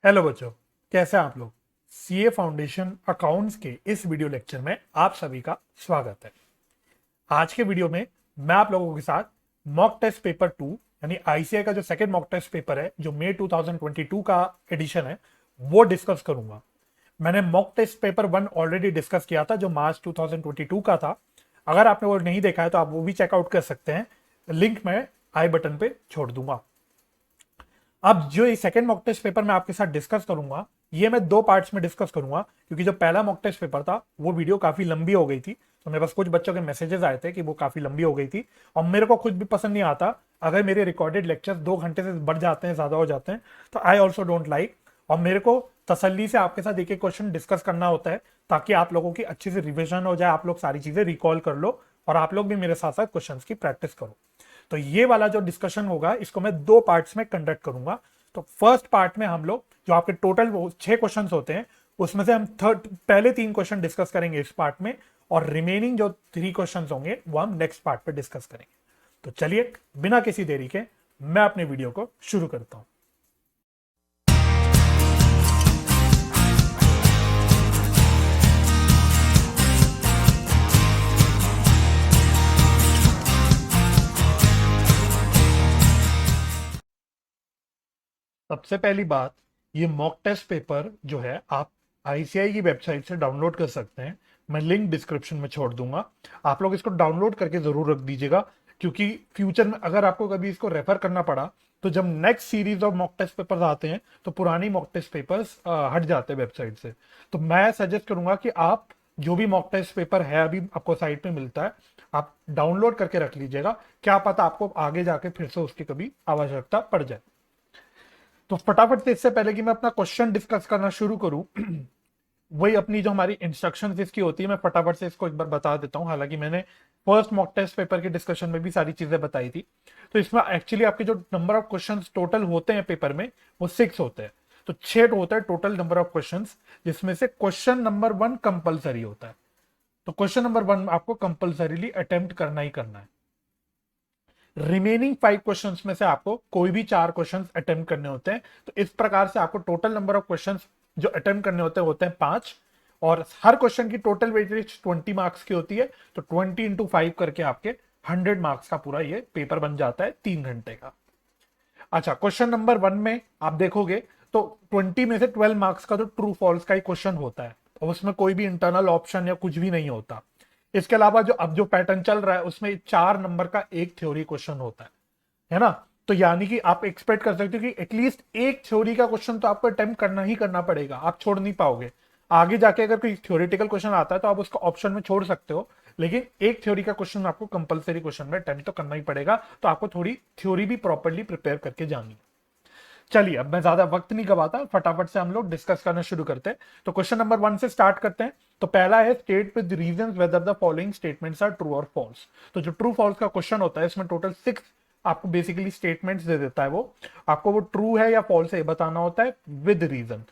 Hello बच्चों, कैसे हैं आप लोग। सीए फाउंडेशन अकाउंट्स के इस वीडियो लेक्चर में आप सभी का स्वागत है। आज के वीडियो में मैं आप लोगों के साथ मॉक टेस्ट पेपर 2 यानी आईसीआई का जो सेकंड मॉक टेस्ट पेपर है, जो मई 2022 का एडिशन है, वो डिस्कस करूंगा। मैंने mock test paper 1 already discuss किया था, जो मार्च 2022 का था। अगर आपने वो नहीं देखा है तो आप वो भी चेकआउट कर सकते हैं। लिंक मैं आई बटन पे छोड़ दूंगा। अब जो ये सेकंड मॉक टेस्ट पेपर मैं आपके साथ डिस्कस करूंगा, ये मैं दो पार्ट्स में डिस्कस करूंगा, क्योंकि जो पहला मॉक टेस्ट पेपर था वो वीडियो काफी लंबी हो गई थी। तो मेरे पास कुछ बच्चों के मैसेजेस आए थे कि वो काफी लंबी हो गई थी, और मेरे को खुद भी पसंद नहीं आता अगर मेरे रिकॉर्डेड लेक्चर्स 2 घंटे से बढ़ जाते हैं, ज्यादा हो जाते हैं। तो आई ऑल्सो डोंट लाइक। और मेरे को तसल्ली से आपके साथ एक एक क्वेश्चन डिस्कस करना होता है, ताकि आप लोगों की अच्छी से रिविजन हो जाए, आप लोग सारी चीजें रिकॉल कर लो, और आप लोग भी मेरे साथ साथ क्वेश्चंस की प्रैक्टिस करो। तो ये वाला जो डिस्कशन होगा, इसको मैं दो पार्ट्स में कंडक्ट करूंगा। तो फर्स्ट पार्ट में हम लोग जो आपके टोटल 6 क्वेश्चन होते हैं, उसमें से हम पहले 3 क्वेश्चन डिस्कस करेंगे इस पार्ट में, और रिमेनिंग जो 3 क्वेश्चन होंगे वो हम नेक्स्ट पार्ट पे डिस्कस करेंगे। तो चलिए, बिना किसी देरी के मैं अपने वीडियो को शुरू करता हूं। सबसे पहली बात, ये मॉक टेस्ट पेपर जो है आप आईसीआई की वेबसाइट से डाउनलोड कर सकते हैं। मैं लिंक डिस्क्रिप्शन में छोड़ दूंगा। आप लोग इसको डाउनलोड करके जरूर रख दीजिएगा, क्योंकि फ्यूचर में अगर आपको कभी इसको रेफर करना पड़ा, तो जब next series of mock test papers आते हैं तो पुरानी मॉक टेस्ट पेपर्स हट जाते हैं वेबसाइट से। तो मैं सजेस्ट करूंगा कि आप जो भी मॉक टेस्ट पेपर है अभी आपको साइट पे मिलता है, आप डाउनलोड करके रख लीजिएगा। क्या पता आपको आगे जाके फिर से उसकी कभी आवश्यकता पड़ जाए। तो फटाफट से, इससे पहले कि मैं अपना क्वेश्चन डिस्कस करना शुरू करूं, वही अपनी जो हमारी इंस्ट्रक्शंस इसकी होती है, मैं फटाफट से इसको एक बार बता देता हूं। हालांकि मैंने फर्स्ट मॉक टेस्ट पेपर के डिस्कशन में भी सारी चीजें बताई थी। तो इसमें एक्चुअली आपके जो नंबर ऑफ क्वेश्चंस टोटल होते हैं पेपर में, वो 6 होते हैं। तो 6 होता है टोटल नंबर ऑफ क्वेश्चंस, जिसमें से क्वेश्चन नंबर 1 कंपलसरी होता है। तो क्वेश्चन नंबर 1 आपको कंपलसरीली अटेम्प्ट करना ही करना है। रिमेनिंग 5 क्वेश्चंस में से आपको कोई भी 4 क्वेश्चंस अटेम्प्ट करने होते हैं। तो इस प्रकार से आपको टोटल नंबर ऑफ क्वेश्चंस जो अटेम्प्ट करने होते हैं 5। और हर क्वेश्चन की टोटल वेटेज 20 मार्क्स की होती है। तो 20 × 5 करके आपके 100 मार्क्स का पूरा ये पेपर बन जाता है 3 घंटे का। अच्छा, क्वेश्चन नंबर 1 में आप देखोगे तो 20 में से 12 मार्क्स का तो ट्रू फॉल्स का ही क्वेश्चन होता है, और उसमें कोई भी इंटरनल ऑप्शन या कुछ भी नहीं होता। इसके अलावा जो अब जो पैटर्न चल रहा है, उसमें 4 नंबर का एक थ्योरी क्वेश्चन होता है ना। तो यानी कि आप एक्सपेक्ट कर सकते हो कि एटलीस्ट एक थ्योरी का क्वेश्चन तो आपको अटेम्प्ट करना ही करना पड़ेगा, आप छोड़ नहीं पाओगे। आगे जाके अगर कोई थ्योरेटिकल क्वेश्चन आता है तो आप उसको ऑप्शन में छोड़ सकते हो, लेकिन एक थ्योरी का क्वेश्चन आपको कंपलसरी क्वेश्चन में अटेम्प्ट तो करना ही पड़ेगा। तो आपको थोड़ी थ्योरी भी प्रॉपरली प्रिपेयर करके जानी है। चलिए, अब मैं ज्यादा वक्त नहीं गवाता, फटाफट से हम लोग डिस्कस करना शुरू करते हैं। तो क्वेश्चन नंबर 1 से स्टार्ट करते हैं। तो पहला है, state with reasons whether the following statements are true और फॉल्स। तो जो ट्रू फॉल्स का क्वेश्चन होता है, इसमें टोटल 6 आपको बेसिकली स्टेटमेंट्स दे देता है। वो आपको वो ट्रू है या फॉल्स है बताना होता है विद रीजन।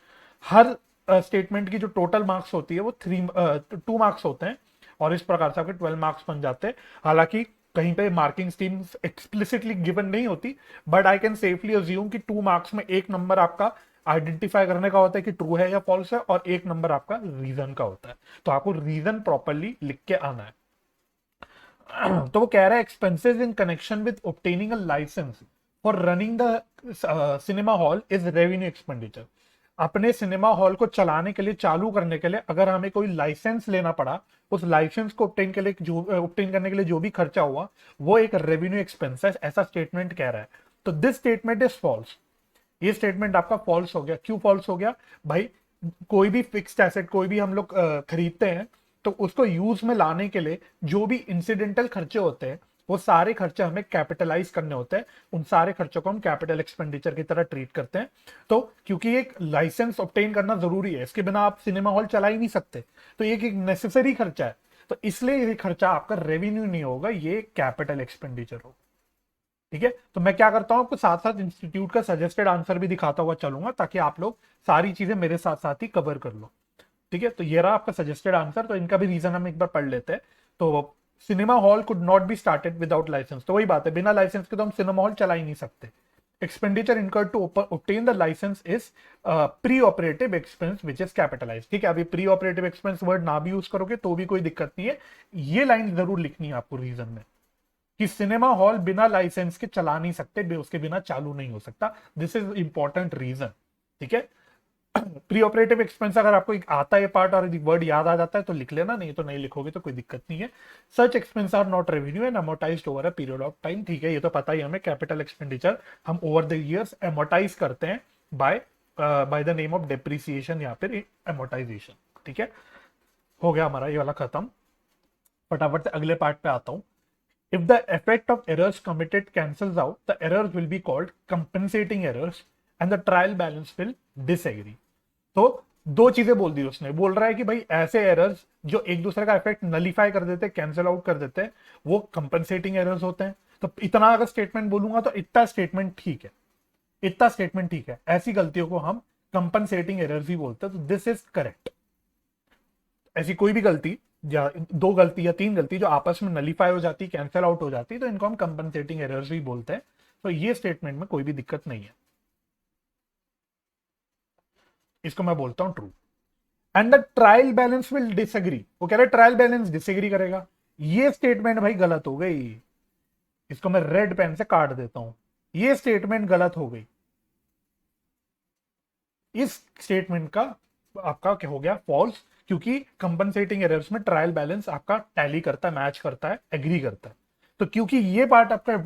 हर स्टेटमेंट की जो टोटल मार्क्स होती है वो 2 मार्क्स होते हैं, और इस प्रकार से आपके 12 मार्क्स बन जाते हैं। हालांकि कहीं पे मार्किंग स्कीम एक्सप्लिसिटली गिवन नहीं होती, but I can safely assume कि 2 मार्क्स में एक नंबर आपका आइडेंटिफाई करने का होता है कि ट्रू है या फॉल्स है, और एक नंबर आपका रीजन का होता है। तो आपको रीजन प्रॉपरली लिख के आना है। तो वो कह रहा है, expenses in connection with obtaining a licence for running the cinema hall is revenue expenditure. अपने सिनेमा हॉल को चलाने के लिए, चालू करने के लिए अगर हमें कोई लाइसेंस लेना पड़ा, उस लाइसेंस को ऑब्टेन करने के लिए जो भी खर्चा हुआ, वो एक रेवेन्यू एक्सपेंस है, ऐसा स्टेटमेंट कह रहा है। तो दिस स्टेटमेंट इज फॉल्स। ये स्टेटमेंट आपका फॉल्स हो गया। क्यों फॉल्स हो गया भाई? कोई भी फिक्स्ड एसेट कोई भी हम लोग खरीदते हैं, तो उसको यूज में लाने के लिए जो भी इंसिडेंटल खर्चे होते हैं, वो सारे खर्चे हमें कैपिटलाइज करने होते हैं। उन सारे खर्चों को हम कैपिटल एक्सपेंडिचर की तरह ट्रीट करते हैं। तो क्योंकि एक लाइसेंस ऑब्टेन करना जरूरी है, इसके बिना आप सिनेमा हॉल चला ही नहीं सकते, तो ये एक नेसेसरी खर्चा है। तो इसलिए ये खर्चा आपका रेवेन्यू नहीं होगा, ये कैपिटल एक्सपेंडिचर होगा। ठीक है, तो मैं क्या करता हूं, आपको साथ साथ इंस्टीट्यूट का सजेस्टेड आंसर भी दिखाता हुआ चलूंगा, ताकि आप लोग सारी चीजें मेरे साथ साथ ही कवर कर लो। ठीक है, तो ये रहा आपका सजेस्टेड आंसर। तो इनका भी रीजन हम एक बार पढ़ लेते हैं। तो cinema hall could not be started without licence. तो वही बात है, बिना लाइसेंस के तो हम सिनेमा हॉल चला ही नहीं सकते। Expenditure incurred to obtain the licence is pre operative expense which is capitalize. ठीक है, अभी प्री ऑपरेटिव एक्सपेंस वर्ड ना भी यूज करोगे तो भी कोई दिक्कत नहीं है, ये लाइन जरूर लिखनी है आपको रीजन में कि सिनेमा हॉल बिना लाइसेंस के चला नहीं सकते, उसके बिना चालू नहीं हो सकता। This is important reason. ठीक है, प्री ऑपरेटिव एक्सपेंस अगर आपको आता है पार्ट और वर्ड याद आ जाता है तो लिख लेना, नहीं तो नहीं लिखोगे तो कोई दिक्कत नहीं है। Such expense are not revenue and amortised over a period of time. ठीक है, ये तो पता ही हमें, कैपिटल एक्सपेंडिचर हम ओवर द ईयर्स अमोर्टाइज करते हैं by by the name of depreciation या फिर अमोर्टाइजेशन। ठीक है, हो गया हमारा ये वाला खत्म। फटाफट से अगले पार्ट पे आता हूं। If the effect of errors committed cancels out, the errors will be called compensating errors and the trial balance will disagree. तो दो चीजें बोल दी उसने, बोल रहा है कि भाई ऐसे एरर्स जो एक दूसरे का इफेक्ट नलीफाई कर देते हैं, कैंसिल आउट कर देते हैं, वो कंपनसेटिंग एरर्स होते हैं। तो इतना अगर स्टेटमेंट बोलूंगा तो इतना स्टेटमेंट ठीक है, इतना स्टेटमेंट ठीक है। ऐसी गलतियों को हम कंपनसेटिंग एरर्स ही बोलते हैं। तो दिस इज करेक्ट। ऐसी कोई भी गलती या दो गलती या तीन गलती जो आपस में नलीफाई हो जाती, कैंसिल आउट हो जाती, तो इनको हम कंपनसेटिंग एरर्स भी बोलते हैं। तो ये स्टेटमेंट में कोई भी दिक्कत नहीं है, इसको मैं बोलता हूं true. And the trial balance will disagree, वो कह रहे ट्रायल बैलेंस डिसएग्री करेगा। ये स्टेटमेंट भाई गलत हो गई, इसको मैं रेड पेन से काट देता हूं। ये स्टेटमेंट गलत हो गई, इस स्टेटमेंट का आपका क्या हो गया, फॉल्स, क्योंकि कंपनसेटिंग एरर्स में ट्रायल बैलेंस आपका टैली करता है, मैच करता है, एग्री करता है। तो क्योंकि ये पार्ट आपका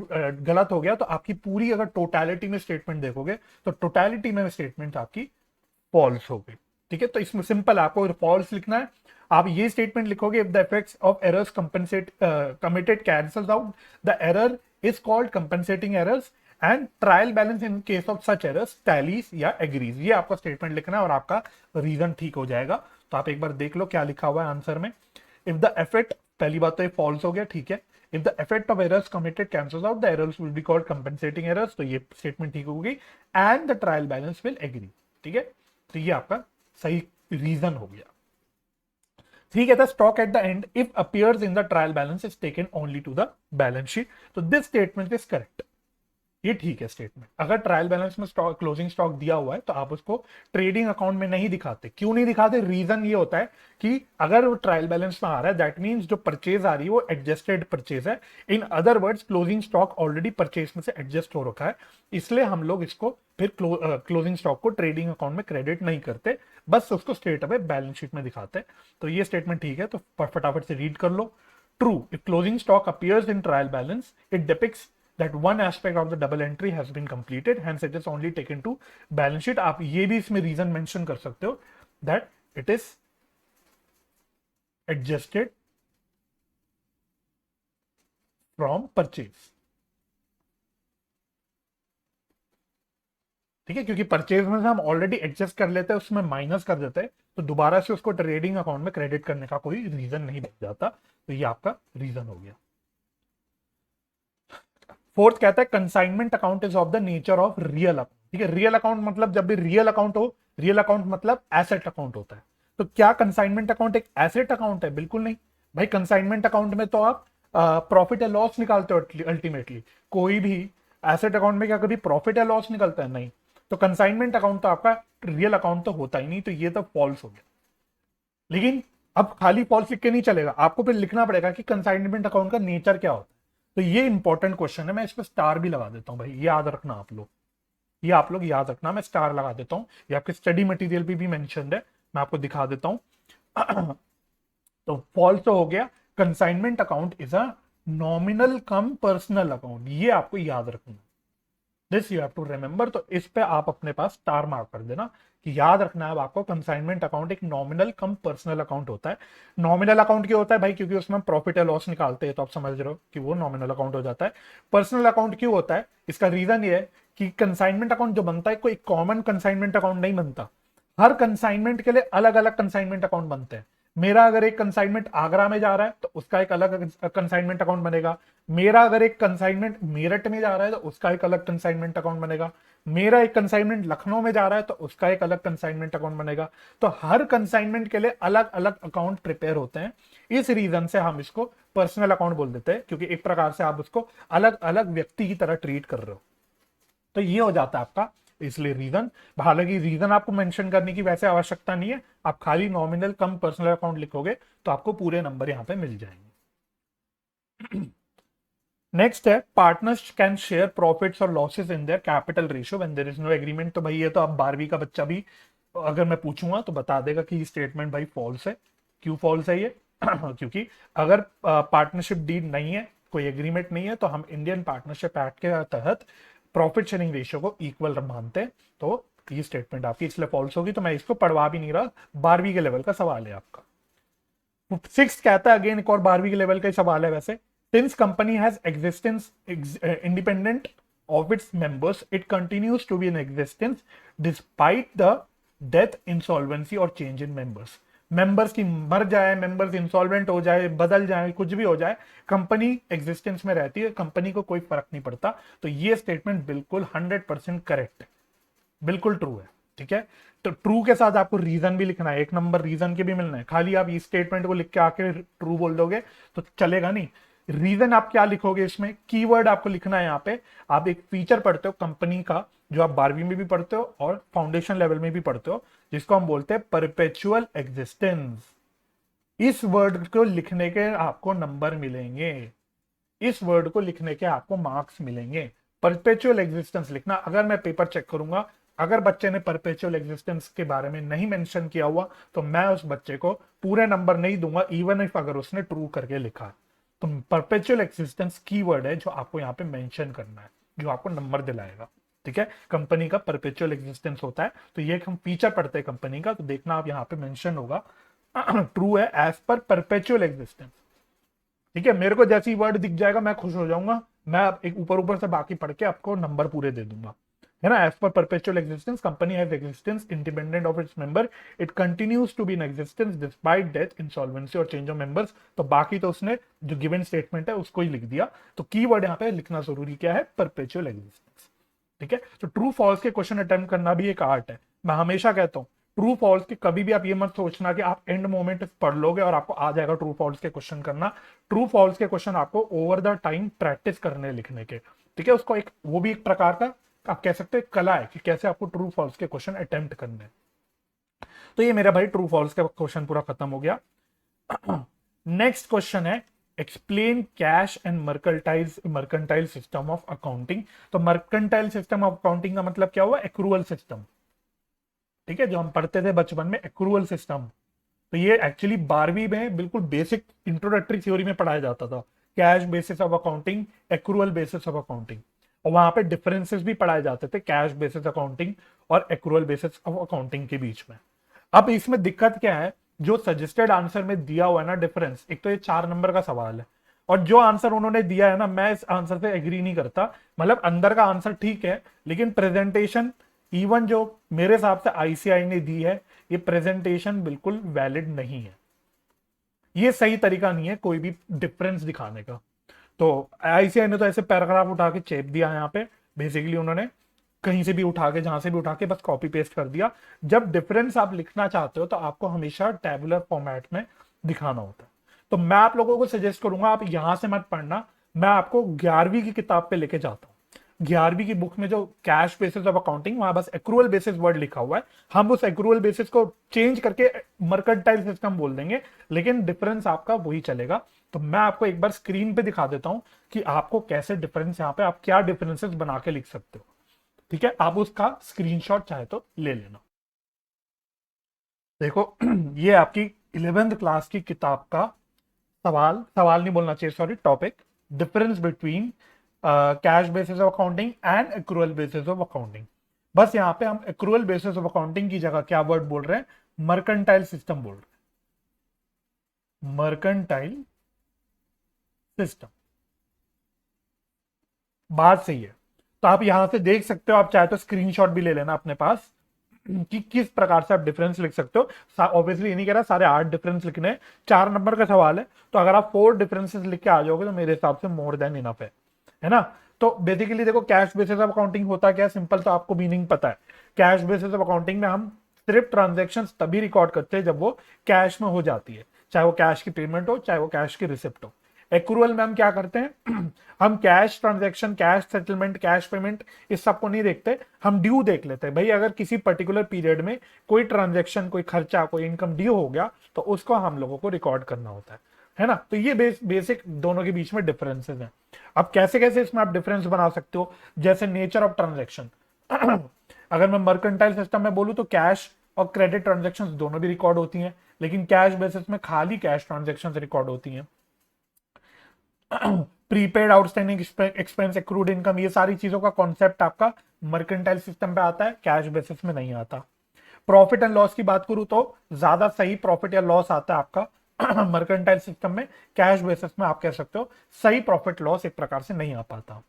गलत हो गया, तो आपकी पूरी अगर टोटलिटी में स्टेटमेंट देखोगे तो टोटलिटी में स्टेटमेंट आपकी फॉल्स हो गई। ठीक है, तो इसमें सिंपल आपको फॉल्स लिखना है। आप ये स्टेटमेंट लिखोगे, if the effects of errors compensate committed cancels out, the error is called compensating errors and trial balance in case of such errors tallies या एग्रीज। ये आपका स्टेटमेंट लिखना है और आपका रीजन ठीक हो जाएगा। तो आप एक बार देख लो क्या लिखा हुआ है आंसर में। इफ द इफेक्ट, पहली बात तो ये फॉल्स हो गया, ठीक है। If the effect of errors committed cancels out, the errors will be called compensating errors. तो ये स्टेटमेंट ठीक होगी। And the trial balance will agree. ठीक है, तो ये आपका सही रीजन हो गया। ठीक है, stock at the end if appears in the trial balance is taken only to the balance sheet. तो दिस स्टेटमेंट इज करेक्ट, ये ठीक है स्टेटमेंट। अगर ट्रायल बैलेंस में स्टॉक, क्लोजिंग स्टॉक दिया हुआ है तो आप उसको ट्रेडिंग अकाउंट में नहीं दिखाते। क्यों नहीं दिखाते? रीजन ये होता है कि अगर वो ट्रायल बैलेंस में आ रहा है, दैट मींस जो परचेज आ रही है वो एडजस्टेड परचेज है। In other words, closing stock already purchase में से एडजस्ट हो रखा है, इसलिए हम लोग इसको फिर क्लोजिंग स्टॉक को ट्रेडिंग अकाउंट में क्रेडिट नहीं करते, बस उसको स्ट्रेट अवे बैलेंस शीट में दिखाते हैं। तो ये स्टेटमेंट ठीक है, तो फटाफट से रीड कर लो। True, if closing stock appears in trial balance, it depicts that one aspect of the double entry has been completed, hence it is only taken to balance sheet। आप ये भी इसमें रीजन मेंशन कर सकते हो that it is adjusted from purchase। ठीक है, क्योंकि परचेज में से हम ऑलरेडी एडजस्ट कर लेते हैं, उसमें माइनस कर देते हैं, तो दोबारा से उसको ट्रेडिंग अकाउंट में क्रेडिट करने का कोई रीजन नहीं बच जाता। तो ये आपका रीजन हो गया। फोर्थ कहता है consignment account is of the nature of real account. ठीक है, रियल अकाउंट मतलब जब भी रियल अकाउंट हो, रियल अकाउंट मतलब एसेट अकाउंट होता है। तो क्या कंसाइनमेंट अकाउंट एक एसेट अकाउंट है? बिल्कुल नहीं भाई। कंसाइनमेंट अकाउंट में तो आप प्रॉफिट या लॉस निकालते हो अल्टीमेटली। कोई भी एसेट अकाउंट में क्या कभी प्रॉफिट या लॉस निकलता है? नहीं। तो कंसाइनमेंट अकाउंट तो आपका रियल अकाउंट तो होता ही नहीं, तो ये तो फॉल्स हो गया। लेकिन अब खाली फॉल्स लिख के नहीं चलेगा, आपको फिर लिखना पड़ेगा कि कंसाइनमेंट अकाउंट का नेचर क्या होता है। तो ये इंपॉर्टेंट क्वेश्चन है, मैं इस पर स्टार भी लगा देता हूं भाई, याद रखना आप लोग, ये आप लोग याद रखना, मैं स्टार लगा देता हूं। ये आपके स्टडी मटेरियल पे भी मेंशन्ड है, मैं आपको दिखा देता हूं। तो फॉल्स तो हो गया, consignment account is a nominal cum personal account, ये आपको याद रखना, this you have to remember. तो इस पे आप अपने पास स्टार मार्क कर देना कि याद रखना है आपको, कंसाइनमेंट अकाउंट एक नॉमिनल कम पर्सनल अकाउंट होता है। नॉमिनल अकाउंट क्यों होता है भाई? क्योंकि उसमें प्रॉफिट या लॉस निकालते हैं, तो आप समझ रहे हो कि वो नॉमिनल अकाउंट हो जाता है। पर्सनल अकाउंट क्यों होता है? इसका रीजन ये है कि कंसाइनमेंट अकाउंट जो बनता है, कोई कॉमन कंसाइनमेंट अकाउंट नहीं बनता। हर कंसाइनमेंट के लिए अलग अलग कंसाइनमेंट अकाउंट बनते हैं। मेरा अगर एक कंसाइनमेंट आगरा में जा रहा है तो उसका एक अलग कंसाइनमेंट अकाउंट बनेगा। मेरा अगर एक कंसाइनमेंट मेरठ में जा रहा है तो उसका एक अलग कंसाइनमेंट अकाउंट बनेगा। मेरा एक कंसाइनमेंट लखनऊ में जा रहा है तो उसका एक अलग कंसाइनमेंट अकाउंट बनेगा। तो हर कंसाइनमेंट के लिए अलग अलग अकाउंट प्रिपेयर होते हैं। इस रीजन से हम इसको पर्सनल अकाउंट बोल देते हैं, क्योंकि एक प्रकार से आप उसको अलग अलग व्यक्ति की तरह ट्रीट कर रहे हो। तो ये हो जाता है आपका इसलिए रीजन। हालांकि रीजन आपको मेंशन करने की वैसे आवश्यकता नहीं है, आप खाली नॉमिनल कम पर्सनल अकाउंट लिखोगे तो आपको पूरे नंबर यहाँ पे मिल जाएंगे। नेक्स्ट है पार्टनर्स कैन शेयर प्रॉफिट्स और losses in their capital ratio when there is no agreement. तो भाई ये तो अब 12वीं का बच्चा भी अगर मैं पूछूंगा तो बता देगा कि ये स्टेटमेंट भाई फॉल्स है। क्यों फॉल्स है ये? क्योंकि अगर पार्टनरशिप डीड नहीं है, कोई एग्रीमेंट नहीं है, तो हम इंडियन पार्टनरशिप एक्ट के तहत प्रॉफिट शेयरिंग रेशियो को इक्वल मानते हैं। तो ये स्टेटमेंट आपकी इसलिए फॉल्स होगी। तो मैं इसको पढ़वा भी नहीं रहा, 12वीं के लेवल का सवाल है आपका। सिक्स कहता है, अगेन एक और 12वीं के लेवल का ही सवाल है वैसे। Since company has existence independent of its members, it continues to be in existence despite the death, insolvency और चेंज इन मेंबर्स। मेंबर्स की मर जाए, मेंबर्स इंसॉल्वेंट हो जाए, बदल जाए, कुछ भी हो जाए, कंपनी एग्जिस्टेंस में रहती है, कंपनी को कोई फर्क नहीं पड़ता। तो ये स्टेटमेंट बिल्कुल 100% करेक्ट है, बिल्कुल ट्रू है। ठीक है, तो ट्रू के साथ आपको रीजन भी लिखना है, एक नंबर रीजन के भी मिलना है। खाली आप इस स्टेटमेंट को लिख के आके ट्रू बोल दोगे तो चलेगा नहीं। रीजन आप क्या लिखोगे, इसमें कीवर्ड आपको लिखना है। यहाँ पे आप एक फीचर पढ़ते हो कंपनी का, जो आप 12वीं में भी पढ़ते हो और फाउंडेशन लेवल में भी पढ़ते हो, जिसको हम बोलते हैं परपेचुअल एग्जिस्टेंस। इस वर्ड को लिखने के आपको नंबर मिलेंगे, इस वर्ड को लिखने के आपको मार्क्स मिलेंगे। परपेचुअल एग्जिस्टेंस लिखना। अगर मैं पेपर चेक करूंगा, अगर बच्चे ने परपेचुअल एग्जिस्टेंस के बारे में नहीं मेंशन किया हुआ, तो मैं उस बच्चे को पूरे नंबर नहीं दूंगा, इवन इफ अगर उसने ट्रू करके लिखा। तो परपेचुअल एग्जिस्टेंस कीवर्ड है जो आपको यहाँ पे मेंशन करना है, जो आपको नंबर दिलाएगा। ठीक है, कंपनी का परपेचुअल एग्जिस्टेंस होता है। तो ये हम फीचर पढ़ते हैं कंपनी का, तो देखना आप यहाँ पे मेंशन होगा ट्रू है एज पर परपेचुअल एग्जिस्टेंस। ठीक है, मेरे को जैसे ही वर्ड दिख जाएगा मैं खुश हो जाऊंगा, मैं एक ऊपर ऊपर से बाकी पढ़ के आपको नंबर पूरे दे दूंगा, है ना। As per perpetual existence, company has existence independent of its member, it continues to be in existence despite death, insolvency और चेंज ऑफ मेंबर्स। तो बाकी तो उसने जो गिवन स्टेटमेंट है उसको ही लिख दिया। तो कीवर्ड यहाँ पे लिखना जरूरी क्या है, परपेचुअल एग्जिस्टेंस। ठीक है, तो ट्रू फॉल्स के क्वेश्चन अटेम्प्ट करना भी एक आर्ट है। मैं हमेशा कहता हूँ ट्रू फॉल्स के कभी भी आप ये मत सोचना कि आप एंड मोमेंट पढ़ लोगे और आपको आ जाएगा ट्रू फॉल्स के क्वेश्चन करना। ट्रू फॉल्स के क्वेश्चन आपको ओवर द टाइम प्रैक्टिस करने लिखने के। ठीक है, उसको एक वो भी एक प्रकार का आप कह सकते हैं कला है कि कैसे आपको ट्रू फॉल्स के क्वेश्चन अटेम्प्ट करने। तो ये मेरा भाई ट्रू फॉल्स का क्वेश्चन पूरा खत्म हो गया। नेक्स्ट क्वेश्चन है explain cash and mercantile system of accounting. तो मर्केंटाइल सिस्टम ऑफ अकाउंटिंग का मतलब क्या हुआ, एक्रूअल सिस्टम। ठीक है, जो हम पढ़ते थे बचपन में एक्रूअल सिस्टम, तो ये एक्चुअली 12वीं में बिल्कुल बेसिक इंट्रोडक्टरी थ्योरी में पढ़ाया जाता था। Cash basis of accounting, accrual basis of accounting, और वहां पे डिफरेंसेस भी पढ़ाए जाते थे कैश बेसिस अकाउंटिंग और एक्रूअल बेसिस ऑफ अकाउंटिंग के बीच में। अब इसमें दिक्कत क्या है, जो सजेस्टेड आंसर में दिया हुआ है ना डिफरेंस, एक तो ये 4 नंबर का सवाल है, और जो आंसर उन्होंने दिया है ना, मैं इस आंसर से एग्री नहीं करता। मतलब अंदर का आंसर ठीक है, लेकिन प्रेजेंटेशन इवन जो मेरे हिसाब से आईसीआई ने दी है, ये प्रेजेंटेशन बिल्कुल वैलिड नहीं है। ये सही तरीका नहीं है कोई भी डिफरेंस दिखाने का। तो आईसीआई ने तो ऐसे पैराग्राफ उठा के चेप दिया यहाँ पे, बेसिकली उन्होंने कहीं से भी उठा के, जहां से भी उठा के बस कॉपी पेस्ट कर दिया। जब डिफरेंस आप लिखना चाहते हो तो आपको हमेशा टेबुलर फॉर्मेट में दिखाना होता है। तो मैं आप लोगों को सजेस्ट करूंगा आप यहां से मत पढ़ना, मैं आपको 11वीं की किताब पे लेके जाता हूँ। 11वीं की बुक में जो कैश बेसिस ऑफ अकाउंटिंग, वहां बस एक्रूअल बेसिस वर्ड लिखा हुआ है। हम उस एक्रूअल बेसिस को चेंज करके मर्केंटाइल सिस्टम बोल देंगे, लेकिन डिफरेंस आपका वही चलेगा। तो मैं आपको एक बार स्क्रीन पे दिखा देता हूं कि आपको कैसे डिफरेंस, यहाँ पे आप क्या डिफरेंसेस बना के लिख सकते हो। ठीक है, आप उसका स्क्रीनशॉट चाहे तो ले लेना। देखो ये आपकी 11th क्लास की किताब का सवाल नहीं बोलना चाहिए, sorry, topic, difference between cash basis of accounting and accrual basis of accounting. बस यहाँ पे हम एक्रूअल बेसिस ऑफ अकाउंटिंग की जगह क्या वर्ड बोल रहे हैं, मर्केंटाइल सिस्टम बोल रहे हैं, मर्केंटाइल सिस्टम। बात सही है। तो आप यहां से देख सकते हो, आप चाहे तो स्क्रीनशॉट भी ले लेना अपने पास कि किस प्रकार से आप डिफरेंस लिख सकते हो। ऑब्वियसली ये नहीं कह रहा सारे 8 डिफरेंस लिखने हैं, 4 नंबर का सवाल है, तो अगर आप 4 डिफरेंसेस लिख के आ जाओगे तो मेरे हिसाब से मोर देन इनफ है ना। तो बेसिकली देखो कैश बेसिस ऑफ अकाउंटिंग होता क्या है, सिंपल, तो आपको मीनिंग पता है। कैश बेसिस ऑफ अकाउंटिंग में हम सिर्फ ट्रांजेक्शन तभी रिकॉर्ड करते हैं जब वो कैश में हो जाती है, चाहे वो कैश की पेमेंट हो, चाहे वो कैश की रिसिप्ट हो। एक्रूअल में हम क्या करते हैं हम cash transaction, cash settlement, cash payment इस सब को नहीं देखते, हम ड्यू देख लेते हैं। भाई अगर किसी पर्टिकुलर पीरियड में कोई ट्रांजैक्शन, कोई खर्चा, कोई इनकम ड्यू हो गया तो उसको हम लोगों को रिकॉर्ड करना होता है ना। तो ये बेसिक दोनों के बीच में डिफरेंसेस हैं। अब कैसे कैसे इसमें आप डिफरेंस बना सकते हो, जैसे नेचर ऑफ ट्रांजेक्शन अगर मैं मर्केंटाइल सिस्टम में बोलूं तो कैश और क्रेडिट ट्रांजेक्शन दोनों भी रिकॉर्ड होती हैं, लेकिन कैश बेसिस में खाली कैश ट्रांजेक्शन रिकॉर्ड होती हैं। Prepaid, outstanding expense, accrued income, ये सारी चीजों का कॉन्सेप्ट आपका मर्केंटाइल सिस्टम पे आता है, कैश बेसिस में नहीं आता। प्रॉफिट एंड लॉस की बात करूं तो ज्यादा सही प्रॉफिट या लॉस आता है आपका मर्केंटाइल सिस्टम में। कैश बेसिस में आप कह सकते हो सही प्रॉफिट लॉस एक प्रकार से नहीं आ पाता।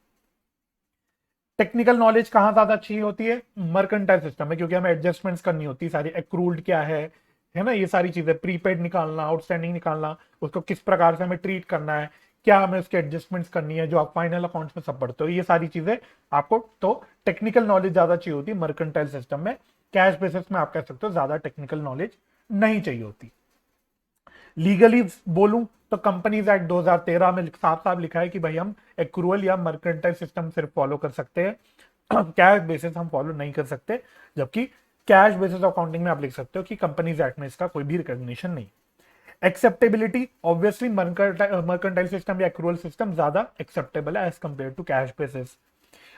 टेक्निकल नॉलेज कहां ज्यादा अच्छी होती है, मर्केंटाइल सिस्टम में, क्योंकि हमें एडजस्टमेंट्स करनी होती है सारी। एक्रूल्ड क्या है ना, ये सारी चीजें, प्रीपेड निकालना, आउटस्टैंडिंग निकालना, उसको किस प्रकार से हमें ट्रीट करना है, क्या हमें उसके एडजस्टमेंट्स करनी है, जो आप फाइनल अकाउंट्स में सब पढ़ते हो, ये सारी चीजें आपको तो टेक्निकल नॉलेज ज्यादा चाहिए होती है मर्केंटाइल सिस्टम में। कैश बेसिस में आप कह सकते हो ज्यादा टेक्निकल नॉलेज नहीं चाहिए होती। लीगली बोलूं तो कंपनीज एक्ट 2013 में साफ साफ लिखा है कि भाई हम एक्रूअल या मर्केंटाइल सिस्टम सिर्फ फॉलो कर सकते हैं, कैश बेसिस हम फॉलो नहीं कर सकते। जबकि कैश बेसिस अकाउंटिंग में आप लिख सकते हो कि कंपनीज एक्ट में इसका कोई भी रिकॉग्निशन नहीं। एक्सेप्टेबिलिटी, ऑब्वियसली मर्केंटाइल सिस्टम या एक्रूअल सिस्टम ज्यादा एक्सेप्टेबल है as compare to cash basis.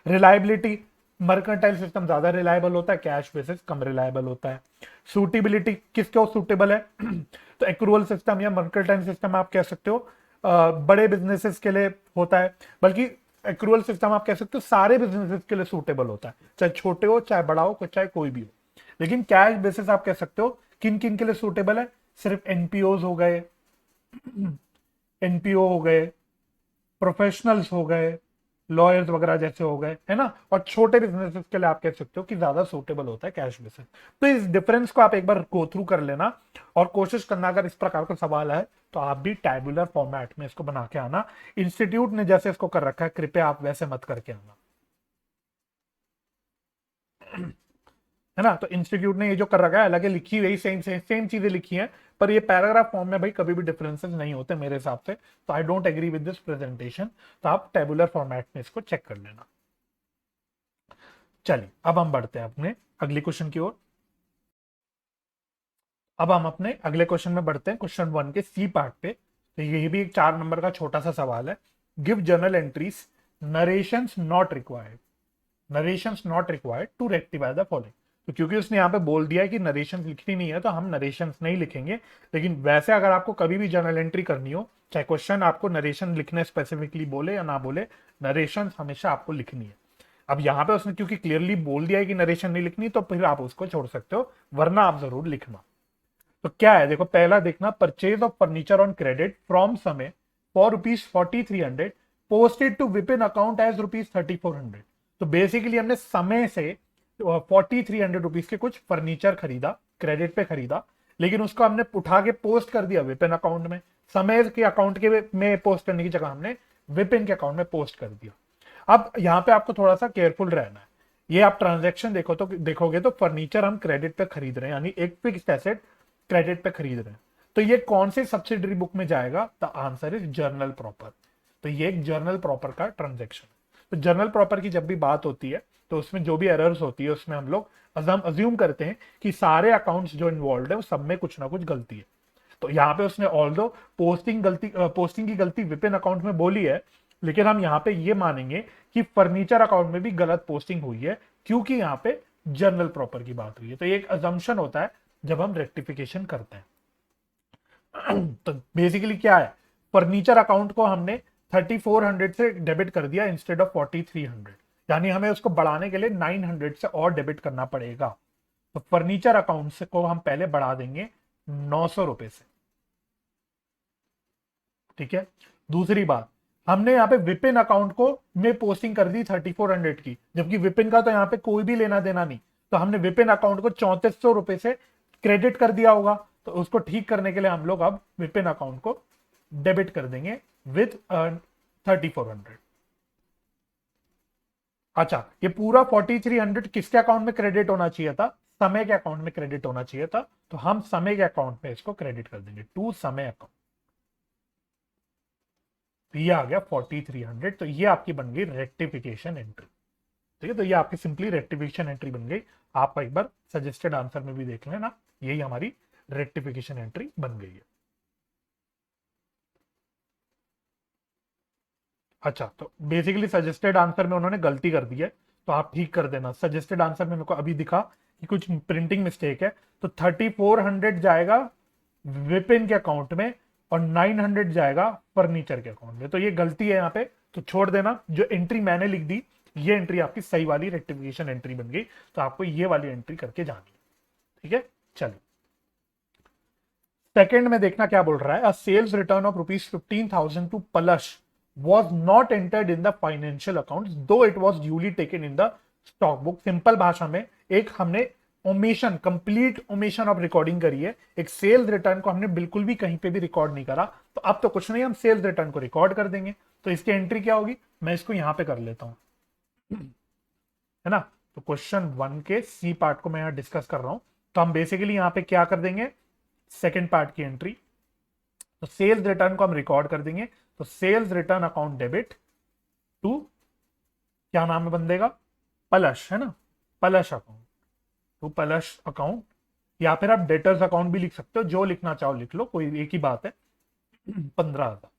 Reliability, mercantile system ज्यादा रिलायबल होता है, कैश बेसिस कम रिलायबल होता है। सूटेबिलिटी, किसको सूटेबल है तो एक्रूअल सिस्टम या मर्केंटाइल सिस्टम आप कह सकते हो बड़े बिजनेसेस के लिए होता है, बल्कि एक्रूअल सिस्टम आप कह सकते हो सारे बिजनेसेस के लिए सूटेबल होता है, चाहे छोटे हो, चाहे बड़ा हो, चाहे कोई भी हो। लेकिन कैश बेसिस आप कह सकते हो किन किन के लिए सूटेबल है, सिर्फ एनपीओ हो गए, एनपीओ हो गए, प्रोफेशनल्स हो गए, लॉयर्स वगैरह जैसे हो गए, है ना, और छोटे बिजनेसेस के लिए आप कह सकते हो कि ज्यादा सूटेबल होता है कैश बेसिस। तो इस डिफरेंस को आप एक बार गो थ्रू कर लेना और कोशिश करना, अगर इस प्रकार का सवाल है तो आप भी टैबुलर फॉर्मेट में इसको बना के आना। इंस्टीट्यूट ने जैसे इसको कर रखा है, कृपया आप वैसे मत करके आना, है ना। तो इंस्टीट्यूट ने ये जो कर रखा है, हालांकि लिखी हुई सेम सेम चीजें लिखी हैं, पर ये पैराग्राफ फॉर्म में भाई कभी भी डिफरेंसेस नहीं होते मेरे हिसाब से। तो I don't agree with this presentation. तो आप टेबुलर फॉर्मेट में इसको चेक कर लेना। चलिए अब हम बढ़ते हैं अपने अगले क्वेश्चन की ओर। अब हम अपने अगले क्वेश्चन में बढ़ते हैं, क्वेश्चन 1 के सी पार्ट पे। तो ये भी एक 4 नंबर का छोटा सा सवाल है। Give journal entries, narrations not required, narrations not required to rectify the following. तो क्योंकि उसने यहाँ पे बोल दिया है कि नरेशन लिखनी नहीं है, तो हम नरेशंस नहीं लिखेंगे। लेकिन वैसे अगर आपको कभी भी जर्नल एंट्री करनी हो, चाहे क्वेश्चन आपको नरेशन लिखने स्पेसिफिकली बोले या ना बोले, नरेशन हमेशा आपको लिखनी है। अब यहाँ पे उसने क्योंकि क्लियरली बोल दिया है कि नरेशन नहीं लिखनी, तो फिर आप उसको छोड़ सकते हो, वरना आप जरूर लिखना। तो क्या है देखो, पहला देखना, purchase of furniture on credit from Samay for ₹4300 posted to Vipin account as ₹3400। तो बेसिकली हमने समय से ₹4300 के कुछ फर्नीचर खरीदा, क्रेडिट पे खरीदा, लेकिन उसको हमने उठा के पोस्ट कर दिया विपिन अकाउंट में। समय के अकाउंट के में पोस्ट करने की जगह हमने विपिन के अकाउंट में पोस्ट कर दिया। अब यहाँ पे आपको थोड़ा सा केयरफुल रहना है। ये आप ट्रांजैक्शन देखोगे तो फर्नीचर हम क्रेडिट पे खरीद रहे हैं, यानी एक फिक्स्ड एसेट क्रेडिट पे खरीद रहे हैं। तो ये कौन से सब्सिडरी बुक में जाएगा? The answer is journal proper. तो ये एक जर्नल प्रॉपर का ट्रांजैक्शन है। तो जर्नल प्रॉपर की जब भी बात होती है तो उसमें जो भी एरर्स होती है उसमें हम लोग अज्यूम करते हैं कि सारे अकाउंट्स जो इन्वॉल्व है, सब में कुछ ना कुछ गलती है। तो यहाँ पे उसने ऑल्दो पोस्टिंग की गलती विपिन अकाउंट में बोली है, लेकिन हम यहाँ पे ये मानेंगे कि फर्नीचर अकाउंट में भी गलत पोस्टिंग हुई है, क्योंकि यहाँ पे जर्नल प्रॉपर की बात हुई है। तो ये एक अजम्पशन होता है जब हम रेक्टिफिकेशन करते हैं। तो बेसिकली क्या है, फर्नीचर अकाउंट को हमने 3400 से डेबिट कर दिया इंस्टेड ऑफ 4300, यानी हमें उसको बढ़ाने के लिए 900 से और डेबिट करना पड़ेगा। तो फर्नीचर अकाउंट से को हम पहले बढ़ा देंगे 900 रुपए से, ठीक है। दूसरी बात, हमने यहाँ पे विपिन अकाउंट को में पोस्टिंग कर दी 3400 की, जबकि विपिन का तो यहाँ पे कोई भी लेना देना नहीं। तो हमने विपिन अकाउंट को 3400 रुपए से क्रेडिट कर दिया होगा। तो उसको ठीक करने के लिए हम लोग अब विपिन अकाउंट को डेबिट कर देंगे विद 3400। अच्छा, ये पूरा 4300 किसके अकाउंट में क्रेडिट होना चाहिए था? समय के अकाउंट में क्रेडिट होना चाहिए था। तो हम समय के अकाउंट में इसको क्रेडिट कर देंगे टू समय अकाउंट। तो ये आ गया 4300, तो ये आपकी बन गई रेक्टिफिकेशन एंट्री। ठीक है, तो ये आपकी सिंपली रेक्टिफिकेशन एंट्री बन गई। आप एक बार सजेस्टेड आंसर में भी देख लेना, यही हमारी रेक्टिफिकेशन एंट्री बन गई है। अच्छा, तो बेसिकली सजेस्टेड आंसर में उन्होंने गलती कर दी है, तो आप ठीक कर देना। सजेस्टेड आंसर में मेरे को अभी दिखा कि कुछ प्रिंटिंग मिस्टेक है, तो 3400 जाएगा विपिन के अकाउंट में और 900 जाएगा फर्नीचर के अकाउंट में। तो ये गलती है यहाँ पे, तो छोड़ देना। जो एंट्री मैंने लिख दी ये एंट्री आपकी सही वाली रेक्टिफिकेशन एंट्री बन गई, तो आपको ये वाली एंट्री करके जानी है। ठीक है, चलिए सेकंड में देखना क्या बोल रहा है। A sales return of ₹15,000 to Palash was not entered in the financial accounts though it was duly taken in the stock book। Simple भाषा में एक हमने omission, complete omission of recording करी है। एक सेल्स रिटर्न को हमने बिल्कुल भी कहीं पे भी रिकॉर्ड नहीं करा, तो अब तो कुछ नहीं, हम सेल्स रिटर्न को रिकॉर्ड कर देंगे। तो इसकी एंट्री क्या होगी, मैं इसको यहां पे कर लेता हूं, है ना। तो क्वेश्चन 1 के सी पार्ट को मैं यहां डिस्कस कर रहा हूं, तो हम बेसिकली यहां पे क्या कर देंगे, सेकेंड पार्ट की एंट्री। तो सेल्स रिटर्न को हम रिकॉर्ड कर देंगे, तो sales return account debit to, क्या नाम है बंदे का, पलश, है ना, Palash account, to Palash account. या फिर आप डेटर्स अकाउंट भी लिख सकते हो, जो लिखना चाहो लिख लो, कोई एक ही बात है। 15,000,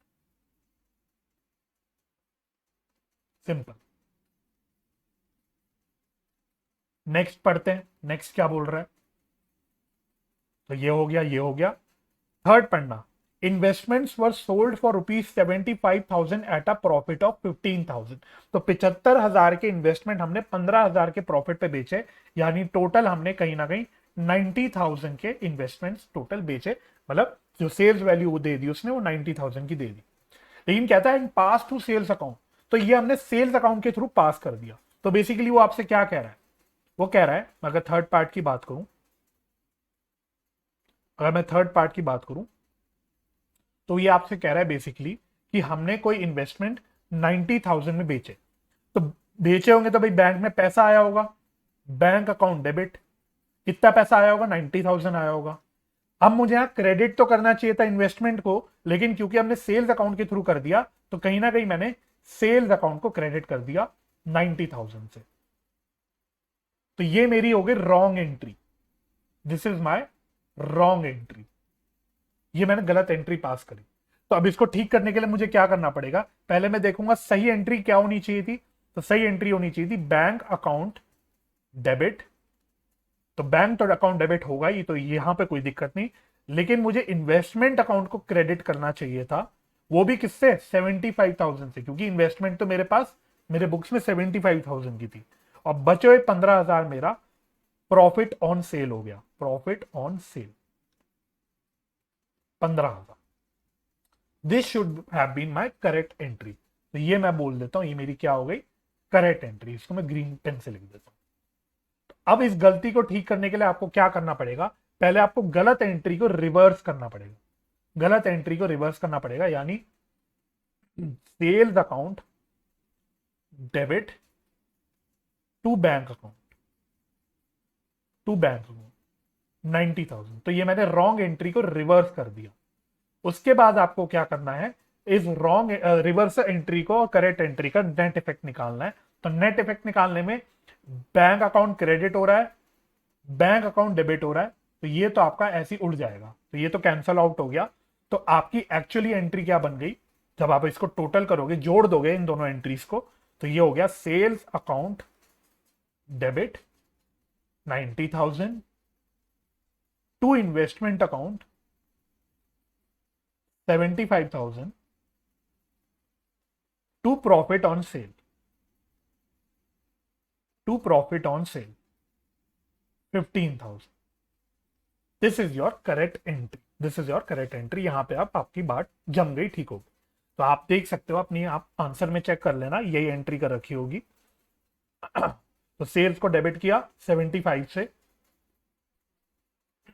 सिंपल। नेक्स्ट पढ़ते हैं, नेक्स्ट क्या बोल रहा है। तो ये हो गया, ये हो गया। थर्ड पढ़ना, investments were sold for ₹75,000 at a profit of 15,000। तो 75,000 के इन्वेस्टमेंट हमने 15,000 के प्रॉफिट पे बेचे, यानी टोटल हमने कहीं ना कहीं 90,000 के इन्वेस्टमेंट्स टोटल बेचे। मतलब जो सेल्स वैल्यू दे दी उसने वो 90,000 की दे दी। लेकिन कहता है पास टू सेल्स अकाउंट, तो ये हमने सेल्स अकाउंट के थ्रू पास कर दिया। तो बेसिकली वो आपसे क्या कह रहा है, वो कह रहा है, अगर थर्ड पार्ट की बात करूं, अगर मैं थर्ड पार्ट की बात करूं, तो ये आपसे कह रहा है बेसिकली कि हमने कोई इन्वेस्टमेंट 90,000 में बेचे। तो बेचे होंगे तो भाई बैंक में पैसा आया होगा, बैंक अकाउंट डेबिट, कितना पैसा आया होगा, 90,000 आया होगा। अब मुझे यहां क्रेडिट तो करना चाहिए था इन्वेस्टमेंट को, लेकिन क्योंकि हमने सेल्स अकाउंट के थ्रू कर दिया, तो कहीं ना कहीं मैंने सेल्स अकाउंट को क्रेडिट कर दिया 90,000 से। तो ये मेरी हो गई wrong entry, this is my wrong entry, ये मैंने गलत एंट्री पास करी। तो अब इसको ठीक करने के लिए मुझे क्या करना पड़ेगा, पहले मैं देखूंगा सही एंट्री क्या होनी चाहिए थी। तो सही एंट्री होनी चाहिए थी बैंक अकाउंट डेबिट। तो बैंक तो अकाउंट डेबिट होगा ही, तो यहां पे कोई दिक्कत नहीं। लेकिन मुझे इन्वेस्टमेंट अकाउंट को क्रेडिट करना चाहिए था, वो भी किससे, 75,000 से, क्योंकि इन्वेस्टमेंट तो मेरे पास मेरे बुक्स में 75,000 की थी, और बचे हुए 15,000 मेरा प्रॉफिट ऑन सेल हो गया। Profit on sale 15,000, this should have been my correct entry. तो ये मैं बोल देता हूं, ये मेरी क्या हो गई, करेक्ट एंट्री। इसको मैं ग्रीन पेन से लिख देता हूं। तो अब इस गलती को ठीक करने के लिए आपको क्या करना पड़ेगा, पहले आपको गलत एंट्री को रिवर्स करना पड़ेगा। गलत एंट्री को रिवर्स करना पड़ेगा, यानी sales account debit to bank account, to bank account 90,000। तो ये मैंने रॉन्ग एंट्री को रिवर्स कर दिया। उसके बाद आपको क्या करना है, इस रॉन्ग रिवर्स एंट्री को और करेक्ट एंट्री का नेट इफेक्ट निकालना है। तो नेट इफेक्ट निकालने में बैंक अकाउंट क्रेडिट हो रहा है, बैंक अकाउंट डेबिट हो रहा है, तो ये तो आपका ऐसे ही उड़ जाएगा, तो ये तो कैंसल आउट हो गया। तो आपकी एक्चुअली एंट्री क्या बन गई, जब आप इसको टोटल करोगे, जोड़ दोगे इन दोनों एंट्रीज को, तो ये हो गया sales account debit 90,000 to investment account 75,000 to profit on sale, to profit on sale 15,000। This is your correct entry, this is your correct entry. यहां पे आपकी बात जम गई, ठीक होगी। तो आप देख सकते हो अपनी, आप आंसर में चेक कर लेना, यही एंट्री कर रखी होगी। तो सेल्स को डेबिट किया 75 से।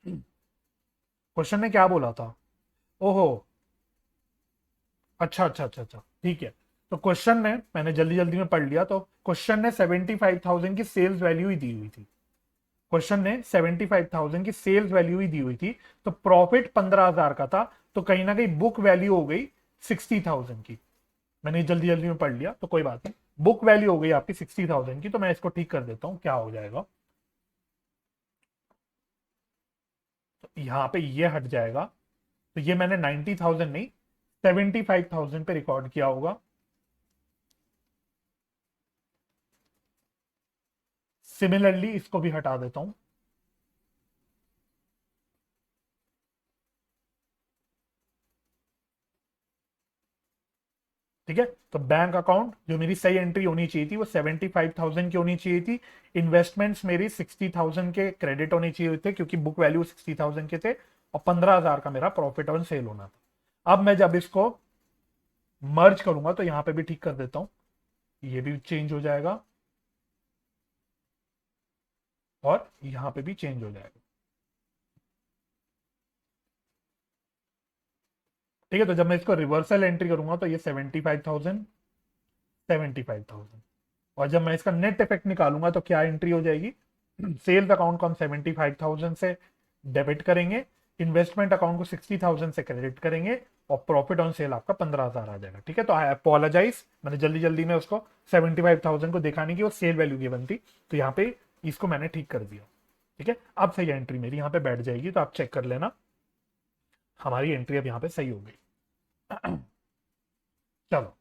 क्वेश्चन ने क्या बोला था, ओहो, अच्छा अच्छा अच्छा अच्छा, ठीक है। तो क्वेश्चन ने, मैंने जल्दी जल्दी में पढ़ लिया, तो क्वेश्चन ने 75,000 की सेल्स वैल्यू ही दी हुई थी। क्वेश्चन ने 75,000 की सेल्स वैल्यू ही दी हुई थी, तो प्रॉफिट 15,000 का था, तो कहीं ना कहीं बुक वैल्यू हो गई 60,000 की। मैंने जल्दी जल्दी में पढ़ लिया तो कोई बात नहीं। बुक वैल्यू हो गई आपकी 60,000 की, तो मैं इसको ठीक कर देता हूँ, क्या हो जाएगा, तो यहाँ पे ये हट जाएगा। तो ये मैंने 90,000 नहीं 75,000 पे रिकॉर्ड किया होगा। सिमिलरली इसको भी हटा देता हूं। ठीक है, तो बैंक अकाउंट जो मेरी सही एंट्री होनी चाहिए थी वो 75,000 की होनी चाहिए थी। इन्वेस्टमेंट्स मेरी 60,000 के क्रेडिट होने चाहिए थे क्योंकि बुक वैल्यू 60,000 के थे, और 15,000 का मेरा प्रॉफिट ऑन सेल होना था। अब मैं जब इसको मर्ज करूंगा तो यहां पे भी ठीक कर देता हूं, ये भी चेंज हो जाएगा और यहां पे भी चेंज हो जाएगा। ठीक है, तो जब मैं इसको रिवर्सल एंट्री करूंगा तो ये 75,000 75,000, और जब मैं इसका नेट इफेक्ट निकालूंगा तो क्या एंट्री हो जाएगी, सेल्स अकाउंट को हम 75,000 से डेबिट करेंगे, इन्वेस्टमेंट अकाउंट को 60,000 से क्रेडिट करेंगे, और प्रॉफिट ऑन सेल आपका 15,000 आ जाएगा। ठीक है, तो आई अपोलोजाइज, मैंने जल्दी जल्दी में उसको 75,000 को दिखाने की वो सेल वैल्यू गिवन थी, तो यहाँ पे इसको मैंने ठीक कर दिया। ठीक है, अब सही एंट्री मेरी यहाँ पे बैठ जाएगी, तो आप चेक कर लेना हमारी एंट्री अब यहाँ पे सही हो गई। चलो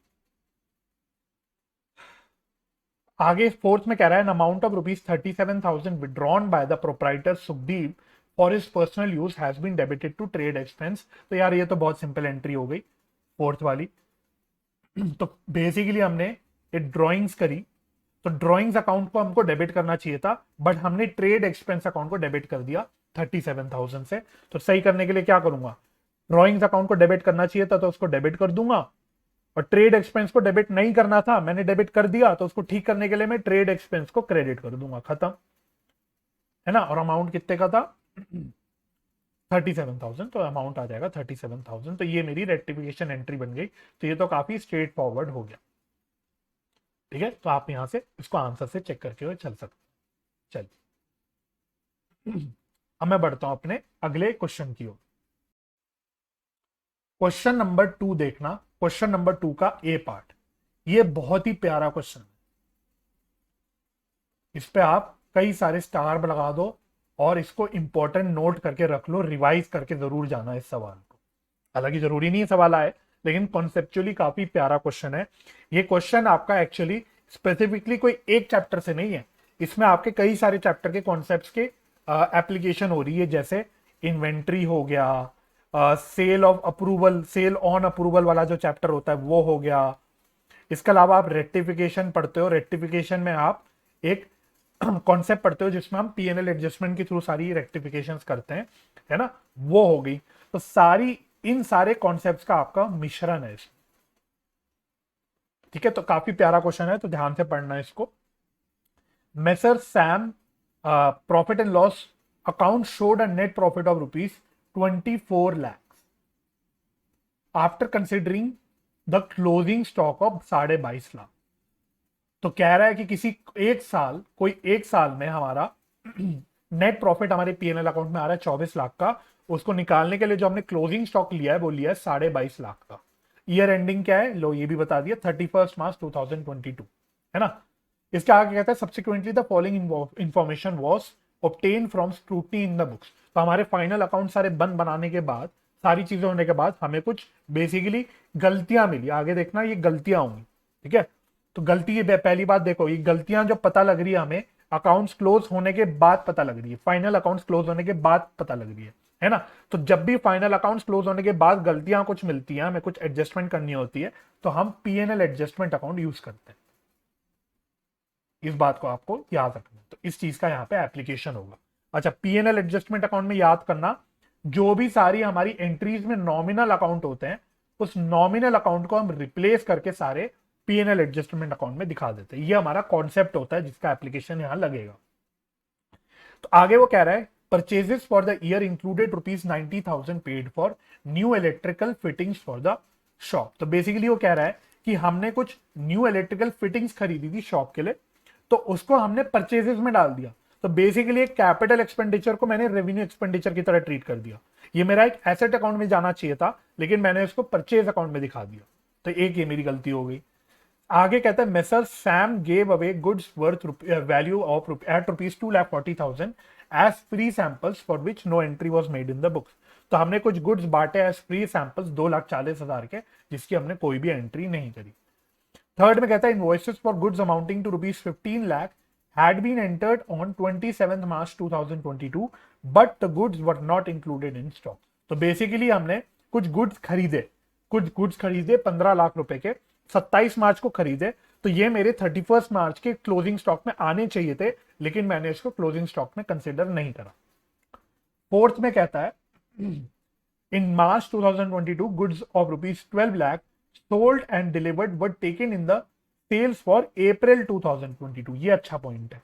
आगे फोर्थ में कह रहा है, amount of ₹37,000 withdrawn by the proprietor Sukhdeep for his personal use has been debited to trade expense. तो यार ये तो बहुत सिंपल एंट्री हो गई फोर्थ वाली। तो बेसिकली हमने ये ड्राइंग्स करी, तो ड्राइंग्स अकाउंट को हमको डेबिट करना चाहिए था, बट हमने ट्रेड एक्सपेंस अकाउंट को डेबिट कर दिया 37,000 से। तो सही करने के लिए क्या करूंगा, ड्राइंग्स अकाउंट को डेबिट करना चाहिए था तो उसको डेबिट कर दूंगा, और ट्रेड एक्सपेंस को डेबिट नहीं करना था, मैंने डेबिट कर दिया, तो उसको ठीक करने के लिए मैं ट्रेड एक्सपेंस को क्रेडिट कर दूंगा, खत्म है ना। और अमाउंट कितने का था 37,000, तो अमाउंट आ जाएगा 37,000। तो ये मेरी रेक्टिफिकेशन एंट्री बन गई। तो ये तो काफी स्ट्रेट फॉरवर्ड हो गया। ठीक है, तो आप यहां से इसको आंसर से चेक करके हुए चल सकते। चलिए अब मैं बढ़ता हूं अपने अगले क्वेश्चन की ओर। क्वेश्चन नंबर 2 देखना, क्वेश्चन नंबर 2 का ए पार्ट, ये बहुत ही प्यारा क्वेश्चन है। इस पे आप कई सारे स्टार लगा दो और इसको इंपॉर्टेंट नोट करके रख लो, रिवाइज करके जरूर जाना इस सवाल को। हालांकि जरूरी नहीं है सवाल आए, लेकिन कॉन्सेप्चुअली काफी प्यारा क्वेश्चन है। ये क्वेश्चन आपका एक्चुअली स्पेसिफिकली कोई एक चैप्टर से नहीं है, इसमें आपके कई सारे चैप्टर के कॉन्सेप्ट्स के एप्लीकेशन हो रही है, जैसे इन्वेंट्री हो गया, sale of approval, sale on approval वाला जो चैप्टर होता है वो हो गया। इसके अलावा आप रेक्टिफिकेशन पढ़ते हो, रेक्टिफिकेशन में आप एक कॉन्सेप्ट पढ़ते हो जिसमें हम पीएनएल एडजस्टमेंट के थ्रू सारी रेक्टिफिकेशन करते हैं, है ना, वो हो गई। तो सारी इन सारे कॉन्सेप्ट्स का आपका मिश्रण है इसमें। ठीक है, तो काफी प्यारा क्वेश्चन है, तो ध्यान से पढ़ना है इसको। Messrs Sam profit and loss account showed a net profit of ₹24 lakhs after considering the closing stock of 22.5 lakh. तो कह रहा है कि किसी एक साल, कोई एक साल में हमारा नेट प्रॉफिट हमारे पीएनएल अकाउंट में आ रहा है 24 लाख का, उसको निकालने के लिए जो हमने क्लोजिंग स्टॉक लिया है वो लिया है 22.5 लाख का। ईयर एंडिंग क्या है, लो ये भी बता दिया, 31 मार्च 2022, है ना। इसके आगे कहता है subsequently the following information was obtain from scrutiny in the books. तो हमारे फाइनल अकाउंट सारे बंद बनाने के बाद, सारी चीजें होने के बाद हमें कुछ बेसिकली गलतियां मिली। आगे देखना ये गलतियां होंगी। ठीक है, तो गलती, ये पहली बात देखो, ये गलतियां जो पता लग रही है हमें अकाउंट्स क्लोज होने के बाद पता लग रही है, फाइनल अकाउंट्स क्लोज होने के बाद पता लग रही है ना। तो जब भी फाइनल अकाउंट्स क्लोज होने के बाद गलतियां कुछ मिलती हैं, हमें कुछ एडजस्टमेंट करनी होती है, तो हम पीएनएल एडजस्टमेंट अकाउंट यूज करते हैं। इस बात को आपको याद रखना है, तो इस चीज का यहाँ पे एप्लीकेशन होगा। अच्छा, पीएनएल एडजस्टमेंट अकाउंट में याद करना, जो भी सारी हमारी एंट्रीज में नॉमिनल अकाउंट होते हैं, उस नॉमिनल अकाउंट को हम रिप्लेस करके सारे पीएनएल एडजस्टमेंट अकाउंट में दिखा देते हैं। ये हमारा कॉन्सेप्ट होता है जिसका एप्लीकेशन यहां लगेगा। तो आगे वो कह रहा है purchases for the year included ₹90,000 paid for new electrical fittings for the shop. तो बेसिकली वो कह रहा है कि हमने कुछ न्यू इलेक्ट्रिकल फिटिंग्स खरीदी थी शॉप के लिए, तो उसको हमने परचेजेस में डाल दिया। तो बेसिकली एक कैपिटल एक्सपेंडिचर को मैंने रेवेन्यू एक्सपेंडिचर की तरह ट्रीट कर दिया। ये मेरा एक एसेट अकाउंट में जाना चाहिए था, लेकिन मैंने इसको परचेज अकाउंट में दिखा दिया। तो एक ये मेरी गलती हो गई। आगे कहता है Messrs Sam gave away goods worth value of at rupees 2,40,000 as free samples for which no entry was made in the books. तो हमने कुछ गुड्स बांटे एज फ्री सैंपल्स 2,40,000 के, जिसकी हमने कोई भी एंट्री नहीं करी। थर्ड में कहता है invoices for goods amounting to rupees 15 lakh had been entered on 27th March 2022 but the goods were not included in stock। तो बेसिकली हमने कुछ गुड्स खरीदे 15 लाख रुपए के, 27 मार्च को खरीदे, तो ये मेरे 31 मार्च के क्लोजिंग स्टॉक में आने चाहिए थे, लेकिन मैंने इसको क्लोजिंग स्टॉक में कंसिडर नहीं करा। फोर्थ में कहता है in March 2022 goods of rupees 12 lakh sold and delivered were taken in the sales for April 2022। ये अच्छा पॉइंट है,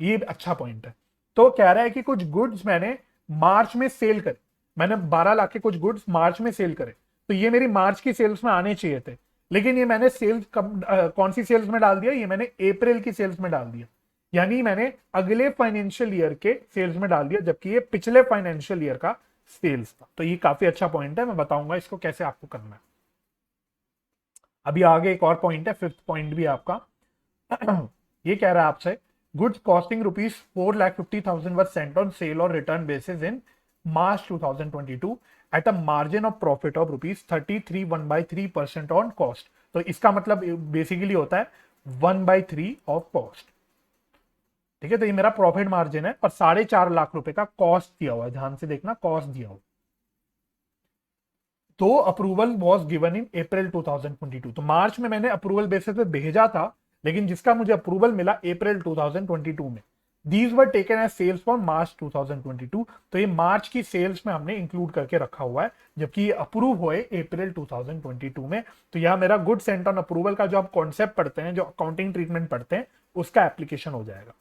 ये अच्छा पॉइंट है। तो कह रहा है कि कुछ गुड्स मैंने मार्च में सेल करे, मैंने 12 लाख के कुछ गुड्स मार्च में सेल करे, तो ये मेरी मार्च की सेल्स में आने चाहिए थे, लेकिन ये मैंने सेल्स कौन सी सेल्स में डाल दिया, ये मैंने अप्रैल की सेल्स में डाल दिया, यानी मैंने अगले फाइनेंशियल ईयर के सेल्स में डाल दिया, जबकि ये पिछले फाइनेंशियल ईयर का सेल्स था। तो ये काफी अच्छा पॉइंट है, मैं बताऊंगा इसको कैसे आपको करना है। अभी आगे एक और पॉइंट है, फिफ्थ पॉइंट भी आपका ये कह रहा है आपसे goods costing rupees 4,50,000 were sent on sale और return basis in March 2022 at a margin of profit of rupees 33 on cost. तो इसका मतलब बेसिकली होता है 1/3 ऑफ कॉस्ट। ठीक है, तो ये मेरा प्रॉफिट मार्जिन है और 4.5 लाख रुपए का कॉस्ट दिया हुआ है, ध्यान से देखना कॉस्ट दिया हुआ। तो approval was given in April 2022। तो मार्च में मैंने अप्रूवल बेसिस पे भेजा था, लेकिन जिसका मुझे अप्रूवल मिला अप्रैल 2022 में। These were taken as sales for March 2022। तो ये मार्च की सेल्स में हमने इंक्लूड करके रखा हुआ है, जबकि ये अप्रूव हुए अप्रैल 2022 में। तो यह मेरा गुड सेंट ऑन अप्रूवल का जो आप कॉन्सेप्ट पढ़ते हैं, जो अकाउंटिंग ट्रीटमेंट पढ़ते हैं, उसका एप्लीकेशन हो जाएगा।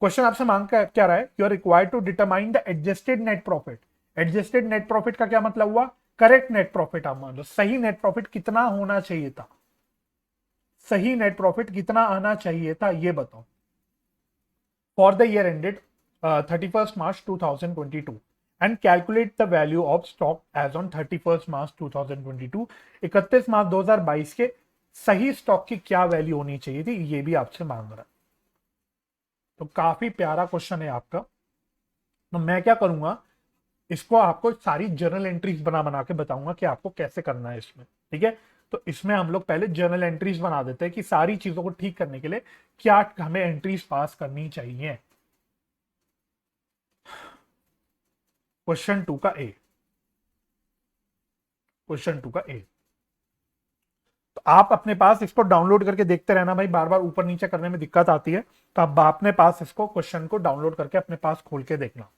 क्वेश्चन आपसे मांग क्या रहा है, you are required to determine the adjusted net profit. Adjusted net profit का क्या मतलब हुआ, करेक्ट नेट प्रॉफिट। आप मान लो सही नेट प्रॉफिट कितना होना चाहिए था, सही नेट प्रॉफिट कितना आना चाहिए था, ये बताओ। For the year ended 31st March 2022 and calculate the value of stock as on 31st March 2022। 31 मार्च 2022 के सही स्टॉक की क्या वैल्यू होनी चाहिए थी, ये भी आपसे मांग रहा है। तो काफी प्यारा क्वेश्चन है आपका। तो मैं क्या करूंगा, इसको आपको सारी जर्नल एंट्रीज बना के बताऊंगा कि आपको कैसे करना है इसमें। ठीक है, तो इसमें हम लोग पहले जर्नल एंट्रीज बना देते हैं कि सारी चीजों को ठीक करने के लिए क्या हमें एंट्रीज पास करनी चाहिए। क्वेश्चन 2 का ए, क्वेश्चन 2 का ए। तो आप अपने पास इसको डाउनलोड करके देखते रहना भाई, बार बार ऊपर नीचे करने में दिक्कत आती है, तो आप अपने पास इसको क्वेश्चन को डाउनलोड करके अपने पास खोल के देखना।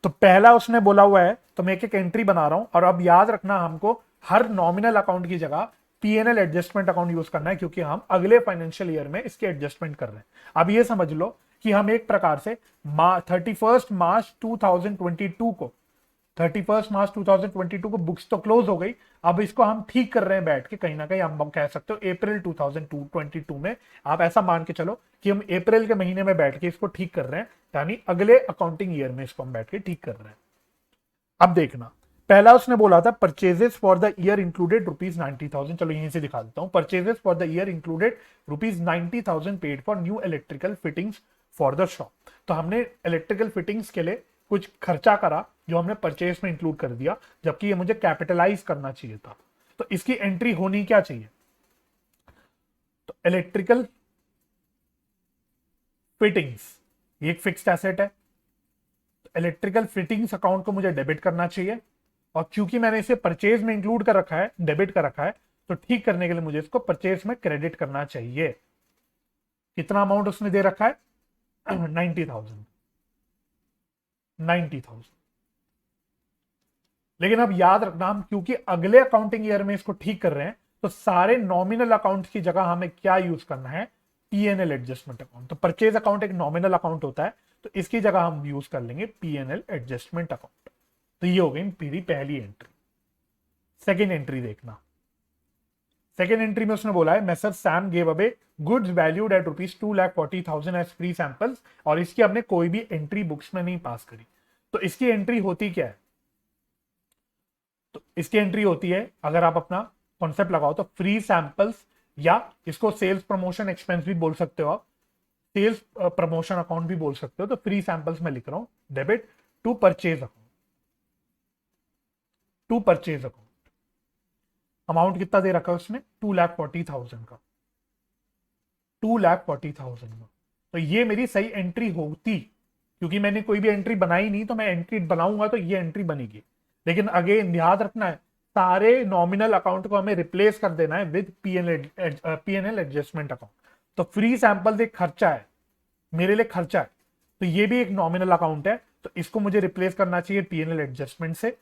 तो पहला उसने बोला हुआ है, तो मैं एक एंट्री बना रहा हूं, और अब याद रखना हमको हर नॉमिनल अकाउंट की जगह पीएनएल एडजस्टमेंट अकाउंट यूज करना है, क्योंकि हम अगले फाइनेंशियल ईयर में इसके एडजस्टमेंट कर रहे हैं। अब ये समझ लो कि हम एक प्रकार से 31 मार्च 2022 को 31 मार्च 2022 को बुक्स तो क्लोज हो गई, अब इसको हम ठीक कर रहे हैं बैठ के, कहीं ना कहीं हम कह सकते हो अप्रैल 2022 में। आप ऐसा मान के चलो कि हम अप्रैल के महीने में बैठ के इसको ठीक कर रहे हैं, यानी अगले अकाउंटिंग ईयर में इसको हम बैठ के ठीक कर रहे हैं। अब देखना, पहला उसने बोला था purchases for the year included rupees 90,000। चलो यहीं से दिखा देता हूं। Purchases for the year included rupees 90,000 paid for new electrical fittings for the shop. तो हमने इलेक्ट्रिकल फिटिंग्स के लिए कुछ खर्चा करा जो हमने परचेज में इंक्लूड कर दिया, जबकि ये मुझे कैपिटलाइज करना चाहिए था। तो इसकी एंट्री होनी क्या चाहिए, तो इलेक्ट्रिकल फिटिंग्स ये एक फिक्स्ड एसेट है, तो इलेक्ट्रिकल फिटिंग्स अकाउंट को मुझे डेबिट करना चाहिए, और क्योंकि मैंने इसे परचेज में इंक्लूड कर रखा है, डेबिट कर रखा है, तो ठीक करने के लिए मुझे इसको परचेज में क्रेडिट करना चाहिए। कितना अमाउंट उसने दे रखा है 90,000। लेकिन अब याद रखना, हम क्योंकि अगले अकाउंटिंग ईयर में इसको ठीक कर रहे हैं, तो सारे नॉमिनल अकाउंट की जगह हमें क्या यूज करना है, पीएनएल एडजस्टमेंट अकाउंट। तो परचेज अकाउंट एक नॉमिनल अकाउंट होता है, तो इसकी जगह हम यूज कर लेंगे पीएनएल एडजस्टमेंट अकाउंट। तो ये हो गई मेरी पहली एंट्री। सेकेंड एंट्री देखना, सेकेंड एंट्री में उसने बोला है Messrs Sam gave away goods valued at rupees 2,40,000 as free samples, और इसकी हमने कोई भी एंट्री बुक्स में नहीं पास करी। तो इसकी एंट्री होती क्या है, तो इसकी एंट्री होती है, अगर आप अपना कॉन्सेप्ट लगाओ तो फ्री सैंपल्स, या इसको सेल्स प्रमोशन एक्सपेंस भी बोल सकते हो आप, सेल्स प्रमोशन अकाउंट भी बोल सकते हो। तो फ्री सैंपल्स में लिख रहा हूं debit to purchase account, to purchase account. Amount कितना दे रखा है उसने, 2,40,000 का, 2,40,000 का। तो ये मेरी सही एंट्री होती, क्योंकि मैंने कोई भी एंट्री बनाई नहीं, तो मैं एंट्री बनाऊंगा तो ये एंट्री बनेगी। लेकिन अगेन याद रखना है, सारे नॉमिनल अकाउंट को हमें रिप्लेस कर देना है विद पीएनएल एडजस्टमेंट अकाउंट। तो फ्री सैंपल एक खर्चा है, मेरे लिए खर्चा है, तो ये भी एक नॉमिनल अकाउंट है, तो इसको मुझे रिप्लेस करना चाहिए पीएनएल एडजस्टमेंट से।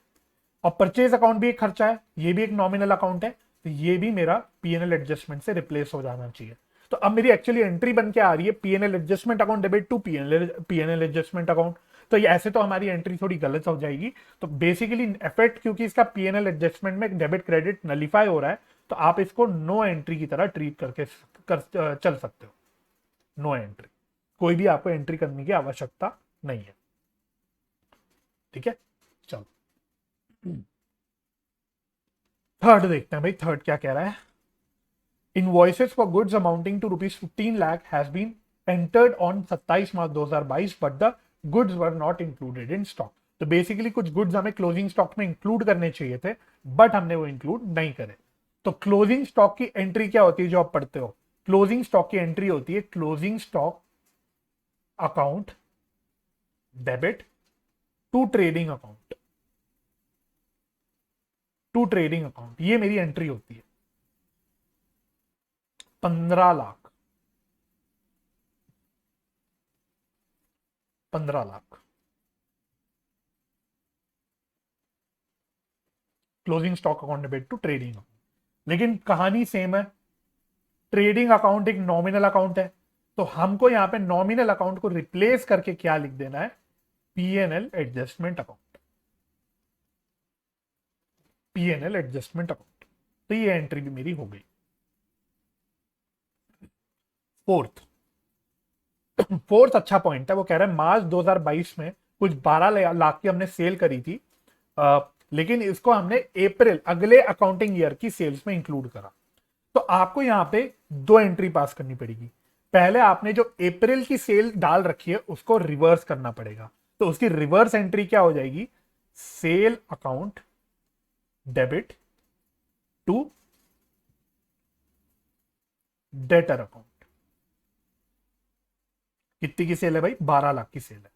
और परचेज अकाउंट भी एक खर्चा है, ये भी एक नॉमिनल अकाउंट है, तो ये भी मेरा पीएनएल एडजस्टमेंट से रिप्लेस हो जाना चाहिए। तो अब मेरी एक्चुअली एंट्री बन के आ रही है PNL adjustment account debit to PNL adjustment account. तो ये ऐसे तो हमारी एंट्री थोड़ी गलत हो जाएगी। तो बेसिकली इफेक्ट, क्योंकि इसका पीएनएल एडजस्टमेंट में डेबिट क्रेडिट नलीफाई हो रहा है, तो आप इसको नो एंट्री की तरह ट्रीट करके चल सकते हो। नो एंट्री, कोई भी आपको एंट्री करने की आवश्यकता नहीं है। ठीक है, चलो थर्ड देखते हैं भाई, थर्ड क्या कह रहा है। Invoices for goods amounting to ₹15 lakh has been entered on 27 March 2022 but the goods were not included in stock. तो बेसिकली कुछ गुड्स हमें क्लोजिंग स्टॉक में इंक्लूड करने चाहिए थे, बट हमने वो इंक्लूड नहीं करे। तो क्लोजिंग स्टॉक की एंट्री क्या होती है जो आप पढ़ते हो, क्लोजिंग स्टॉक की एंट्री होती है closing stock account debit to trading account, to trading account, ये मेरी एंट्री होती है। 15 lakh, 15 lakh closing stock account debit to trading account. लेकिन कहानी सेम है, ट्रेडिंग अकाउंट एक नॉमिनल अकाउंट है, तो हमको यहां पे नॉमिनल अकाउंट को रिप्लेस करके क्या लिख देना है, PNL adjustment account, PNL adjustment account. तो ये एंट्री भी मेरी हो गई। फोर्थ, फोर्थ अच्छा पॉइंट है, वो कह रहा है मार्च 2022 में कुछ 12 लाख की हमने सेल करी थी, लेकिन इसको हमने अप्रैल अगले अकाउंटिंग ईयर की सेल्स में इंक्लूड करा। तो आपको यहां पे दो एंट्री पास करनी पड़ेगी। पहले आपने जो अप्रैल की सेल डाल रखी है उसको रिवर्स करना पड़ेगा। तो उसकी रिवर्स एंट्री क्या हो जाएगी, sale account debit to debtor account. कितनी की सेल है भाई, 12 लाख की सेल है।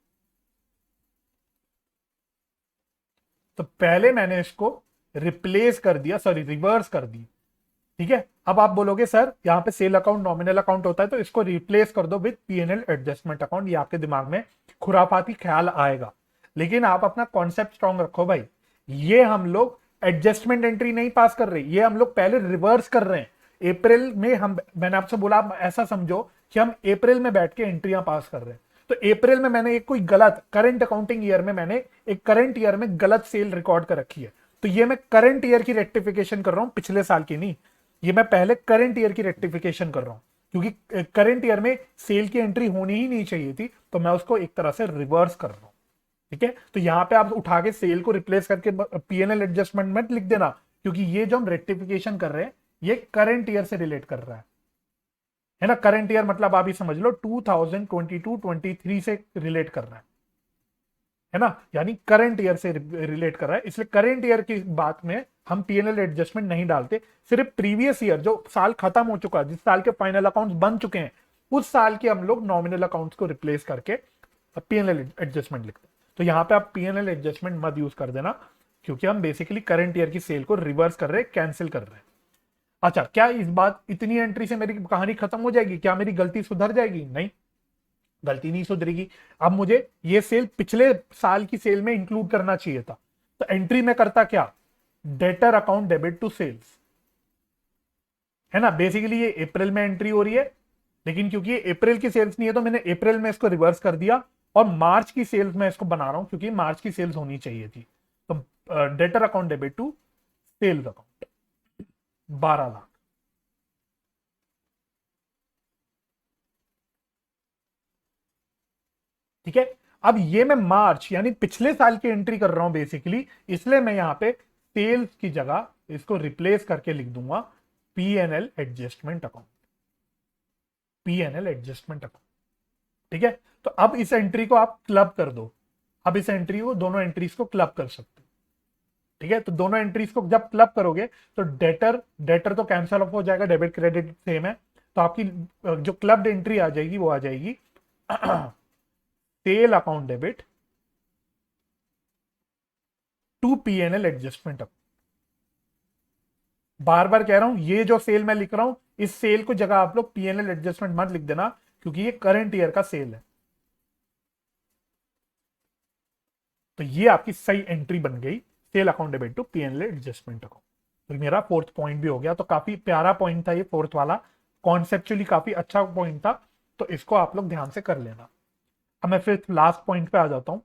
तो पहले मैंने इसको रिप्लेस कर दिया, सॉरी रिवर्स कर दी। ठीक है, अब आप बोलोगे सर यहां पे सेल अकाउंट नॉमिनल अकाउंट होता है, तो इसको रिप्लेस कर दो विद पीएनएल एडजस्टमेंट अकाउंट। ये आपके दिमाग में खुराफाती ख्याल आएगा, लेकिन आप अपना कॉन्सेप्ट स्ट्रॉन्ग रखो भाई। ये हम लोग एडजस्टमेंट एंट्री नहीं पास कर रहे, ये हम लोग पहले रिवर्स कर रहे हैं। अप्रैल में हम, मैंने आपसे बोला आप ऐसा समझो कि हम अप्रैल में बैठ के एंट्रियां पास कर रहे हैं। तो अप्रैल में मैंने एक कोई गलत, करंट अकाउंटिंग ईयर में मैंने एक करंट ईयर में गलत सेल रिकॉर्ड कर रखी है, तो ये मैं करंट ईयर की रेक्टिफिकेशन कर रहा हूं, पिछले साल की नहीं। ये मैं पहले करंट ईयर की रेक्टिफिकेशन कर रहा हूं, क्योंकि करंट ईयर में सेल की एंट्री होनी ही नहीं चाहिए थी, तो मैं उसको एक तरह से रिवर्स कर रहा हूं। ठीक है, तो यहां पे आप उठा के सेल को रिप्लेस करके पीएनएल एडजस्टमेंट मत लिख देना, क्योंकि ये जो हम रेक्टिफिकेशन कर रहे हैं ये करंट ईयर से रिलेट कर रहा है ना। करंट ईयर मतलब आप ही समझ लो 2022-23 से रिलेट कर रहा है ना, यानी करंट ईयर से रिलेट कर रहा है, इसलिए करंट ईयर की बात में हम पीएनएल एडजस्टमेंट नहीं डालते। सिर्फ प्रीवियस ईयर जो साल खत्म हो चुका है, जिस साल के फाइनल अकाउंट्स बन चुके हैं, उस साल के हम लोग नॉमिनल अकाउंट्स को रिप्लेस करके पीएनएल एडजस्टमेंट लिखते हैं। तो यहां पे आप पीएनएल एडजस्टमेंट मत यूज कर देना, क्योंकि हम बेसिकली करंट ईयर की सेल को रिवर्स कर रहे हैं, कैंसिल कर रहे हैं। अच्छा, क्या इस बात, इतनी एंट्री से मेरी कहानी खत्म हो जाएगी, क्या मेरी गलती सुधर जाएगी? नहीं, गलती नहीं सुधरेगी। अब मुझे ये सेल पिछले साल की सेल में इंक्लूड करना चाहिए था, तो एंट्री में करता क्या, debtor account debit to sales, है ना। बेसिकली ये अप्रैल में एंट्री हो रही है, लेकिन क्योंकि ये अप्रैल की सेल्स नहीं है, तो मैंने अप्रैल में इसको रिवर्स कर दिया, और मार्च की सेल्स में इसको बना रहा हूं, क्योंकि मार्च की सेल्स होनी चाहिए थी। तो debtor account debit to sales account 12 lakh. ठीक है, अब ये मैं मार्च यानी पिछले साल की एंट्री कर रहा हूं बेसिकली, इसलिए मैं यहां पे सेल्स की जगह इसको रिप्लेस करके लिख दूंगा PNL adjustment account, PNL adjustment account. ठीक है, तो अब इस एंट्री को आप क्लब कर दो, अब इस एंट्री को, दोनों एंट्रीज को क्लब कर सकते हो। ठीक है, तो दोनों एंट्रीज को जब क्लब करोगे तो डेटर डेटर तो कैंसिल ऑफ हो जाएगा, डेबिट क्रेडिट सेम है, तो आपकी जो क्लब्ड एंट्री आ जाएगी वो आ जाएगी sale account debit to PNL adjustment account. बार बार कह रहा हूं, ये जो सेल मैं लिख रहा हूं, इस सेल को जगह आप लोग पीएनएल एडजस्टमेंट मत लिख देना, क्योंकि ये करंट ईयर का सेल है। तो ये आपकी सही एंट्री बन गई, sale account debit to PNL adjustment account. तो मेरा फोर्थ पॉइंट भी हो गया। तो काफी प्यारा पॉइंट था ये फोर्थ वाला, कॉन्सेप्चुअली काफी अच्छा पॉइंट था, तो इसको आप लोग ध्यान से कर लेना। अब मैं फिफ्थ लास्ट पॉइंट पे आ जाता हूं।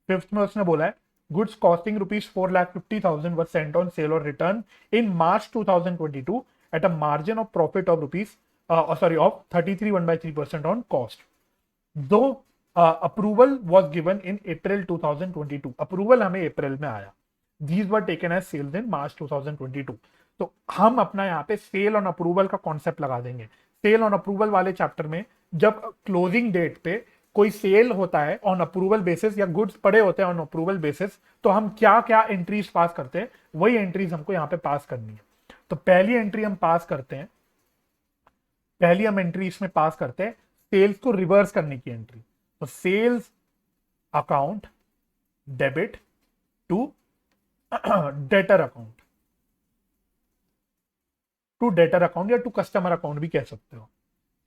फिफ्थ में उसने बोला है goods costing ₹4,50,000 were sent on sale और return in March 2022 at a margin of profit of of 33.1/3% on cost, though approval was given in April 2022। Approval हमें अप्रैल में आया, these were taken as sales in March 2022। तो हम अपना यहाँ पे sale on approval का कॉन्सेप्ट लगा देंगे। सेल ऑन अप्रूवल वाले चैप्टर में जब क्लोजिंग डेट पे कोई सेल होता है ऑन अप्रूवल बेसिस या गुड्स पड़े होते हैं ऑन अप्रूवल बेसिस, तो हम क्या क्या एंट्रीज पास करते हैं, वही एंट्रीज हमको यहाँ पे पास करनी है। तो पहली एंट्री हम पास करते हैं, पहली हम एंट्री इसमें पास करते हैं सेल्स को रिवर्स करने की एंट्री। तो sales account debit to debtor account, to debtor account या टू कस्टमर अकाउंट भी कह सकते हो।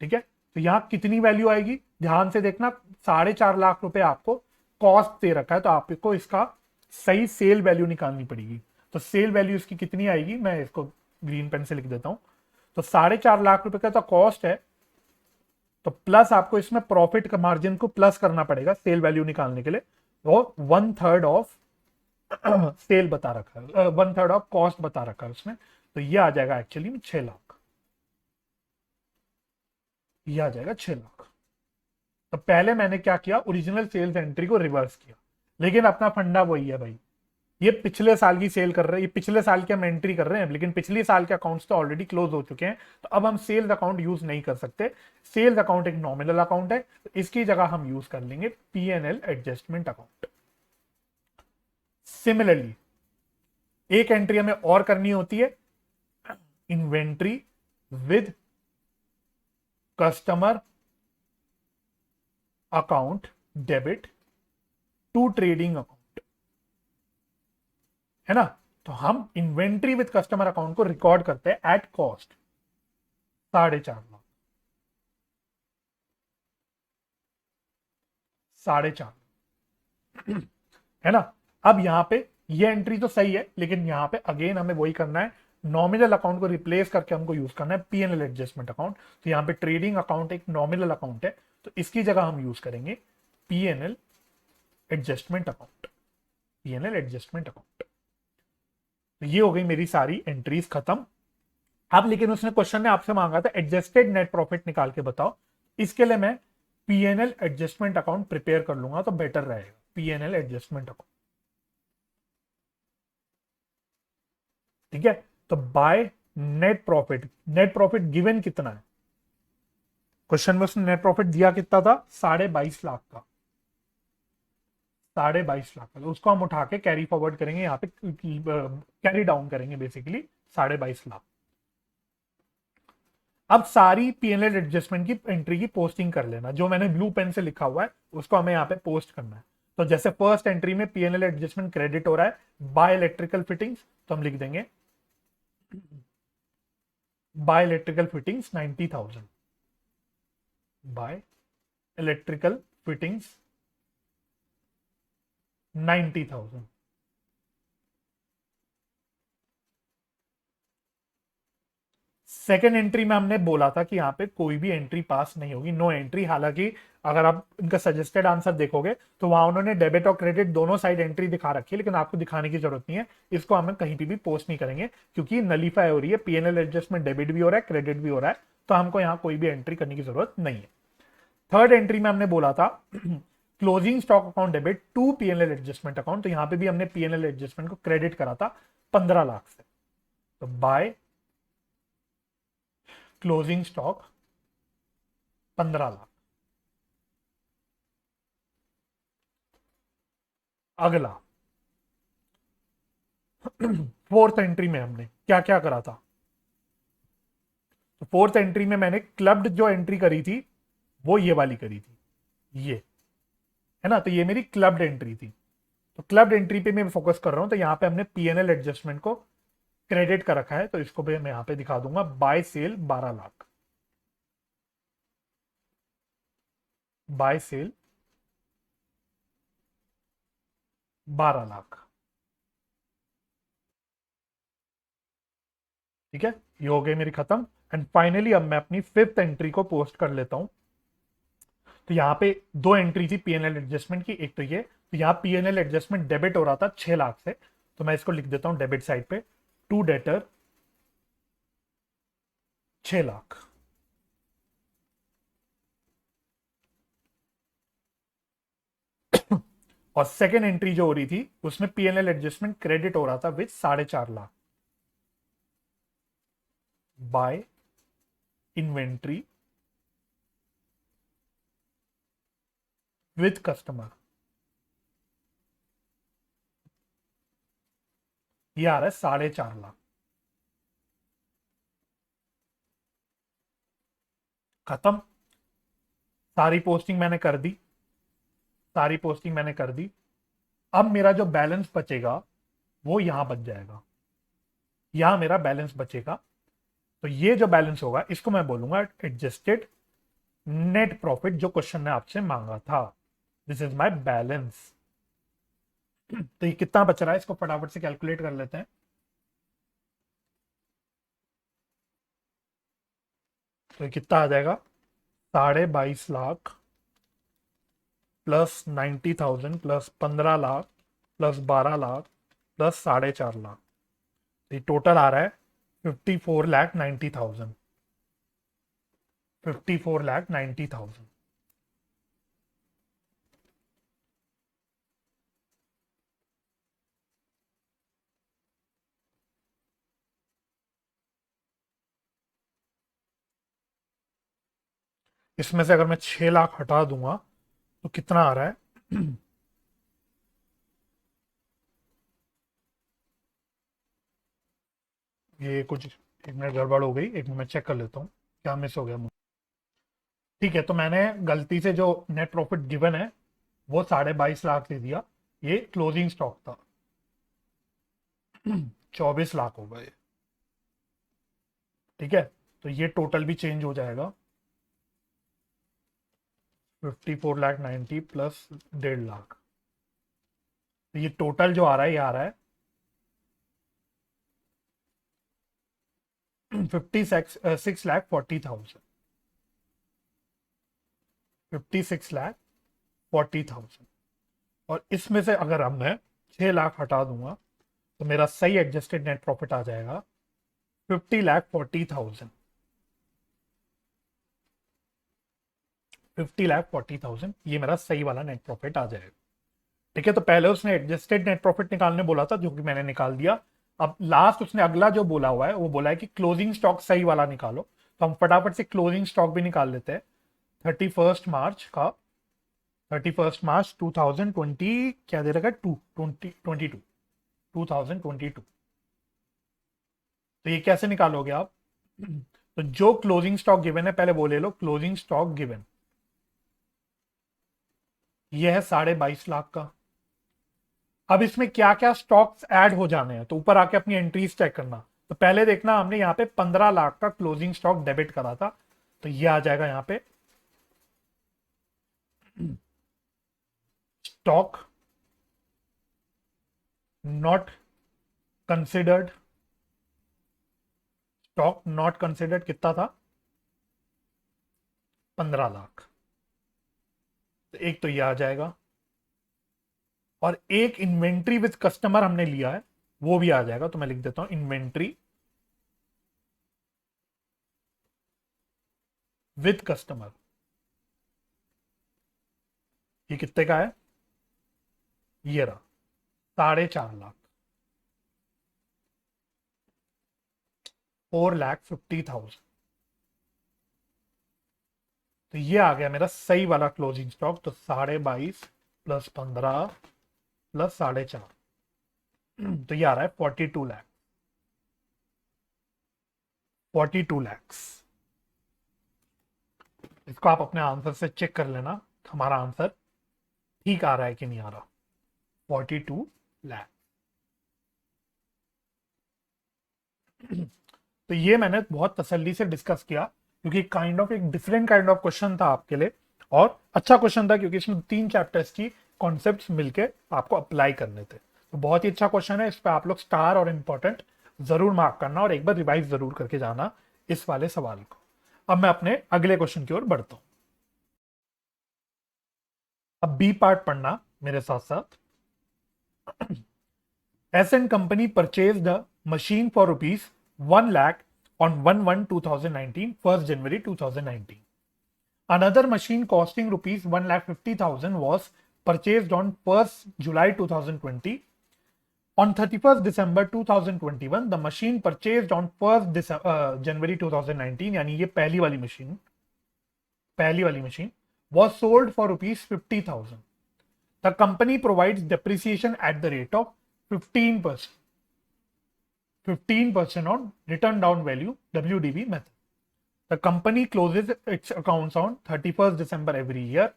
ठीक है, तो यहां कितनी वैल्यू आएगी ध्यान से देखना, 4.5 लाख रुपए आपको कॉस्ट दे रखा है, तो आपको इसका सही सेल वैल्यू निकालनी पड़ेगी। तो सेल वैल्यू इसकी कितनी आएगी, मैं इसको ग्रीन पेन से लिख देता हूं। तो 4.5 लाख रुपए का तो कॉस्ट है, तो प्लस आपको इसमें प्रॉफिट का मार्जिन को प्लस करना पड़ेगा सेल वैल्यू निकालने के लिए, और 1/3 ऑफ सेल बता रखा है, 1/3 ऑफ कॉस्ट बता रखा है उसमें। तो ये आ जाएगा एक्चुअली में 6 लाख, ये आ जाएगा 6 लाख। तो पहले मैंने क्या किया, ओरिजिनल सेल्स एंट्री को रिवर्स किया, लेकिन अपना फंडा वही है भाई, ये पिछले साल की सेल कर रहे हैं, ये पिछले साल की हम एंट्री कर रहे हैं, लेकिन पिछले साल के अकाउंट्स तो ऑलरेडी क्लोज हो चुके हैं, तो अब हम सेल्स अकाउंट यूज नहीं कर सकते। सेल्स अकाउंट एक नॉमिनल अकाउंट है, तो इसकी जगह हम यूज कर लेंगे पीएनएल एडजस्टमेंट अकाउंट। सिमिलरली एक एंट्री हमें और करनी होती है, inventory with customer account debit to trading account, है ना। तो हम इन्वेंट्री विद कस्टमर अकाउंट को रिकॉर्ड करते हैं एट कॉस्ट 4.5 लाख, 4.5, है ना। अब यहां पे ये एंट्री तो सही है, लेकिन यहां पे अगेन हमें वही करना है, नॉमिनल अकाउंट को रिप्लेस करके हमको यूज करना है पीएनएल एडजस्टमेंट अकाउंट। तो यहां पे ट्रेडिंग अकाउंट एक नॉमिनल अकाउंट है, तो इसकी जगह हम यूज करेंगे PNL adjustment account, PNL adjustment account. तो ये हो गई मेरी सारी एंट्रीज खत्म। अब लेकिन उसने क्वेश्चन ने आपसे मांगा था एडजस्टेड नेट प्रॉफिट निकाल के बताओ, इसके लिए मैं पीएनएल एडजस्टमेंट अकाउंट प्रिपेयर कर लूंगा तो बेटर रहेगा, पीएनएल एडजस्टमेंट अकाउंट। ठीक है, तो बाय नेट प्रॉफिट गिवन कितना है, क्वेश्चन में उसने नेट प्रॉफिट दिया कितना था, 22.5 लाख का, 22.5 लाख का। तो उसको हम उठा के कैरी फॉरवर्ड करेंगे, यहाँ पे कैरी डाउन करेंगे बेसिकली 22.5 लाख। अब सारी पीएनएल एडजस्टमेंट की एंट्री की पोस्टिंग कर लेना, जो मैंने ब्लू पेन से लिखा हुआ है उसको हमें यहाँ पे पोस्ट करना है। तो जैसे फर्स्ट एंट्री में पीएनएल एडजस्टमेंट क्रेडिट हो रहा है बाय इलेक्ट्रिकल फिटिंग्स, तो हम लिख देंगे by electrical fittings 90,000, by electrical fittings 90,000। Second entry में हमने बोला था कि यहाँ पे कोई भी एंट्री पास नहीं होगी, नो एंट्री। हालांकि अगर आप इनका सजेस्टेड आंसर देखोगे तो वहां उन्होंने डेबिट और क्रेडिट दोनों साइड एंट्री दिखा रखी है, लेकिन आपको दिखाने की जरूरत नहीं है, इसको हम कहीं भी पोस्ट नहीं करेंगे क्योंकि नलीफाई हो रही है, पीएनएल एडजस्टमेंट डेबिट भी हो रहा है क्रेडिट भी हो रहा है, तो हमको यहाँ कोई भी एंट्री करने की जरूरत नहीं है। थर्ड एंट्री में हमने बोला था closing stock account debit to PNL adjustment account, तो यहाँ पे भी हमने पीएनएल एडजस्टमेंट को क्रेडिट करा था, 15 लाख से। तो बाय क्लोजिंग स्टॉक 15 लाख। अगला फोर्थ एंट्री में हमने क्या क्या करा था? तो फोर्थ एंट्री में मैंने क्लब्ड जो एंट्री करी थी वो ये वाली करी थी, ये है ना। तो ये मेरी क्लब्ड एंट्री थी। तो क्लब्ड एंट्री पे मैं फोकस कर रहा हूं। तो यहाँ पे हमने पीएनएल एडजस्टमेंट को क्रेडिट कर रखा है, तो इसको भी मैं यहाँ पे दिखा दूंगा। By sale 12 lakh, by sale 12 lakh. ठीक है, ये हो गई मेरी खत्म। एंड फाइनली अब मैं अपनी फिफ्थ एंट्री को पोस्ट कर लेता हूं। तो यहाँ पे दो एंट्री थी पीएनएल एडजस्टमेंट की, एक तो ये। तो यहाँ पीएनएल एडजस्टमेंट डेबिट हो रहा था 6 लाख से, तो मैं इसको लिख देता हूं डेबिट साइड पे, टू डेटर 6 लाख। और सेकेंड एंट्री जो हो रही थी उसमें पीएनएल एडजस्टमेंट क्रेडिट हो रहा था with 4.5 lakh. By inventory with customer, ये आ रहा है 4.5 लाख। खत्म। सारी पोस्टिंग मैंने कर दी, सारी पोस्टिंग मैंने कर दी। अब मेरा जो बैलेंस बचेगा वो यहां बच जाएगा, यहां मेरा बैलेंस बचेगा। तो ये जो बैलेंस होगा इसको मैं बोलूंगा एडजस्टेड नेट प्रॉफिट, जो क्वेश्चन ने आपसे मांगा था। This is my balance. तो ये कितना बच रहा है इसको फटाफट से कैलकुलेट कर लेते हैं। तो ये कितना आ जाएगा? 22.5 lakh plus 90,000 plus 15 lakh plus 12 lakh plus 4.5 lakh. तो ये टोटल आ रहा है 54,90,000, 54,90,000। इसमें से अगर मैं 6 लाख हटा दूंगा तो कितना आ रहा है? ये कुछ, एक मिनट गड़बड़ हो गई, एक मिनट मैं चेक कर लेता हूँ क्या मिस हो गया मुझे। ठीक है, तो मैंने गलती से जो नेट प्रॉफिट गिवन है वो 22.5 लाख दे दिया। ये क्लोजिंग स्टॉक था। 24 लाख होगा ये। ठीक है, तो ये टोटल भी चेंज हो जाएगा। 54,90,000 प्लस 1.5 लाख। तो ये टोटल जो आ रहा है ये आ रहा है 56,40,000, 56,40,000। और इसमें से अगर अब मैं 6 लाख हटा दूंगा तो मेरा सही एडजस्टेड नेट प्रॉफिट आ जाएगा 50,40,000, 50,40,000। ये मेरा सही वाला नेट प्रॉफिट आ जाएगा। ठीक है, तो पहले उसने एडजस्टेड नेट प्रॉफिट निकालने बोला था, जो कि मैंने निकाल दिया। अब लास्ट उसने अगला जो बोला हुआ है वो बोला है कि क्लोजिंग स्टॉक सही वाला निकालो। तो हम फटाफट से क्लोजिंग स्टॉक भी निकाल लेते हैं। 31 मार्च का, 31 मार्च 2020 क्या दे रखा है? 2022, 2022। तो ये कैसे निकालोगे आप? तो जो क्लोजिंग स्टॉक गिवन है पहले वो ले लो। क्लोजिंग स्टॉक गिवन ये है 22.5 लाख का। अब इसमें क्या क्या स्टॉक्स ऐड हो जाने हैं, तो ऊपर आके अपनी एंट्रीज चेक करना। तो पहले देखना, हमने यहाँ पे 15 लाख का क्लोजिंग स्टॉक डेबिट करा था, तो ये आ जाएगा यहाँ पे stock not considered. Stock not considered कितना था? 15 लाख। तो एक तो ये आ जाएगा, और एक इन्वेंट्री विद कस्टमर हमने लिया है वो भी आ जाएगा। तो मैं लिख देता हूं इन्वेंट्री विद कस्टमर। ये कितने का है? ये रहा 4.5 लाख। 4,50,000। तो ये आ गया मेरा सही वाला क्लोजिंग स्टॉक। तो 22.5 प्लस 15 प्लस 4.5, तो ये आ रहा है 42 लाख। 42 लैक्स। इसको आप अपने आंसर से चेक कर लेना, हमारा आंसर ठीक आ रहा है कि नहीं आ रहा। 42 लाख। तो ये मैंने बहुत तसल्ली से डिस्कस किया, क्योंकि काइंड ऑफ एक डिफरेंट काइंड ऑफ क्वेश्चन था आपके लिए, और अच्छा क्वेश्चन था क्योंकि इसमें 3 चैप्टर्स की कॉन्सेप्ट्स मिलके आपको अप्लाई करने थे। तो बहुत ही अच्छा क्वेश्चन है। इस पर आप लोग स्टार और इंपॉर्टेंट जरूर मार्क करना और एक बार रिवाइज जरूर करके जाना इस वाले सवाल को। अब मैं अपने अगले क्वेश्चन की ओर बढ़ता हूं। अब बी पार्ट पढ़ना मेरे साथ साथ। S and company purchase the machine for rupees 1 lakh on 1/1/2019, 1st January 2019. Another machine costing rupees 1,50,000 was purchased on 1st July 2020. On 31st December 2021, the machine purchased on 1st January 2019, यानी ये पहली वाली machine was sold for rupees 50,000. The company provides depreciation at the rate of 15%. 15% on return down value WDV method. The company closes its accounts on 31st December every year.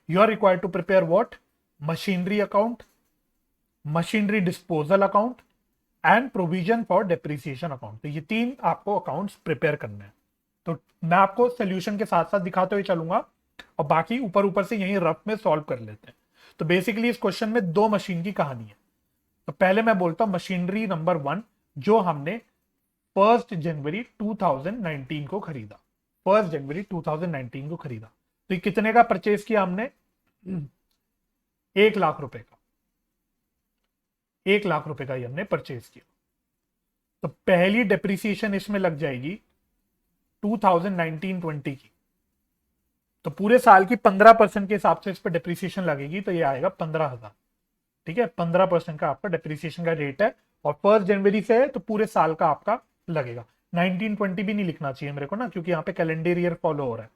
You are required to prepare what? Machinery account, machinery disposal account and provision for depreciation account. तो ये 3 आपको accounts prepare करने हैं। तो मैं आपको solution के साथ साथ दिखाते हुए चलूंगा और बाकी ऊपर ऊपर से यही रफ में सॉल्व कर लेते हैं। तो बेसिकली इस क्वेश्चन में 2 मशीन की कहानी है। तो पहले मैं बोलता हूं मशीनरी नंबर 1, जो हमने 1st जनवरी 2019 को खरीदा। 1st जनवरी 2019 को खरीदा। तो ये कितने का परचेज किया हमने? 1 लाख रुपए का। 1 लाख रुपए का ही हमने परचेज किया। तो पहली डेप्रिसिएशन इसमें लग जाएगी 2019-20 की। तो पूरे साल की 15% के हिसाब से इस पर डेप्रिसिएशन लगेगी, तो ये आएगा 15,000। ठीक है, 15% का आपका डेप्रिसिएशन का रेट है और 1st जनवरी से है तो पूरे साल का आपका लगेगा। 1920 भी नहीं लिखना चाहिए मेरे को ना, क्योंकि यहाँ पे कैलेंडर ईयर फॉलो हो रहा है।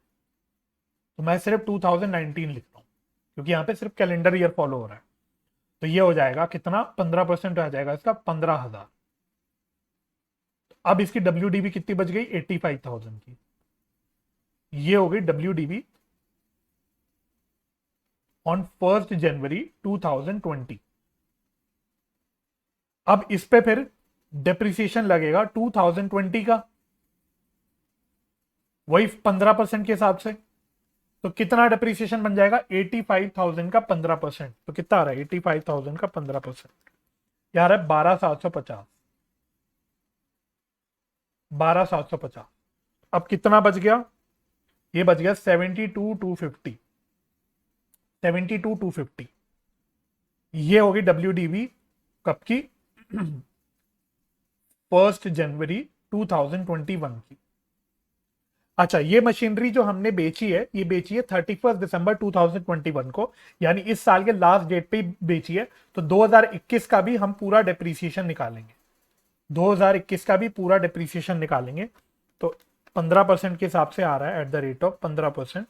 तो मैं सिर्फ 2019 लिख रहा हूँ क्योंकि यहाँ पे सिर्फ कैलेंडर ईयर फॉलो हो रहा है। तो ये हो जाएगा कितना? 15% आ जाएगा इसका 15,000। अब इसकी WDV कितनी बच गई? 85,000 की। ये हो गई WDV ऑन 1st जनवरी 2020। अब इस पे फिर डेप्रिसिएशन लगेगा 2020 का, वही 15% के हिसाब से। तो कितना डेप्रिसिएशन बन जाएगा? 85,000 का 15%। तो कितना आ रहा है? 85,000 का 15% यार है 12,750। 12,750। अब कितना बच गया? ये बच गया 72,250। 72,250 ये होगी WDV कब की? 1st जनवरी 2021 की। अच्छा, ये मशीनरी जो हमने बेची है, ये बेची है 31st दिसंबर 2021 को, यानी इस साल के लास्ट डेट पे ही बेची है। तो 2021 का भी हम पूरा डेप्रिसिएशन निकालेंगे। 2021 का भी पूरा डेप्रिसिएशन निकालेंगे। तो 15% के हिसाब से आ रहा है एट द रेट ऑफ 15%।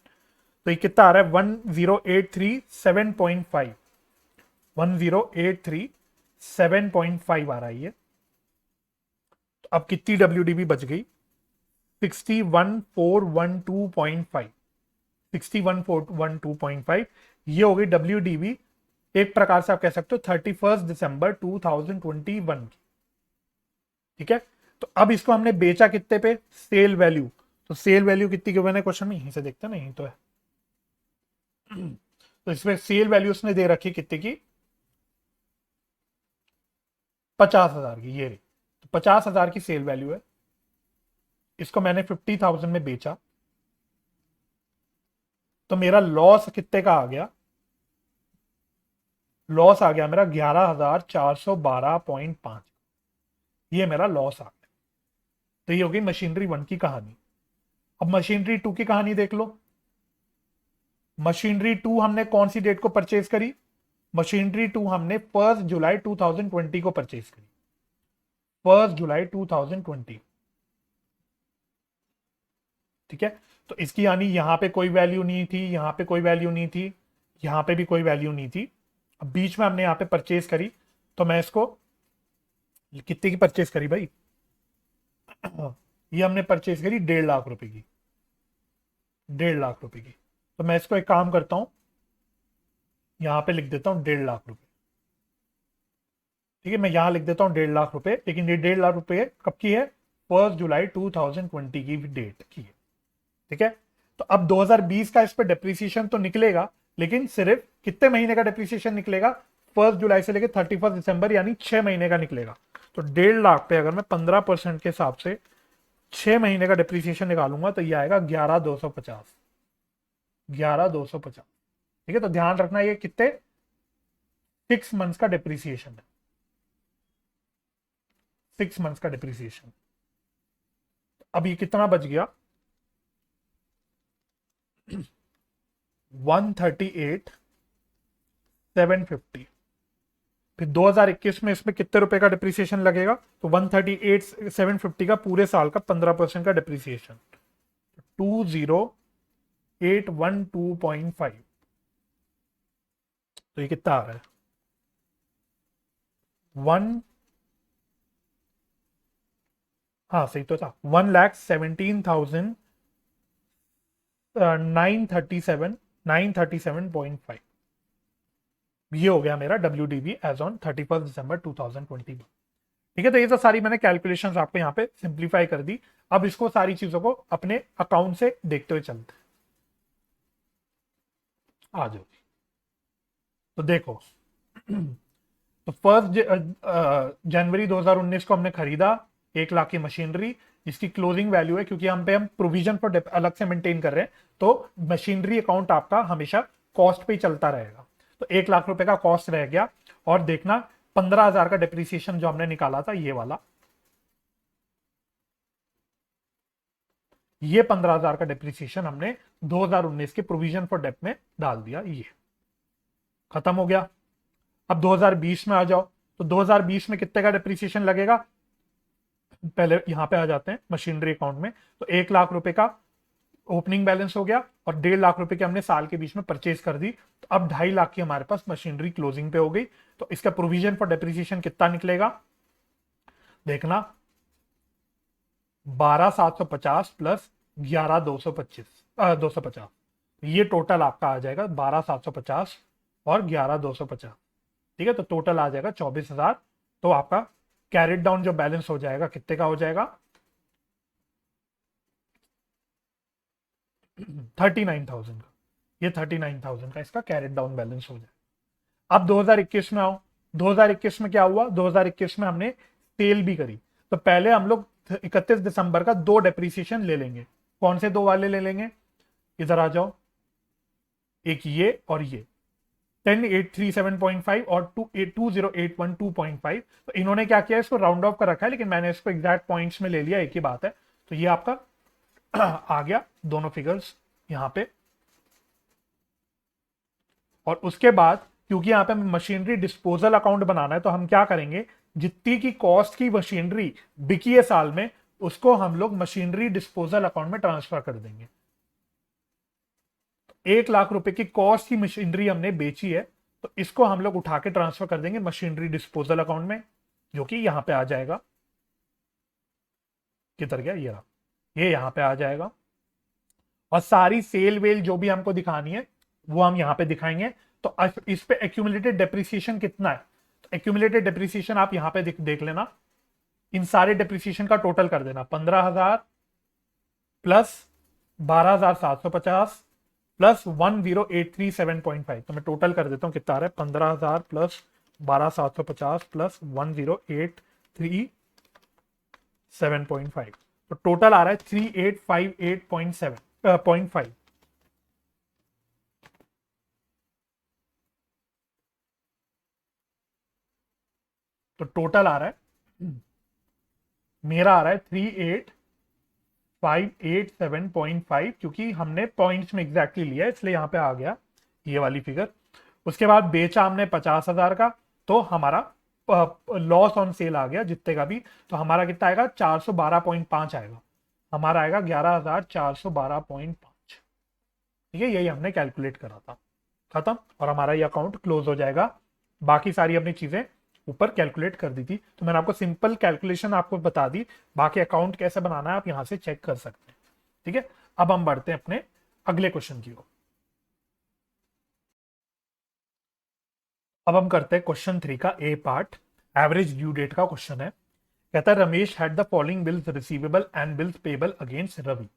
तो ये कितना आ रहा है? 10,837.5। 10,837.5 आ रहा है ये। तो अब कितनी WDV बच गई? 61,412.5। 61,412.5 ये हो गई WDV। एक प्रकार से आप कह सकते हो 31st दिसंबर 2021 की। ठीक है, तो अब इसको हमने बेचा कितने पे? Sale value. तो सेल वैल्यू कितनी की मैंने क्वेश्चन में यहीं से देखते हैं ना, यहीं तो है। तो इसमें सेल वैल्यू उसने दे रखी कितने की? 50,000 की। ये तो 50,000 की सेल वैल्यू है। इसको मैंने 50,000 में बेचा, तो मेरा लॉस कितने का आ गया? लॉस आ गया मेरा 11,412.5। ये मेरा लॉस आ गया। तो ये हो गई मशीनरी 1 की कहानी। अब मशीनरी 2 की कहानी देख लो। मशीनरी 2 हमने कौन सी डेट को परचेज करी? मशीनरी 2 हमने 1st जुलाई 2020 को परचेज करी। 1st जुलाई 2020। ठीक है, तो इसकी यानी यहाँ पे कोई वैल्यू नहीं थी, यहाँ पे कोई वैल्यू नहीं थी, यहाँ पे भी कोई वैल्यू नहीं थी। अब बीच में हमने यहाँ पे परचेज करी, तो मैं इसको कितने की परचेज करी भाई? ये हमने परचेज करी 1.5 लाख रुपए की, 1.5 लाख रुपए की। तो मैं इसको एक काम करता हूं, यहां पे लिख देता हूं 1.5 लाख रुपए। ठीक है, मैं यहां लिख देता हूं 1.5 लाख रुपए, लेकिन ये 1.5 लाख रुपए कब की है? 1 जुलाई 2020 की डेट की है। ठीक है, तो अब 2020 का इस पर डेप्रिसिएशन तो निकलेगा, लेकिन सिर्फ कितने महीने का डेप्रिसिएशन निकलेगा? 1 जुलाई से लेकर 31 दिसंबर, यानी 6 महीने का निकलेगा। तो 1.5 लाख पे अगर मैं 15% के हिसाब से 6 महीने का डिप्रिसिएशन निकालूंगा तो ये आएगा 11,250, 11,250। ठीक है, तो ध्यान रखना ये कितने 6 मंथ्स का डिप्रिसिएशन है, 6 मंथ्स का डिप्रिसिएशन। अब ये कितना बच गया? 138,750। फिर 2021 में इसमें कितने रुपए का डिप्रिसिएशन लगेगा? तो 138,750 का पूरे साल का 15% का डिप्रिसिएशन, 20,812.5। तो ये कितना आ रहा है? 1, हाँ सही तो था, 1,17,937.5। ये हो गया मेरा WDV एज ऑन 31 दिसंबर 2021। ठीक है, तो ये तो सारी मैंने कैलकुलेशंस आपको यहाँ पे सिंप्लीफाई कर दी। अब इसको सारी चीजों को अपने अकाउंट से देखते हुए चलते हैं। आ जाओ, तो देखो, तो 1 जनवरी 2019 को हमने खरीदा 1 लाख की मशीनरी, जिसकी क्लोजिंग वैल्यू है, क्योंकि हम पे हम प्रोविजन फॉर अलग से मेंटेन कर रहे हैं, तो मशीनरी अकाउंट आपका हमेशा कॉस्ट पे ही चलता रहेगा। तो 1 लाख रुपए का कॉस्ट रह गया, और देखना 15,000 का डिप्रिसिएशन जो हमने निकाला था, ये वाला, ये 15,000 का डिप्रिसिएशन हमने 2019 के प्रोविजन फॉर डेप्ट में डाल दिया, ये खत्म हो गया। अब 2020 में आ जाओ, तो 2020 में कितने का डिप्रिसिएशन लगेगा? पहले यहां पे आ जाते हैं मशीनरी अकाउंट में। तो 1 लाख रुपए का ओपनिंग बैलेंस हो गया, और 1.5 लाख रुपए के हमने साल के बीच में परचेज कर दी, तो अब 2.5 लाख की हमारे पास मशीनरी क्लोजिंग पे हो गई। तो इसका प्रोविजन फॉर डेप्रिसिएशन कितना निकलेगा? देखना, 12,750 प्लस 11,225, 250, ये टोटल आपका आ जाएगा 12,750 और 11,250। ठीक है, तो टोटल आ जाएगा 24,000। तो आपका कैरेट डाउन जो बैलेंस हो जाएगा कितने का हो जाएगा? 39,000 का, ये 39,000 का इसका कैरेट डाउन बैलेंस हो जाएगा। अब 2021 में आओ, 2021 में क्या हुआ? 2021 में हमने सेल भी करी। तो पहले हम लोग 31 दिसंबर का 2 डेप्रिसिएशन ले लेंगे। कौन से 2 वाले ले लेंगे? इधर आ जाओ, एक ये और ये, 10,837.5 और 20,812.5। तो इन्होंने क्या किया, इसको राउंड ऑफ कर रखा है, लेकिन मैंने इसको एग्जैक्ट पॉइंट्स में ले लिया, एक ही बात है। तो ये आपका आ गया दोनों फिगर्स यहां पे। और उसके बाद क्योंकि यहां पे मशीनरी डिस्पोजल अकाउंट बनाना है, तो हम क्या करेंगे, जितनी की कॉस्ट की मशीनरी बिकी है साल में, उसको हम लोग मशीनरी डिस्पोजल अकाउंट में ट्रांसफर कर देंगे। 1 लाख रुपए की कॉस्ट की मशीनरी हमने बेची है, तो इसको हम लोग उठा के ट्रांसफर कर देंगे मशीनरी डिस्पोजल अकाउंट में, जो कि यहां पे आ जाएगा। किधर गया? ये रहा, ये यहां पे आ जाएगा। और सारी सेल वेल जो भी हमको दिखानी है वो हम यहां पे दिखाएंगे। तो इस पे एक्यूमुलेटेड डेप्रिसिएशन कितना है? तो एक्यूमुलेटेड डेप्रिसिएशन आप यहां पे देख लेना, इन सारे डेप्रिसिएशन का टोटल कर देना, 15,000 प्लस 12,750 प्लस 10,837.5। तो मैं टोटल कर देता हूं, कितना आ रहा है? 15,000 प्लस 12,750 प्लस 10,837.5। तो टोटल आ रहा है 3,858.5। तो टोटल आ रहा है, मेरा आ रहा है 3,857.5, क्योंकि हमने पॉइंट्स में एग्जैक्टली लिया है, इसलिए यहां पे आ गया ये वाली फिगर। उसके बाद बेचा हमने 50,000 का, तो हमारा लॉस ऑन सेल आ गया जितने का भी, तो हमारा कितना आएगा? 412.5 आएगा। हमारा आएगा 11,412.5। ठीक है, यही हमने कैलकुलेट करा था। खत्म, और हमारा ये अकाउंट क्लोज हो जाएगा। बाकी सारी अपनी चीजें ऊपर कैलकुलेट कर दी थी, तो मैंने आपको सिंपल कैलकुलेशन आपको बता दी। बाकी अकाउंट कैसे बनाना है आप यहां से चेक कर सकते हैं। ठीक है, अब हम बढ़ते हैं अपने अगले क्वेश्चन की ओर। अब हम करते हैं क्वेश्चन 3 का A part. Average due date का क्वेश्चन है। कहता है Ramesh had the following bills receivable and bills payable against Ravi.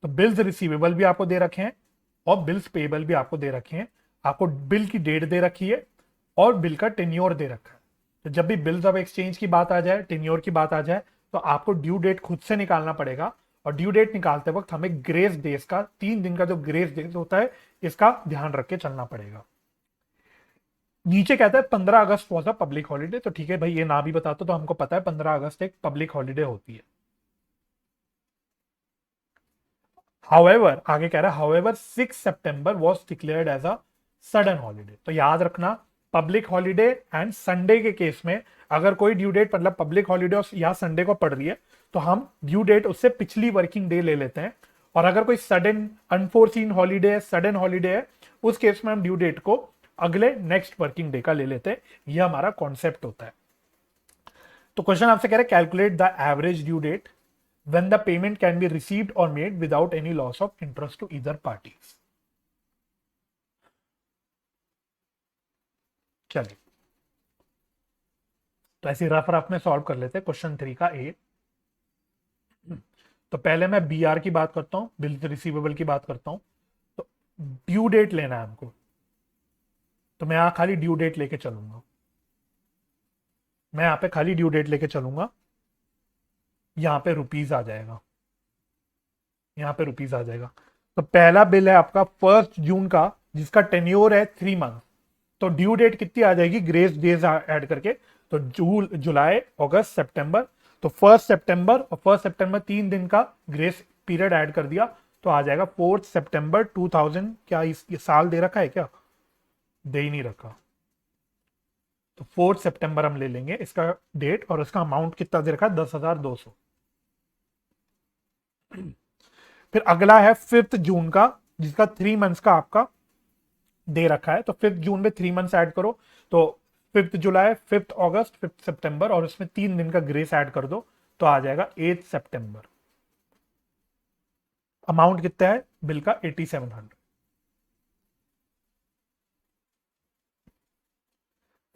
तो बिल्स रिसीवेबल भी आपको दे रखे हैं और बिल्स पेबल भी आपको दे रखे हैं। आपको बिल की डेट दे रखी है और बिल का टेन्योर दे रखा है। तो जब भी बिल्स ऑफ एक्सचेंज की बात आ जाए, टेन्योर की बात आ जाए, तो आपको ड्यू डेट खुद से निकालना पड़ेगा। और ड्यू डेट निकालते वक्त हमें ग्रेस डेज का, 3 दिन का जो ग्रेस डेज होता है, इसका ध्यान रख के चलना पड़ेगा। नीचे कहता है 15 अगस्त वॉज अ पब्लिक हॉलीडे। तो ठीक है भाई, ये ना भी बताते तो हमको पता है 15 अगस्त एक पब्लिक हॉलीडे होती है। हाउएवर, आगे कह रहा है हाउएवर 6 सितंबर was declared as a sudden holiday. तो याद रखना, पब्लिक हॉलीडे एंड संडे के केस में अगर कोई ड्यू डेट मतलब पब्लिक हॉलीडे या संडे को पड़ रही है, तो हम ड्यू डेट उससे पिछली वर्किंग डे ले लेते हैं। और अगर कोई सडन अनफोर्सीन हॉलीडे है, सडन हॉलीडे है, उस केस में हम ड्यू डेट को अगले नेक्स्ट वर्किंग डे का ले लेते हैं। यह हमारा कॉन्सेप्ट होता है। तो क्वेश्चन आपसे कह रहे हैं calculate the average due date when the payment can be received or made without any loss of interest to either parties। चलिए, तो ऐसे रफ रफ में सॉल्व कर लेते हैं क्वेश्चन 3 का ए। तो पहले मैं बी आर की बात करता हूं, बिल रिसीवेबल की बात करता हूं। तो ड्यू डेट लेना है हमको, तो मैं यहां खाली ड्यू डेट लेके चलूंगा। मैं यहां पे खाली ड्यू डेट लेके चलूंगा। यहां पे रुपीज आ जाएगा, यहां पे रुपीज आ जाएगा। तो पहला बिल है आपका 1 जून का, जिसका टेन्योर है 3 मंथ। तो ड्यू डेट कितनी आ जाएगी ग्रेस डेज ऐड करके? तो जुलाई, अगस्त, सितंबर। तो 1 सितंबर और 1 सितंबर 3 दिन का ग्रेस पीरियड ऐड कर दिया, तो आ जाएगा 4 सितंबर 2000। क्या ये साल दे रखा है क्या? दे ही नहीं रखा। तो 4 सितंबर हम ले लेंगे इसका डेट, और इसका अमाउंट कितना दे रखा है? 10,200। फिर अगला है 5 जून का, जिसका 3 मंथ्स का आपका दे रखा है। तो 5 जून में 3 मंथ्स ऐड करो, तो 5 जुलाई, 5 अगस्त, 5 सितंबर, और उसमें 3 दिन का ग्रेस ऐड कर दो, तो आ जाएगा 8 सितंबर। अमाउंट कितना है बिल का? 8700।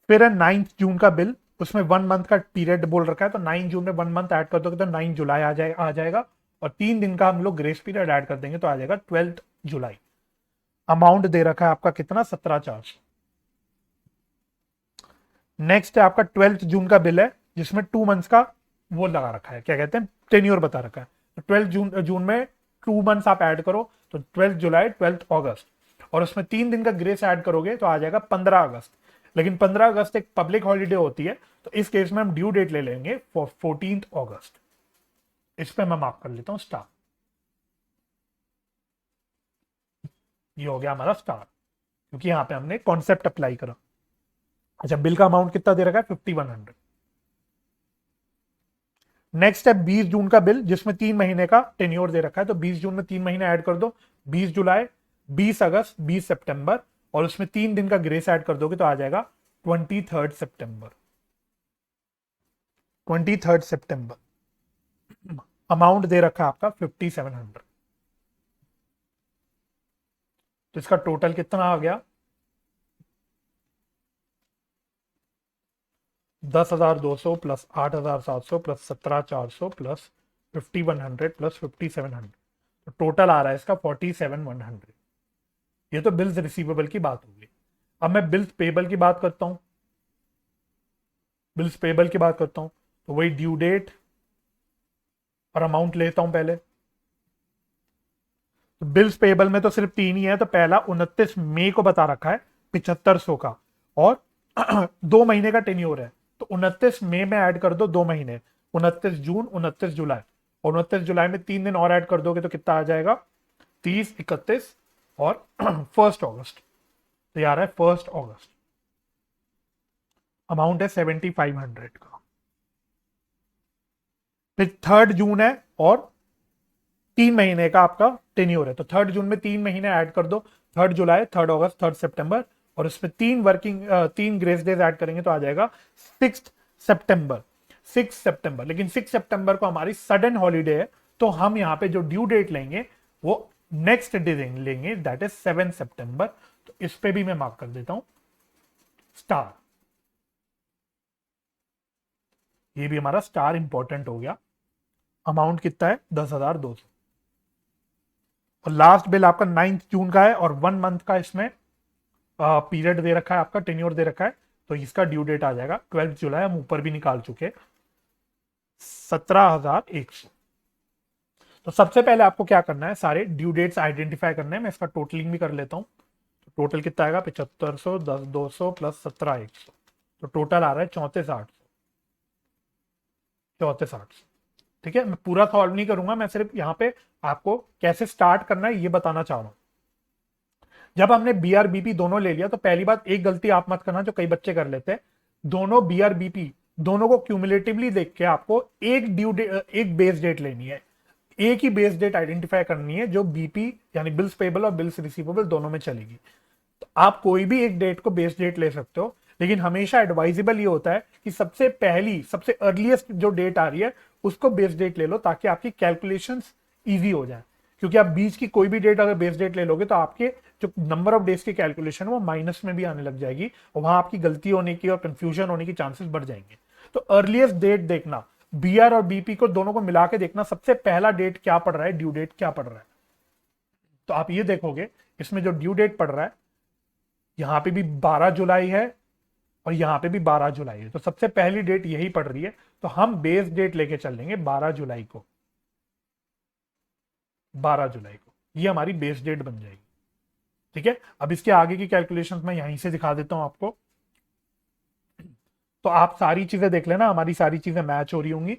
फिर है 9 जून का बिल, उसमें 1 मंथ का पीरियड बोल रखा है, तो 9 जून में 1 मंथ ऐड कर दोगे तो 9 जुलाई आ जाएगा, और 3 दिन का हम लोग ग्रेस पीरियड ऐड कर देंगे, तो आ जाएगा 12 जुलाई। अमाउंट दे रखा है आपका कितना? 17,400। नेक्स्ट है आपका 12 जून का बिल है, जिसमें 2 मंथ्स का वो लगा रखा है, क्या कहते हैं, टेन्योर बता रखा है। तो 12 जून में 2 मंथ्स आप ऐड करो, तो 12 जुलाई, 12 अगस्त, और उसमें 3 दिन का ग्रेस ऐड करोगे तो आ जाएगा 15 अगस्त। लेकिन 15 अगस्त एक पब्लिक हॉलीडे होती है, तो इस केस में हम ड्यू डेट ले लेंगे 14 अगस्त। इस पर मैं मार्क कर लेता हूं स्टार। ये हो गया हमारा स्टार, क्योंकि यहां पे हमने कॉन्सेप्ट अप्लाई करा। अच्छा, बिल का अमाउंट कितना दे रखा है? 5100। नेक्स्ट है 20 जून का बिल, जिसमें 3 महीने का टेन्योर दे रखा है, तो 20 जून में 3 महीने ऐड कर दो, 20 जुलाई, 20 अगस्त, 20 सितंबर, और उसमें 3 दिन का ग्रेस ऐड कर दोगे तो आ जाएगा 23 सितंबर। 23 सितंबर। अमाउंट दे रखा है आपका 5700। तो इसका टोटल कितना आ गया? 10,200 प्लस 8,700 प्लस 17,400 प्लस 5100 प्लस 5700। तो टोटल आ रहा है इसका 47,100। ये तो बिल्स रिसीवेबल की बात होगी। अब मैं बिल्स पेबल की बात करता हूं। बिल्स पेबल की बात करता हूं, तो वही ड्यू डेट और अमाउंट लेता हूं पहले। तो बिल्स पेबल में तो सिर्फ 3 ही है। तो पहला 29 मई को बता रखा है 7500 का, और 2 महीने का टेन्योर है, तो 29 मई में ऐड कर दो 2 महीने, 29 जून, 29 जुलाई, और 29 जुलाई में 3 दिन और ऐड कर दोगे तो कितना आ जाएगा? 30, 31 और 1 अगस्त। तो यार है 1 अगस्त। अमाउंट है 7500 का। फिर 3 जून है और 3 महीने का आपका टेन्योर है, तो 3 जून में 3 महीने ऐड कर दो, 3 जुलाई, 3 अगस्त, 3 सितंबर, और उसमें 3 ग्रेस डेज ऐड करेंगे तो आ जाएगा 6 सितंबर। 6 सितंबर, लेकिन 6 सितंबर को हमारी सडन हॉलीडे है, तो हम यहाँ पे जो ड्यू डेट लेंगे वो नेक्स्ट डे लेंगे, दैट इज 7 सितंबर। तो इस पे भी मैं मार्क कर देता हूं स्टार, ये भी हमारा स्टार इंपॉर्टेंट हो गया। अमाउंट कितना है? 10,200। और लास्ट बिल आपका 9 जून का है और 1 मंथ का इसमें पीरियड दे रखा है, आपका टेन्योर दे रखा है, तो इसका ड्यू डेट आ जाएगा 12 जुलाई। हम ऊपर भी निकाल चुके 17,100। तो सबसे पहले आपको क्या करना है, सारे ड्यू डेट्स आइडेंटिफाई करना है। मैं इसका टोटलिंग भी कर लेता हूं। तो टोटल कितना आएगा? 7500, 10,200 प्लस 17,100, तो टोटल आ रहा है 34,800। 34,800, ठीक है। मैं पूरा सॉल्व नहीं करूंगा, मैं सिर्फ यहाँ पे आपको कैसे स्टार्ट करना है ये बताना चाह रहा हूं। जब हमने बीआरबीपी दोनों ले लिया, तो पहली बात, एक गलती आप मत करना जो कई बच्चे कर लेते हैं, दोनों बीआरबीपी दोनों को क्यूमुलेटिवली देख के आपको एक बेस डेट लेनी है, एक ही बेस डेट आइडेंटिफाई करनी है जो बीपी यानी बिल्स पेबल और बिल्स रिसीवेबल दोनों में चलेगी। तो आप कोई भी एक डेट को बेस डेट ले सकते हो, लेकिन हमेशा एडवाइजेबल ये होता है कि सबसे अर्लीस्ट जो डेट आ रही है उसको बेस डेट ले लो, ताकि आपकी कैलकुलेशंस इजी हो जाए। क्योंकि आप बीच की कोई भी डेट अगर बेस डेट ले लोगे तो आपके जो नंबर ऑफ डेज की कैलकुलेशन वो माइनस में भी आने लग जाएगी, और वहां आपकी गलती होने की और कंफ्यूजन होने की चांसेस बढ़ जाएंगे। तो अर्लीस्ट डेट देखना, बीआर और बीपी को दोनों को मिला के देखना, सबसे पहला डेट क्या पड़ रहा है, ड्यू डेट क्या पड़ रहा है। तो आप ये देखोगे इसमें जो ड्यू डेट पड़ रहा है, यहां पे भी 12 जुलाई है और यहां पे भी 12 जुलाई है, तो सबसे पहली डेट यही पड़ रही है। तो हम बेस डेट लेके चल लेंगे 12 जुलाई को। 12 जुलाई को ये हमारी बेस डेट बन जाएगी, ठीक है। अब इसके आगे की कैलकुलेशंस मैं यहीं से दिखा देता हूं आपको। तो आप सारी चीजें देख लेना, हमारी सारी चीजें मैच हो रही होंगी।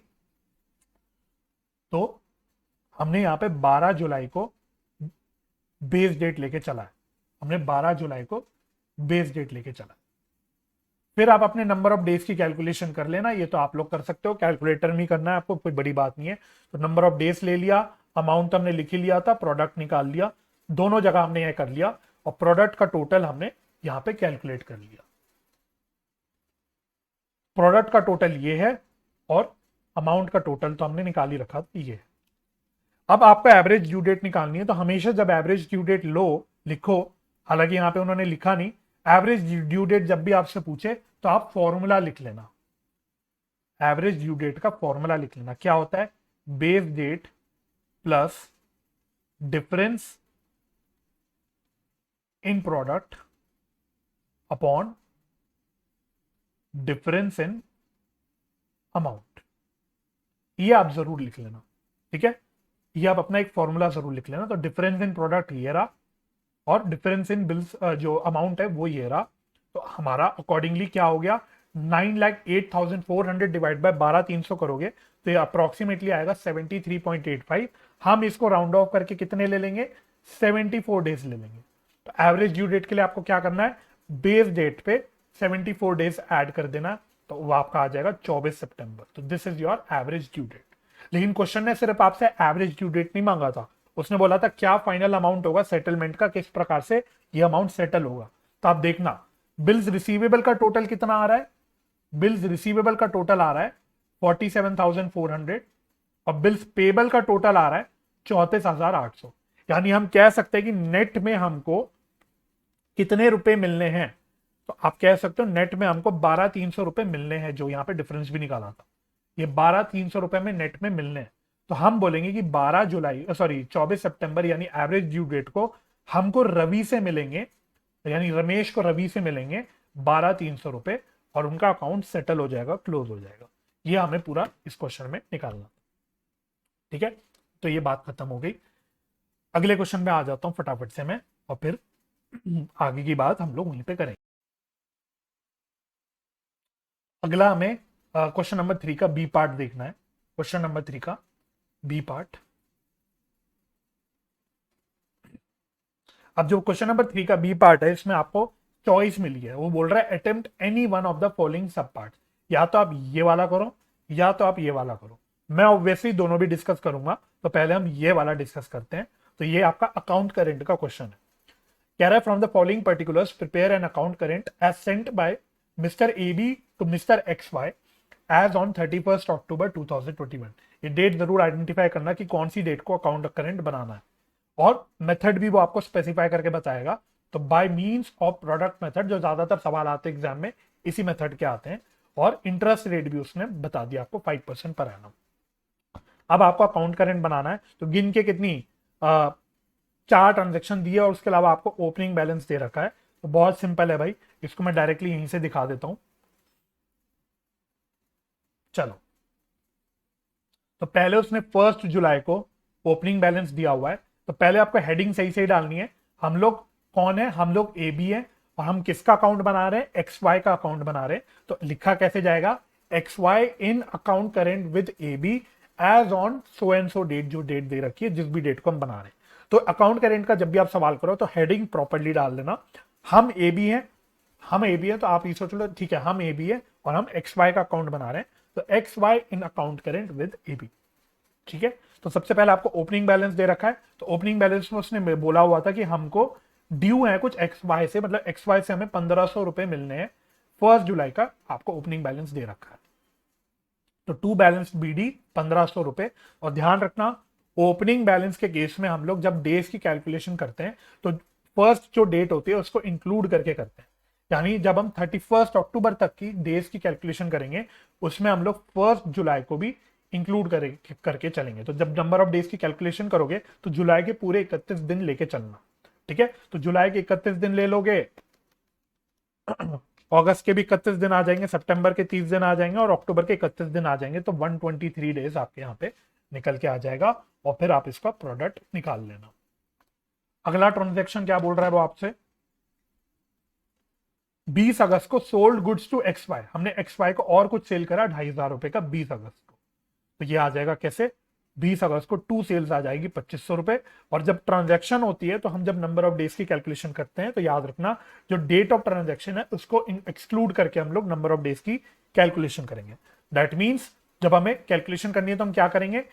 तो हमने यहां पे 12 जुलाई को बेस डेट लेके चला है, हमने 12 जुलाई को बेस डेट लेके चला। फिर आप अपने नंबर ऑफ डेज की कैलकुलेशन कर लेना, ये तो आप लोग कर सकते हो, कैलकुलेटर में ही करना है आपको, कोई बड़ी बात नहीं है। तो नंबर ऑफ डेज ले लिया, अमाउंट हमने लिख ही लिया था, प्रोडक्ट निकाल लिया, दोनों जगह हमने यह कर लिया, और प्रोडक्ट का टोटल हमने यहां पे कैलकुलेट कर लिया। प्रोडक्ट का टोटल ये है और अमाउंट का टोटल तो हमने निकाल ही रखा था, ये है। अब आपको एवरेज ड्यू डेट निकालनी है, तो हमेशा जब एवरेज ड्यू डेट लो लिखो, हालांकि यहां पे उन्होंने लिखा नहीं, एवरेज ड्यू डेट जब भी आपसे पूछे तो आप फॉर्मूला लिख लेना। एवरेज ड्यू डेट का फॉर्मूला लिख लेना, क्या होता है? Base date plus difference in product upon difference in amount. ये आप जरूर लिख लेना, ठीक है। ये आप अपना एक फॉर्मूला जरूर लिख लेना। तो डिफरेंस इन प्रोडक्ट ये रहा और डिफरेंस इन बिल्स जो अमाउंट है वो ये रहा। तो हमारा अकॉर्डिंगली क्या हो गया, 9,08,400 डिवाइड बाय 12,300 करोगे तो ये अप्रोक्सीमेटली आएगा 73.85। हम इसको राउंड ऑफ करके कितने ले लेंगे? 74 डेज ले लेंगे। तो एवरेज ड्यू डेट के लिए आपको क्या करना है, बेस डेट पे 74 डेज ऐड कर देना, तो वो आपका आ जाएगा 24 सितंबर। तो this is your average due date. लेकिन क्वेश्चन ने सिर्फ आपसे एवरेज ड्यू डेट नहीं मांगा था, उसने बोला था क्या फाइनल अमाउंट होगा सेटलमेंट का, किस प्रकार से ये अमाउंट सेटल होगा। तो आप देखना, बिल्स रिसीवेबल का टोटल कितना आ रहा है? बिल्स रिसीवेबल का टोटल आ रहा है 47,400 और बिल्स पेबल का टोटल आ रहा है 34,800। यानी हम कह सकते हैं कि नेट में हमको कितने रुपए मिलने हैं? तो आप कह सकते हो नेट में हमको 12,300 रुपए मिलने हैं, जो यहां पे डिफरेंस भी निकाला था, ये 12,300 रुपए में नेट में मिलने हैं। तो हम बोलेंगे कि 24 सितंबर यानी एवरेज ड्यू डेट को हमको रवि से मिलेंगे, यानी रमेश को रवि से मिलेंगे 12,300 रुपए, और उनका अकाउंट सेटल हो जाएगा, क्लोज हो जाएगा। ये हमें पूरा इस क्वेश्चन में निकालना, ठीक है। तो ये बात खत्म हो गई। अगले क्वेश्चन में आ जाता हूं फटाफट से मैं, और फिर आगे की बात हम लोग वहीं पे करेंगे। अगला हमें क्वेश्चन नंबर 3 का बी पार्ट देखना है। क्वेश्चन नंबर 3 का बी पार्ट। अब जो क्वेश्चन नंबर 3 का बी पार्ट है, इसमें आपको चॉइस मिली है। वो बोल रहा है attempt any one of the following सब पार्ट, या तो आप ये वाला करो या तो आप ये वाला करो। मैं ऑब्वियसली दोनों भी डिस्कस करूंगा, तो पहले हम ये वाला डिस्कस करते हैं। तो ये आपका अकाउंट करेंट का क्वेश्चन है। कह रहा है from the following particulars prepare an account current as sent by Mister A B to Mister X Y as on 31 अक्टूबर 2021। ये डेट जरूर आइडेंटिफाई करना कि कौन सी डेट को अकाउंट करेंट बनाना है, और मेथड भी वो आपको स्पेसिफाई करके बताएगा। तो by means of product method, जो ज्यादातर सवाल आते हैं एग्जाम में इसी मेथड के आते हैं, और इंटरेस्ट रेट भी उसने बता दिया आपको 5% पर एनम। अब आपको अकाउंट करेंट बनाना है, तो गिन के कितनी 4 ट्रांजेक्शन दिए और उसके अलावा आपको ओपनिंग बैलेंस दे रखा है। तो बहुत सिंपल है भाई, इसको मैं डायरेक्टली यहीं से दिखा देता हूं। चलो, तो पहले उसने 1 जुलाई को ओपनिंग बैलेंस दिया हुआ है, तो पहले आपको हेडिंग सही सही डालनी है। हम लोग कौन है, हम लोग ए बी है, और हम किसका अकाउंट बना रहे हैं, एक्स वाई का अकाउंट बना रहे हैं। तो लिखा कैसे जाएगा, X Y in account current with A B as on so and so date, जो डेट दे रखी है, जिस भी डेट को हम बना रहे हैं। तो अकाउंट करेंट का जब भी आप सवाल करो तो हेडिंग प्रॉपरली डाल देना। हम ए बी हैं, हम ए बी है, तो आप ये सोच लो ठीक है हम ए बी है और हम एक्स वाई का अकाउंट बना रहे हैं, तो X Y in account current with A B. ठीक है, तो सबसे पहले आपको ओपनिंग बैलेंस दे रखा है, तो ओपनिंग बैलेंस में उसने बोला हुआ था कि हमको ड्यू है कुछ एक्स वाई से, मतलब एक्स वाई से हमें 1500 रुपए मिलने हैं। 1 जुलाई का आपको ओपनिंग बैलेंस दे रखा है, तो टू बैलेंस बीडी 1500 रुपए। और ध्यान रखना, ओपनिंग बैलेंस के केस में हम लोग जब डेज की कैलकुलेशन करते हैं तो फर्स्ट जो डेट होती है उसको इंक्लूड करके करते हैं। यानी जब हम 31 अक्टूबर तक की डेज की कैलकुलेशन करेंगे, उसमें हम लोग 1 जुलाई को भी इंक्लूड करके चलेंगे। तो जब नंबर ऑफ डेज की कैलकुलेशन करोगे तो जुलाई के पूरे 31 दिन लेके चलना। ठीक है, तो जुलाई के 31 दिन ले लोगे, अगस्त के भी 31 दिन आ जाएंगे, सितंबर के 30 दिन आ जाएंगे, और अक्टूबर के 31 दिन आ जाएंगे, तो 123 डेज आपके यहाँ पे निकल के आ जाएगा, और फिर आप इसका प्रोडक्ट निकाल लेना। अगला ट्रांजेक्शन क्या बोल रहा है वो आपसे, 20 अगस्त को sold goods to X Y, हमने एक्स वाई को और कुछ सेल करा 2500 रुपए का 20 अगस्त को। तो ये आ जाएगा कैसे, 20 अगस्त को टू सेल्स आ जाएगी 2500 रुपए। और जब ट्रांजैक्शन होती है तो हम जब नंबर ऑफ डेज की कैलकुलेशन करते हैं तो याद रखना जो डेट ऑफ ट्रांजैक्शन है उसको एक्सक्लूड करके हम लोग नंबर ऑफ डेज की कैलकुलेशन करेंगे। दैट मीन्स जब हमें कैलकुलेशन करनी है तो हम क्या करेंगे,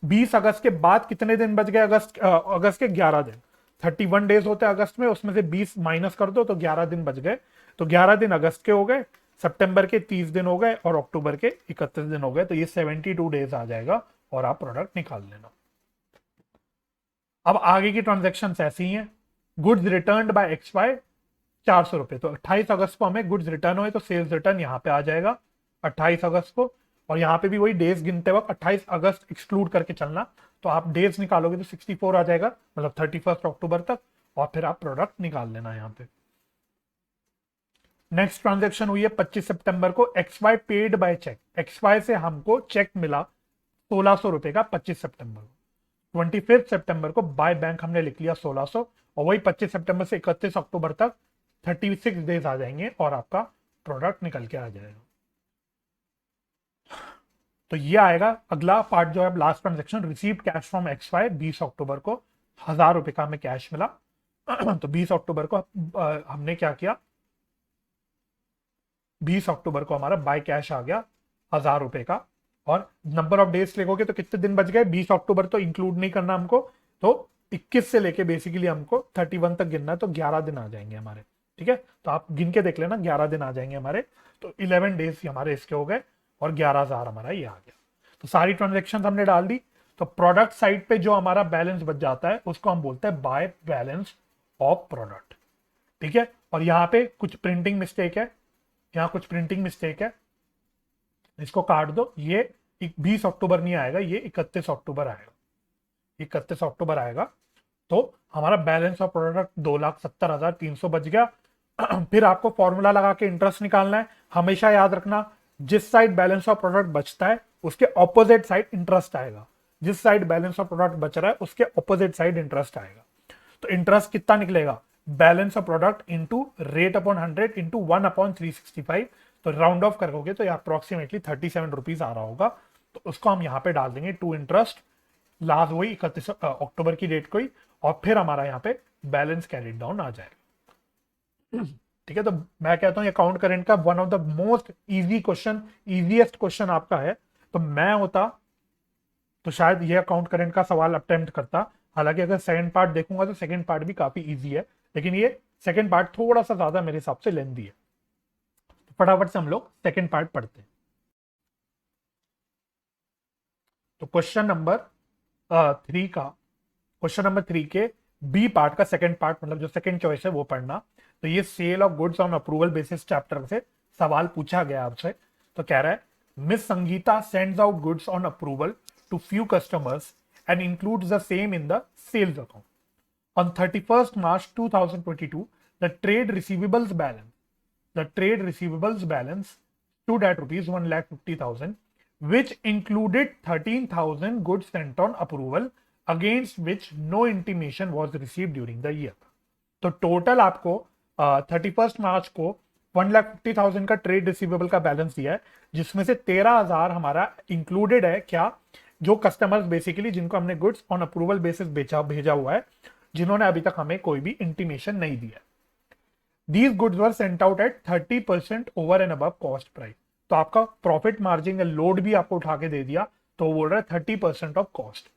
20 अगस्त के बाद कितने दिन बच गए, अगस्त के 11 दिन, 31 डेज होते हैं अगस्त में, उसमें से 20 माइनस कर दो तो 11 दिन बच गए। तो 11 दिन अगस्त के हो गए, सितंबर के 30 दिन हो गए, और अक्टूबर के 31 दिन हो गए, तो ये 72 डेज आ जाएगा, और आप प्रोडक्ट निकाल लेना। अब आगे की ट्रांजेक्शन ऐसी ही हैं, goods return by X Y 400 रुपए, तो 28 अगस्त को हमें गुड्स रिटर्न हुए, तो सेल्स रिटर्न यहाँ पे आ जाएगा 28 अगस्त को। और यहाँ पे भी वही डेज गिनते वक्त 28 अगस्त एक्सक्लूड करके चलना, तो आप डेज निकालोगे तो 64 आ जाएगा, मतलब 31 अक्टूबर तक, और फिर आप प्रोडक्ट निकाल लेना यहाँ पे। नेक्स्ट ट्रांजेक्शन हुई है 25 सितंबर को, X Y paid by cheque, X Y से हमको चेक मिला 1600 रुपए का 25 सितंबर को। 25 सितंबर को बाय बैंक हमने लिख लिया 1600, और वही 25 सितंबर से 31 अक्टूबर तक 36 डेज आ जाएंगे, और आपका प्रोडक्ट निकल के आ जाएगा। तो ये आएगा अगला पार्ट जो है last transaction, received cash from X Y 20 अक्टूबर को 1000 रुपए का हमें कैश मिला। तो 20 अक्टूबर को हमने क्या किया, 20 अक्टूबर को हमारा बाय कैश आ गया 1000 रुपए का। और नंबर ऑफ डेज लिखोगे तो कितने दिन बच गए, 20 अक्टूबर तो इंक्लूड नहीं करना हमको, तो 21 से लेके बेसिकली हमको 31 तक गिनना है, तो 11 दिन आ जाएंगे हमारे। ठीक है, तो आप गिन के देख लेना 11 दिन आ जाएंगे हमारे, तो 11 डेज हमारे इसके हो गए, और 11,000 हमारा ये आ गया। तो सारी ट्रांजेक्शन हमने डाल दी। तो प्रोडक्ट साइड पे जो हमारा बैलेंस बच जाता है उसको हम बोलते हैं बाय बैलेंस ऑफ प्रोडक्ट। ठीक है, और यहाँ पे कुछ प्रिंटिंग मिस्टेक है, यहाँ कुछ प्रिंटिंग मिस्टेक है, इसको काट दो, ये 20 अक्टूबर नहीं आएगा, ये 31 अक्टूबर आएगा, 31 अक्टूबर आएगा। तो हमारा बैलेंस ऑफ प्रोडक्ट 2,70,300 बच गया। फिर आपको फॉर्मूला लगा के इंटरेस्ट निकालना है। हमेशा याद रखना, जिस साइड बैलेंस ऑफ प्रोडक्ट बचता है उसके ऑपोजिट साइड इंटरेस्ट आएगा, जिस साइड बैलेंस ऑफ प्रोडक्ट बच रहा है उसके ऑपोजिट साइड इंटरेस्ट आएगा। तो इंटरेस्ट कितना निकलेगा, balance of product into rate upon 100 into 1/365, तो राउंड ऑफ करोगे तो ये अप्रोक्सीमेटली 37 रुपीज आ रहा होगा। तो उसको हम यहाँ पे डाल देंगे टू इंटरेस्ट, लास्ट वही 31 अक्टूबर की डेट को ही, और फिर हमारा यहाँ पे बैलेंस कैरिड डाउन आ जाएगा। ठीक है, तो मैं कहता हूँ अकाउंट करेंट का one of the most easy question, easiest question आपका है। तो मैं होता तो शायद ये अकाउंट करेंट का सवाल अटेम्प्ट करता। हालांकि अगर सेकंड पार्ट देखूंगा तो सेकंड पार्ट भी काफी इजी है, लेकिन ये सेकंड पार्ट थोड़ा सा ज्यादा मेरे हिसाब से लेंदी है। तो फटाफट से हम लोग सेकंड पार्ट पढ़ते हैं। तो क्वेश्चन नंबर 3 के बी पार्ट का सेकंड पार्ट, मतलब जो सेकंड चॉइस है वो पढ़ना। तो ये sale of goods on approval basis chapter से सवाल पूछा गया आपसे। तो कह रहा है Miss Sangeeta sends out goods on approval to few customers and includes the same in the sales account. On 31st March 2022, the trade receivables balance stood at rupees 1,50,000, which included 13,000 goods sent on approval, against which no intimation was received during the year. तो total आपको 31st मार्च को 1,50,000 का trade receivable का balance दिया है, जिसमें से 13,000 हमारा इंक्लूडेड है क्या, जो कस्टमर्स बेसिकली जिनको हमने गुड्स ऑन अप्रूवल बेसिस भेजा हुआ है, जिन्होंने अभी तक हमें कोई भी इंटीमेशन नहीं दिया। These goods were sent out at 30% over and above cost price. तो आपका प्रॉफिट मार्जिन लोड भी आपको उठा के दे दिया, तो वो बोल रहा है 30% of cost.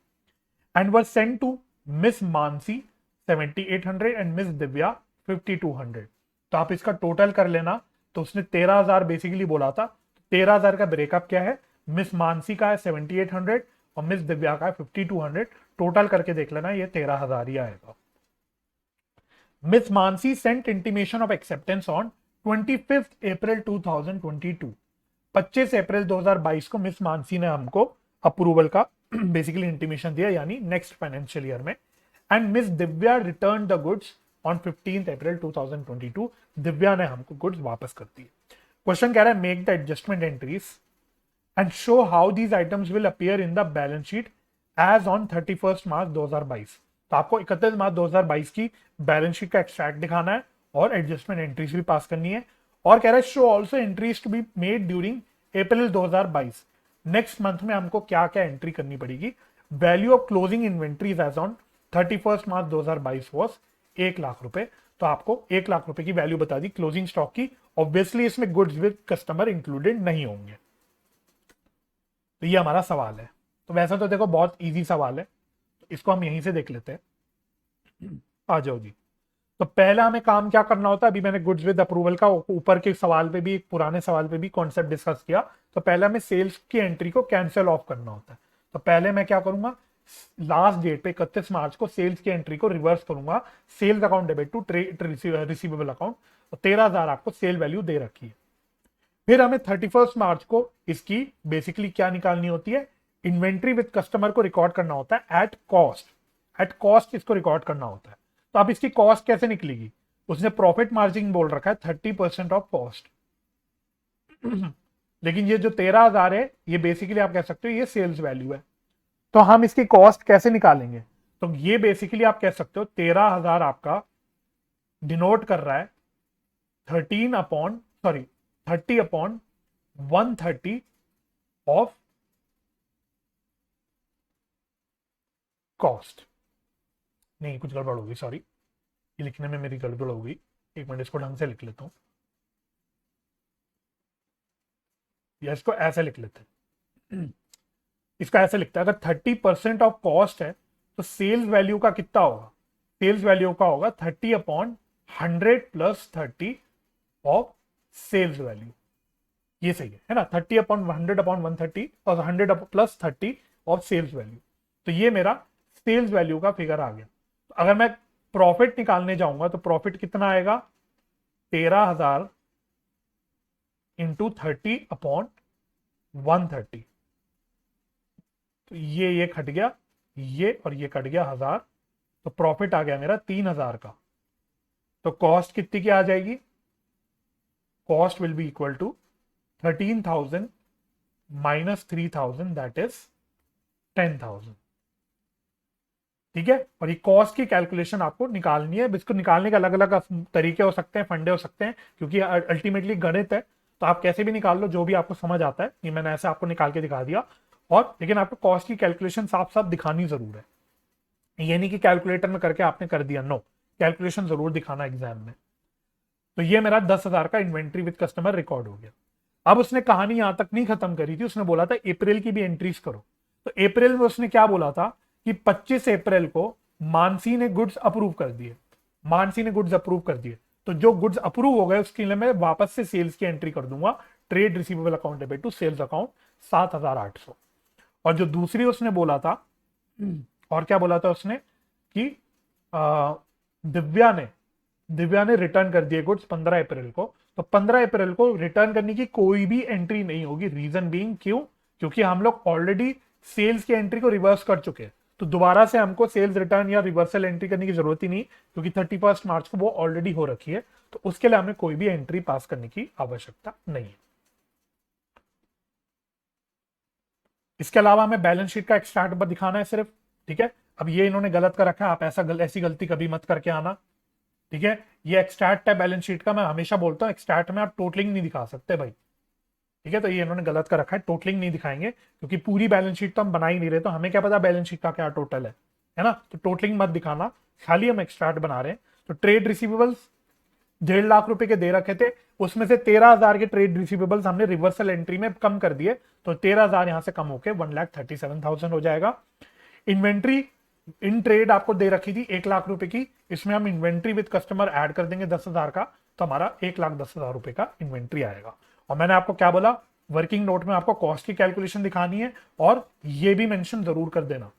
And were sent to Miss Mansi 7,800 and Miss Divya 5,200। तो आप इसका टोटल कर लेना। तो उसने 13,000 बेसिकली बोला था, 13,000 का ब्रेकअप क्या है, मिस मानसी का है 7,800 और मिस दिव्या का है 5,200। टोटल करके देख लेना, ये 13,000 ही आएगा। Miss Mansi sent intimation of acceptance on 25 अप्रैल 2022। 25 अप्रैल 2022 को मिस मानसी ने हमको अप्रूवल का बेसिकली इंटीमेशन दिया, यानी नेक्स्ट फाइनेंशियल ईयर में। And Miss Divya return the goods on 15 अप्रैल 2022। दिव्या ने हमको गुड्स वापस कर दिए। क्वेश्चन कह रहा है make the adjustment entries and show how these items will appear in the balance sheet as on 31 मार्च 2022। तो आपको 31 मार्च 2022 की बैलेंस शीट का एक्सट्रैक्ट दिखाना है और एडजस्टमेंट एंट्रीज भी पास करनी है। और कह रहा है show also entries to be made during April 2022। Next month में हमको क्या क्या एंट्री करनी पड़ेगी। Value of closing inventories as on 31 March 2022 was 1,00,000 रुपए। तो आपको 1,00,000 रुपए की वैल्यू बता दी क्लोजिंग स्टॉक की। ऑब्वियसली इसमें गुड्स विद कस्टमर इंक्लूडेड नहीं होंगे। तो ये हमारा सवाल है। तो वैसा तो देखो बहुत इजी सवाल है, तो इसको हम यहीं से देख लेते हैं। आ जाओ जी। तो पहला हमें काम क्या करना होता है, अभी मैंने गुड्स विद अप्रूवल का ऊपर के सवाल पे भी, पुराने सवाल पे भी कॉन्सेप्ट डिस्कस किया। तो पहले हमें सेल्स की एंट्री को कैंसिल ऑफ करना होता है। तो पहले मैं क्या करूंगा, लास्ट डेट पे 31 मार्च को सेल्स की एंट्री को रिवर्स करूंगा, sales account debit to receivable account. 13,000 आपको सेल वैल्यू दे रखी है। फिर हमें 31 मार्च को इसकी बेसिकली क्या निकालनी होती है, इन्वेंट्री विद कस्टमर को रिकॉर्ड करना होता है एट कॉस्ट। एट कॉस्ट इसको रिकॉर्ड करना होता है। तो अब इसकी कॉस्ट कैसे निकलेगी, उसने प्रॉफिट मार्जिन बोल रखा है 30% ऑफ कॉस्ट। लेकिन ये जो 13,000 है, ये बेसिकली आप कह सकते हो ये सेल्स वैल्यू है। तो हम इसकी कॉस्ट कैसे निकालेंगे, तो ये बेसिकली आप कह सकते हो 13,000 आपका डिनोट कर रहा है 30/130 ऑफ कॉस्ट। नहीं, कुछ गड़बड़ होगी, सॉरी, ये लिखने में मेरी गड़बड़ हो गई। एक मिनट, इसको ढंग से लिख लेता हूं, या इसको ऐसे लिख लेते हैं। इसका ऐसे लिखता है, अगर 30% ऑफ कॉस्ट है तो सेल्स वैल्यू का कितना होगा, सेल्स वैल्यू का होगा 30/100 + 30 ऑफ सेल्स वैल्यू। ये सही है ना, 30/100/130 और 100 + 30 ऑफ सेल्स वैल्यू। तो ये मेरा सेल्स वैल्यू का फिगर आ गया। तो अगर मैं प्रॉफिट निकालने जाऊंगा तो प्रॉफिट कितना आएगा, 13,000 × 30/130। तो ये कट गया, ये और ये कट गया 1000। तो प्रॉफिट आ गया मेरा 3,000 का। तो कॉस्ट कितनी की आ जाएगी, cost will be equal to 13,000 - 3,000, that is 10,000। ठीक है। और ये कॉस्ट की कैलकुलेशन आपको निकालनी है। इसको निकालने के अलग अलग तरीके हो सकते हैं, फंडे हो सकते हैं, क्योंकि अल्टीमेटली गणित है। तो आप कैसे भी निकाल लो, जो भी आपको समझ आता है। ये मैंने ऐसे आपको निकाल के दिखा दिया। और लेकिन आपको कॉस्ट की कैलकुलेशन साफ साफ दिखानी जरूर है। ये नहीं कि कैलकुलेटर में करके आपने कर दिया, नो, कैलकुलेशन जरूर दिखाना एग्जाम में। तो ये मेरा 10,000 का इन्वेंट्री विद कस्टमर रिकॉर्ड हो गया। अब उसने कहानी यहां तक नहीं खत्म करी थी, उसने बोला था अप्रैल की भी एंट्रीज करो। तो अप्रैल में उसने क्या बोला था कि 25 अप्रैल को मानसी ने गुड्स अप्रूव कर दिए, मानसी ने गुड्स अप्रूव कर दिए। तो जो गुड्स अप्रूव हो गए उसके लिए मैं वापस से सेल्स की एंट्री कर दूंगा, trade receivable account debit to sales account 7,800। और जो दूसरी उसने बोला था, और क्या बोला था उसने कि दिव्या ने रिटर्न कर दिए गुड्स 15 अप्रैल को। तो 15 अप्रैल को रिटर्न करने की कोई भी एंट्री नहीं होगी। रीजन बीइंग क्यों? क्योंकि हम लोग ऑलरेडी सेल्स की एंट्री को रिवर्स कर चुके हैं, तो दोबारा से हमको सेल्स रिटर्न या रिवर्सल एंट्री करने की जरूरत ही नहीं, क्योंकि 31 मार्च को वो ऑलरेडी हो रखी है। तो उसके लिए हमें कोई भी एंट्री पास करने की आवश्यकता नहीं है। इसके अलावा हमें बैलेंस शीट का एक्सट्रैक्ट दिखाना है सिर्फ, ठीक है। अब ये इन्होंने गलत कर रखा है, आप ऐसी गलती कभी मत करके आना, ठीक है। ये एक्सट्रैक्ट है बैलेंस शीट का, मैं हमेशा बोलता हूँ एक्सट्रैक्ट में आप टोटलिंग नहीं दिखा सकते भाई, ठीक है। तो ये इन्होंने गलत कर रखा है, टोटलिंग नहीं दिखाएंगे, क्योंकि पूरी बैलेंस शीट तो हम बना ही नहीं रहे, तो हमें क्या पता बैलेंस शीट का क्या टोटल है ना। तो टोटलिंग मत दिखाना, खाली हम एक्सट्रैक्ट बना रहे हैं। तो ट्रेड रिसीवेबल्स 1.5 लाख रुपए के दे रखे थे, उसमें से 13,000 के ट्रेड रिसीवेबल्स हमने रिवर्सल एंट्री में कम कर दिए, तो 13,000 यहां से कम होकर 1,37,000 हो जाएगा। इन्वेंट्री इन ट्रेड आपको दे रखी थी 1 लाख रुपए की, इसमें हम इन्वेंट्री विद कस्टमर ऐड कर देंगे 10,000 का, तो हमारा 1,10,000 रुपए का इन्वेंट्री आएगा। और मैंने आपको क्या बोला, वर्किंग नोट में आपको कॉस्ट की कैलकुलेशन दिखानी है, और ये भी मेंशन जरूर कर देना,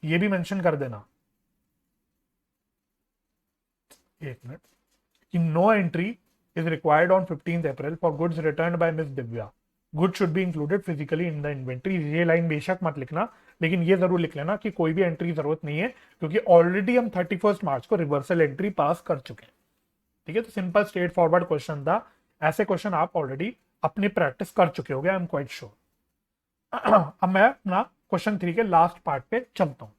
ये भी मेंशन कर देना, एक मिनट, कि no entry is required on 15 April for goods return by Miss Divya, good should be included physically in the inventory. ये लाइन बेशक मत लिखना, लेकिन ये जरूर लिख लेना कि कोई भी एंट्री की जरूरत नहीं है, क्योंकि ऑलरेडी हम 31 मार्च को रिवर्सल एंट्री पास कर चुके हैं, ठीक है। तो सिंपल स्ट्रेट फॉरवर्ड क्वेश्चन था, ऐसे क्वेश्चन आप ऑलरेडी अपनी प्रैक्टिस कर चुके होगे, आई एम क्वाइट श्योर। अब मैं अपना क्वेश्चन 3 के लास्ट पार्ट पे चलता हूं।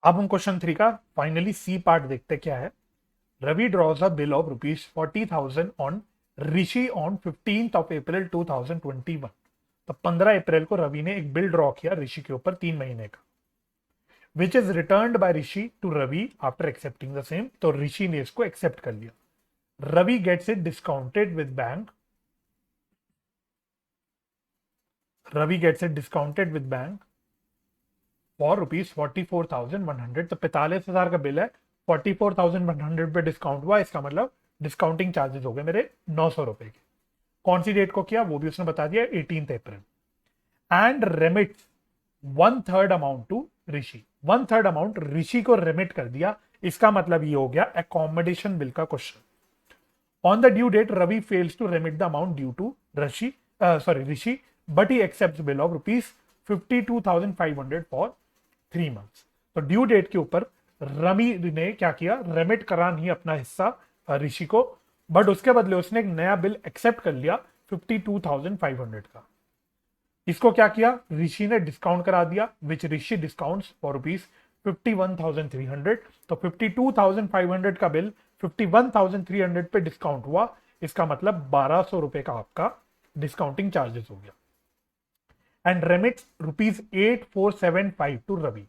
अब हम क्वेश्चन 3 का फाइनली सी पार्ट देखते क्या है। Ravi draws a bill of ₹40,000 on Rishi on 15th of April 2021। तो 15 अप्रैल को रवि ने एक बिल ड्रॉ किया ऋषि के ऊपर 3 महीने का, which is return by Rishi to Ravi after accepting the same. तो ऋषि ने इसको एक्सेप्ट कर लिया। Ravi gets it discounted with bank, Ravi gets it discounted with bank for ₹44,100। तो 45,000 का बिल है, 44,100 पे डिस्काउंट हुआ, इसका मतलब डिस्काउंटिंग चार्जेस हो गए मेरे 900 रुपए के। कौन सी डेट को किया वो भी उसने बता दिया, 18 April. And remits 1/3 amount to Rishi, 1/3 amount Rishi को रेमिट कर दिया। इसका मतलब ये हो गया अकोमोडेशन बिल का question. On the due date Ravi fails to remit the amount due to Rishi, but he accept bill of ₹52,500 for 3 months। तो ड्यू डेट के ऊपर रवि ने क्या किया, रेमिट करा नहीं अपना हिस्सा ऋषि को, बट उसके बदले उसने एक नया बिल एक्सेप्ट कर लिया 52,500 का। इसको क्या किया, ऋषि ने डिस्काउंट करा दिया, विच ऋषि डिस्काउंट्स फॉर ₹51,300। तो 52,500 का बिल 51,300 पे डिस्काउंट हुआ, इसका मतलब 1,200 रुपए का आपका डिस्काउंटिंग चार्जेस हो गया। एंड रेमिट्स ₹8,475 टू रवि,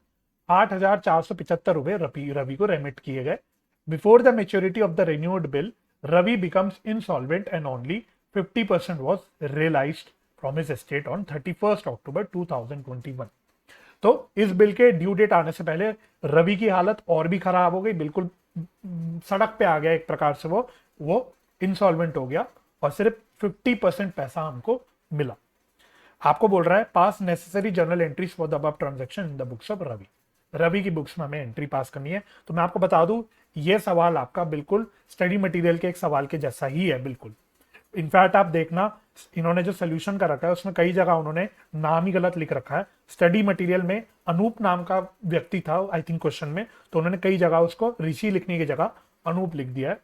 8,475 रुपए रवि को रेमिट किए गए। Before the maturity of the renewed bill Ravi becomes insolvent and only 50% was realised from his estate on 31 अक्टूबर 2021। तो इस बिल के ड्यू डेट आने से पहले रवि की हालत और भी खराब हो गई, बिल्कुल सड़क पे आ गया एक प्रकार से, वो इंसॉल्वेंट हो गया, और सिर्फ 50% पैसा हमको मिला। आपको बोल रहा है pass necessary journal entries for the above transaction in the books of Ravi, Ravi की बुक्स में हमें एंट्री पास करनी है। तो मैं आपको बता दूं, ये सवाल आपका बिल्कुल स्टडी मटेरियल के एक सवाल के जैसा ही है, बिल्कुल। इनफैक्ट आप देखना, इन्होंने जो सोल्यूशन का रखा है उसमें कई जगह उन्होंने नाम ही गलत लिख रखा है। स्टडी मटेरियल में अनूप नाम का व्यक्ति था आई थिंक क्वेश्चन में, तो उन्होंने कई जगह उसको ऋषि लिखने की जगह अनूप लिख दिया है।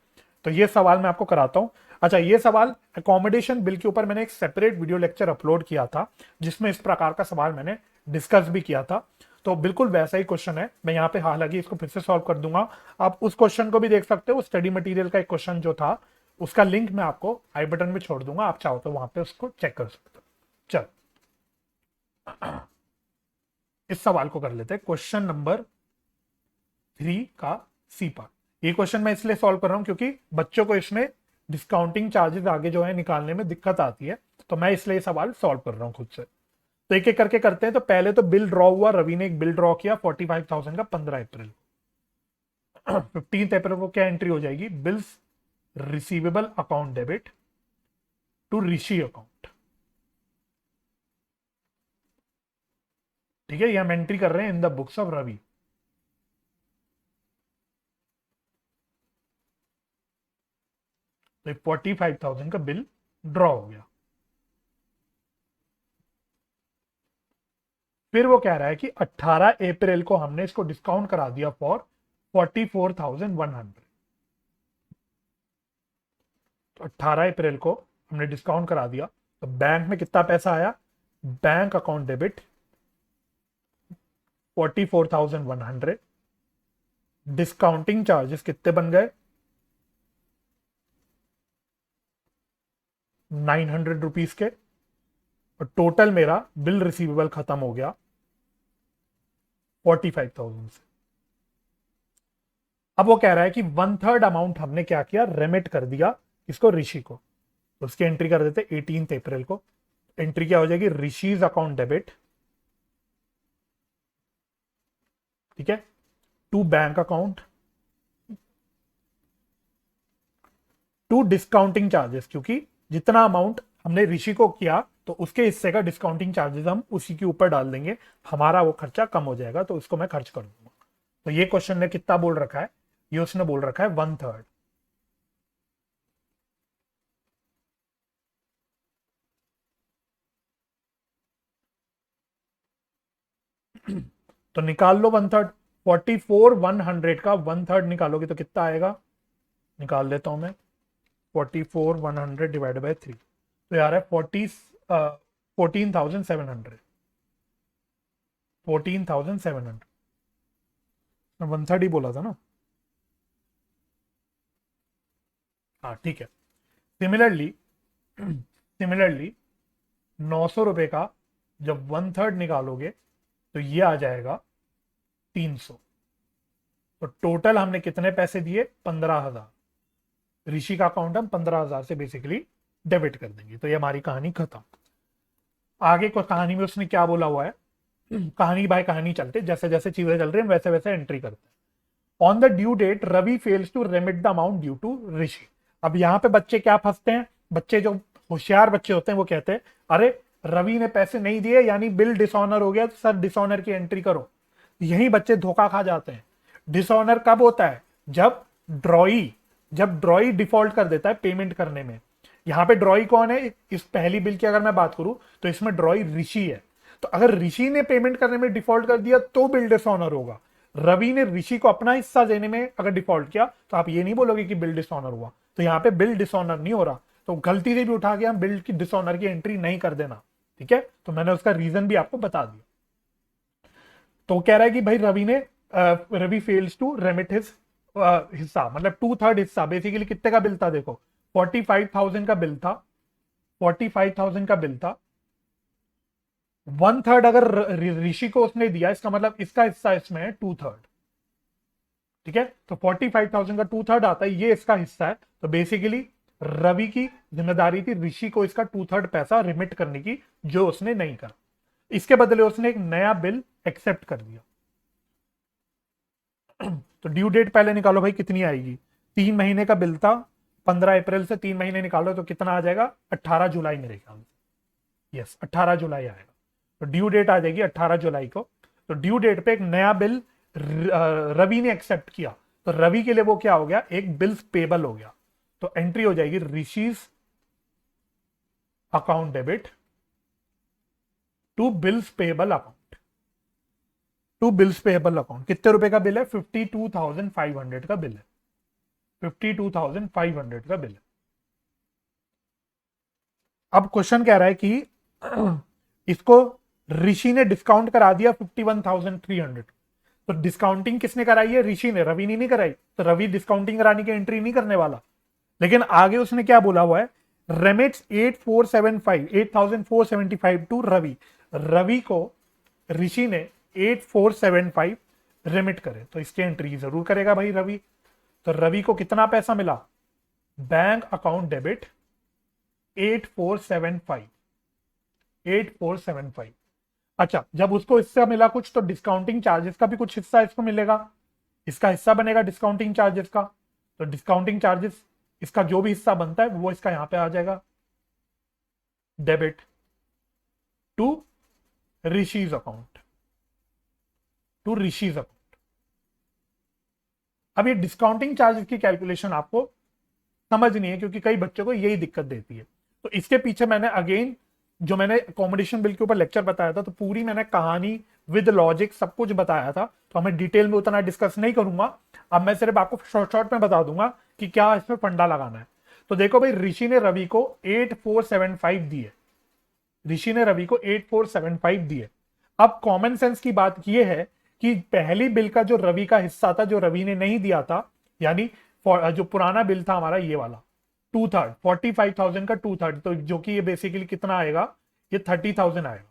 तो ये सवाल मैं आपको कराता हूं। अच्छा, ये सवाल अकोमोडेशन बिल के ऊपर मैंने एक सेपरेट वीडियो लेक्चर अपलोड किया था, जिसमें इस प्रकार का सवाल मैंने डिस्कस भी किया था। तो बिल्कुल वैसा ही क्वेश्चन है, मैं यहाँ पे हालांकि इसको फिर से सॉल्व कर दूंगा। आप उस क्वेश्चन को भी देख सकते हो, स्टडी मटेरियल का एक क्वेश्चन जो था उसका लिंक मैं आपको आई बटन में छोड़ दूंगा, आप चाहो तो वहां पे उसको चेक कर सकते हो। चल इस सवाल को कर लेते हैं, क्वेश्चन नंबर 3 का सी पार्ट। ये क्वेश्चन मैं इसलिए सॉल्व कर रहा हूं क्योंकि बच्चों को इसमें डिस्काउंटिंग चार्जेस आगे जो है निकालने में दिक्कत आती है, तो मैं इसलिए सवाल सॉल्व कर रहा हूं खुद से। तो एक एक करके करते हैं। तो पहले तो बिल ड्रॉ हुआ, रवि ने एक बिल ड्रॉ किया 45,000 का 15 अप्रैल। 15 अप्रैल को क्या एंट्री हो जाएगी, bills receivable account debit to Rishi account. ठीक है, ये हम एंट्री कर रहे हैं in the books of Ravi. तो 45,000 का बिल ड्रॉ हो गया। फिर वो कह रहा है कि 18 अप्रैल को हमने इसको डिस्काउंट करा दिया फॉर 44,100। तो 18 अप्रैल को हमने डिस्काउंट करा दिया, तो बैंक में कितना पैसा आया, bank account debit 44,100। Discounting charges कितने बन गए, 900 रुपीज के। और टोटल मेरा बिल रिसीवेबल खत्म हो गया 45,000 से। अब वो कह रहा है कि 1/3 अमाउंट हमने क्या किया, रेमिट कर दिया इसको, ऋषि को। तो उसकी एंट्री कर देते 18 अप्रैल को। एंट्री क्या हो जाएगी, ऋषिज अकाउंट डेबिट, ठीक है, to bank account to discounting charges, क्योंकि जितना अमाउंट हमने ऋषि को किया तो उसके हिस्से का डिस्काउंटिंग चार्जेस हम उसी के ऊपर डाल देंगे, हमारा वो खर्चा कम हो जाएगा, तो उसको मैं खर्च कर दूंगा। तो ये क्वेश्चन ने कितना बोल रखा है, ये उसने बोल रखा है 1/3। तो निकाल लो 1/3। 44,100 का 1/3 निकालोगे तो कितना आएगा, निकाल लेता हूं मैं। 44,100 डिवाइड बाई 3, तो यार है 14,700। 14,700 1/3 ही बोला था ना। हाँ ठीक है। सिमिलरली सिमिलरली 900 रुपए का जब 1/3 निकालोगे तो ये आ जाएगा 300। तो टोटल हमने कितने पैसे दिए, 15,000। ऋषि का अकाउंट हम 15,000 से बेसिकली डेबिट कर देंगे। तो ये हमारी कहानी खत्म। आगे को कहानी में उसने क्या बोला हुआ है, कहानी बाय कहानी चलते, जैसे जैसे चीजें चल रही हैं वैसे वैसे एंट्री करते हैं। On the due date Ravi fails to remit the amount due to Rishi. अब यहाँ पे बच्चे क्या फंसते हैं, बच्चे जो होशियार बच्चे होते हैं वो कहते हैं अरे रवि ने पैसे नहीं दिए यानी बिल डिसऑनर हो गया, तो सर डिसऑनर की एंट्री करो। यही बच्चे धोखा खा जाते हैं। डिसऑनर कब होता है, जब ड्रॉई डिफॉल्ट कर देता है पेमेंट करने में। यहां पे ड्रॉई कौन है, इस पहली बिल की अगर मैं बात करूं तो इसमें ड्रॉई ऋषि है। तो अगर ऋषि ने पेमेंट करने में डिफॉल्ट कर दिया तो बिल डिसऑनर होगा। रवि ने ऋषि को अपना हिस्सा देने में अगर डिफॉल्ट किया तो आप ये नहीं बोलोगे कि बिल डिसऑनर हुआ। तो यहाँ पे बिल डिसऑनर नहीं हो रहा, तो गलती से भी उठा के हम बिल की डिसऑनर की एंट्री नहीं कर देना। ठीक है, तो मैंने उसका रीजन भी आपको बता दिया। तो कह रहा है कि भाई Ravi fails to remit his हिस्सा, मतलब 2/3 हिस्सा। बेसिकली कितने का बिल था देखो, 45,000 का बिल था। 45,000 का बिल था, 1/3 अगर ऋषि को उसने दिया, इसका मतलब इसका हिस्सा इसमें है 2/3। ठीक है, तो 45,000 का 2/3 आता है, ये इसका हिस्सा है। तो बेसिकली रवि की जिम्मेदारी थी ऋषि को इसका 2/3 पैसा रिमिट करने की, जो उसने नहीं करा। इसके बदले उसने एक नया बिल एक्सेप्ट कर दिया। तो ड्यू डेट पहले निकालो भाई कितनी आएगी, 3 महीने का बिल था, 15 अप्रैल से 3 महीने निकालो तो कितना आ जाएगा, 18 जुलाई मेरे ख्याल से। यस, 18 जुलाई आएगा। तो ड्यू डेट आ जाएगी 18 जुलाई को। तो ड्यू डेट पे एक नया बिल रवि ने एक्सेप्ट किया, तो रवि के लिए वो क्या हो गया, एक बिल्स पेबल हो गया। तो एंट्री हो जाएगी Rishi's account debit to bills payable account. To bills payable account कितने रुपए का बिल है, 52,500 का बिल है। 52,500 का बिल है। अब क्वेश्चन कह रहा है कि इसको ऋषि ने डिस्काउंट करा दिया 51,300। तो डिस्काउंटिंग किसने कराई है, ऋषि ने, रवि ने नहीं कराई। तो रवि डिस्काउंटिंग कराने की एंट्री नहीं करने वाला। लेकिन आगे उसने क्या बोला हुआ है, रेमिट्स 8,475 टू रवि। रवि को ऋषि ने 8,475 रेमिट करे, तो इसकी एंट्री जरूर करेगा भाई रवि। तो रवि को कितना पैसा मिला, बैंक अकाउंट डेबिट 8475, 8475। अच्छा, जब उसको हिस्सा मिला कुछ, तो डिस्काउंटिंग चार्जेस का भी कुछ हिस्सा इसको मिलेगा, इसका हिस्सा बनेगा डिस्काउंटिंग चार्जेस का। तो डिस्काउंटिंग चार्जेस, इसका जो भी हिस्सा बनता है वो इसका यहां पे आ जाएगा, debit to Rishi's account, to Rishi's account. अब ये डिस्काउंटिंग चार्जेस की कैलकुलेशन आपको समझनी है, क्योंकि कई बच्चों को यही दिक्कत देती है। तो इसके पीछे मैंने अगेन, जो मैंने अकोमोडेशन बिल के ऊपर लेक्चर बताया था, तो पूरी मैंने कहानी विद लॉजिक सब कुछ बताया था, तो हमें डिटेल में उतना डिस्कस नहीं करूंगा। अब मैं सिर्फ आपको शॉर्ट शॉर्ट में बता दूंगा कि क्या इसमें फंडा लगाना है। तो देखो भाई, ऋषि ने रवि को 8475 दिए, ऋषि ने रवि को 8475 दिए। अब कॉमन सेंस की बात यह है कि पहली बिल का जो रवि का हिस्सा था, जो रवि ने नहीं दिया था, यानी जो पुराना बिल था हमारा ये वाला, 2/3, 45,000 का 2/3, तो जो कि ये बेसिकली कितना आएगा, ये 30,000 आएगा,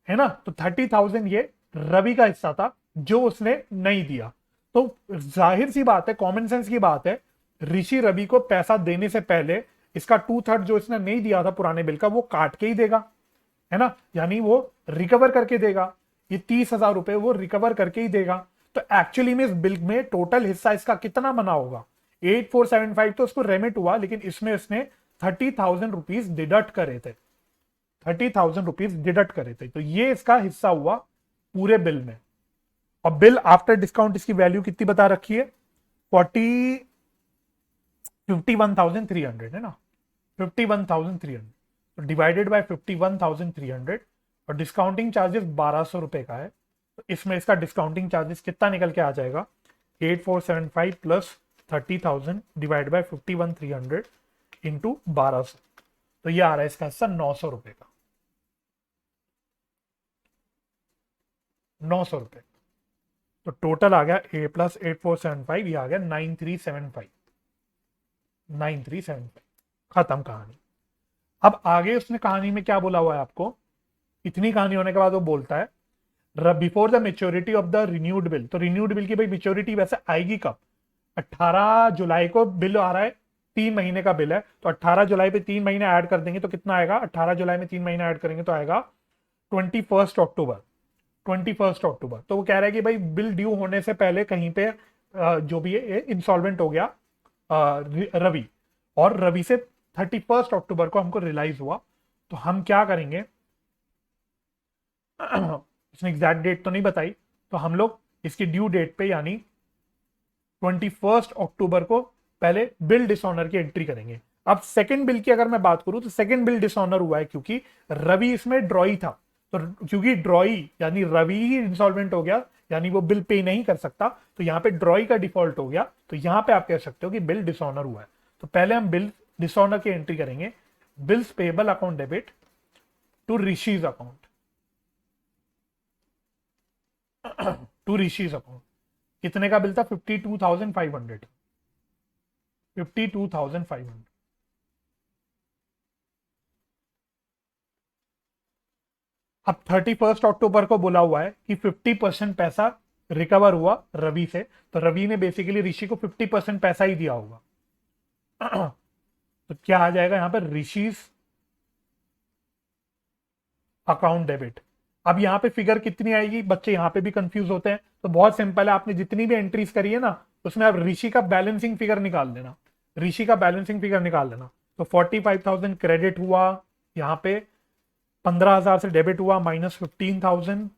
है ना। तो 30,000 ये रवि का हिस्सा था जो उसने नहीं दिया। तो जाहिर सी बात है, कॉमन सेंस की बात है, ऋषि रवि को पैसा देने से पहले इसका 2/3 जो इसने नहीं दिया था पुराने बिल का, वो काट के ही देगा, है ना, यानी वो रिकवर करके देगा। ये 30,000 रुपए वो रिकवर करके ही देगा। तो एक्चुअली में इस बिल में टोटल हिस्सा इसका कितना बना होगा, 8475 तो उसको रेमिट हुआ, लेकिन इसमें इसने 30,000 रुपीज डिडक्ट करे थे, 30,000 रुपीज डिडक्ट करे थे। तो ये इसका हिस्सा हुआ पूरे बिल में। और बिल आफ्टर डिस्काउंट इसकी वैल्यू कितनी बता रखी है, 51,300 है ना, 51,300, तो डिवाइडेड बाय 51,300, और डिस्काउंटिंग चार्जेस 1200 रुपए का है। तो इसमें इसका डिस्काउंटिंग चार्जेस कितना निकल के आ जाएगा, 8475 प्लस 30,000 डिवाइड बाय 51,300 इंटू 1200, तो ये आ रहा है इसका हिस्सा 900 रुपए का, 900 रुपए। तो टोटल आ गया ए प्लस 8475, ये आ गया 9375, 9375। खत्म कहानी। अब आगे उसने कहानी में क्या बोला हुआ है आपको, इतनी कहानी होने के बाद वो बोलता है before the maturity of the renewed bill. तो रिन्यूड बिल की भाई मेच्योरिटी वैसे आएगी कब, 18 जुलाई को बिल आ रहा है, 3 महीने का बिल है, तो 18 जुलाई पे 3 महीने ऐड कर देंगे तो कितना आएगा, 18 जुलाई में 3 महीने ऐड करेंगे तो आएगा 21 अक्टूबर, 21 अक्टूबर। तो वो कह रहा है कि भाई बिल ड्यू होने से पहले कहीं पे जो भी है इंसॉल्वेंट हो गया रवि, और रवि से 31 अक्टूबर को हमको रियलाइज हुआ। तो हम क्या करेंगे, इसने एग्जैक्ट डेट तो नहीं बताई, तो हम लोग इसकी ड्यू डेट पे यानी 21 अक्टूबर को पहले बिल डिसऑनर की एंट्री करेंगे। अब सेकंड बिल की अगर मैं बात करूं, तो सेकंड बिल डिसऑनर हुआ है क्योंकि रवि इसमें ड्रॉई था। तो क्योंकि ड्रॉई यानी रवि ही इंसॉल्वेंट हो गया, यानी वो बिल पे नहीं कर सकता, तो यहां पे ड्रॉई का डिफॉल्ट हो गया, तो यहां पे आप कह सकते हो कि बिल डिसऑनर हुआ है। तो पहले हम बिल डिसऑनर की एंट्री करेंगे, bills payable account debit to Rishi's account, to Rishi's account. कितने का बिल था, 52,500, 52,500। अब 31 अक्टूबर को बोला हुआ है कि 50% पैसा रिकवर हुआ रवि से, तो रवि ने बेसिकली ऋषि को 50% पैसा ही दिया होगा। तो क्या आ जाएगा यहां पर, ऋषि अकाउंट डेबिट। अब यहां पे फिगर कितनी आएगी, बच्चे यहां पे भी कंफ्यूज होते हैं, तो बहुत सिंपल है, आपने जितनी भी एंट्रीज करी है ना, उसमें आप ऋषि का बैलेंसिंग फिगर निकाल देना, ऋषि का बैलेंसिंग फिगर निकाल देना। तो 45,000 क्रेडिट हुआ, यहाँ पे 15,000 से डेबिट हुआ, माइनस 15,000,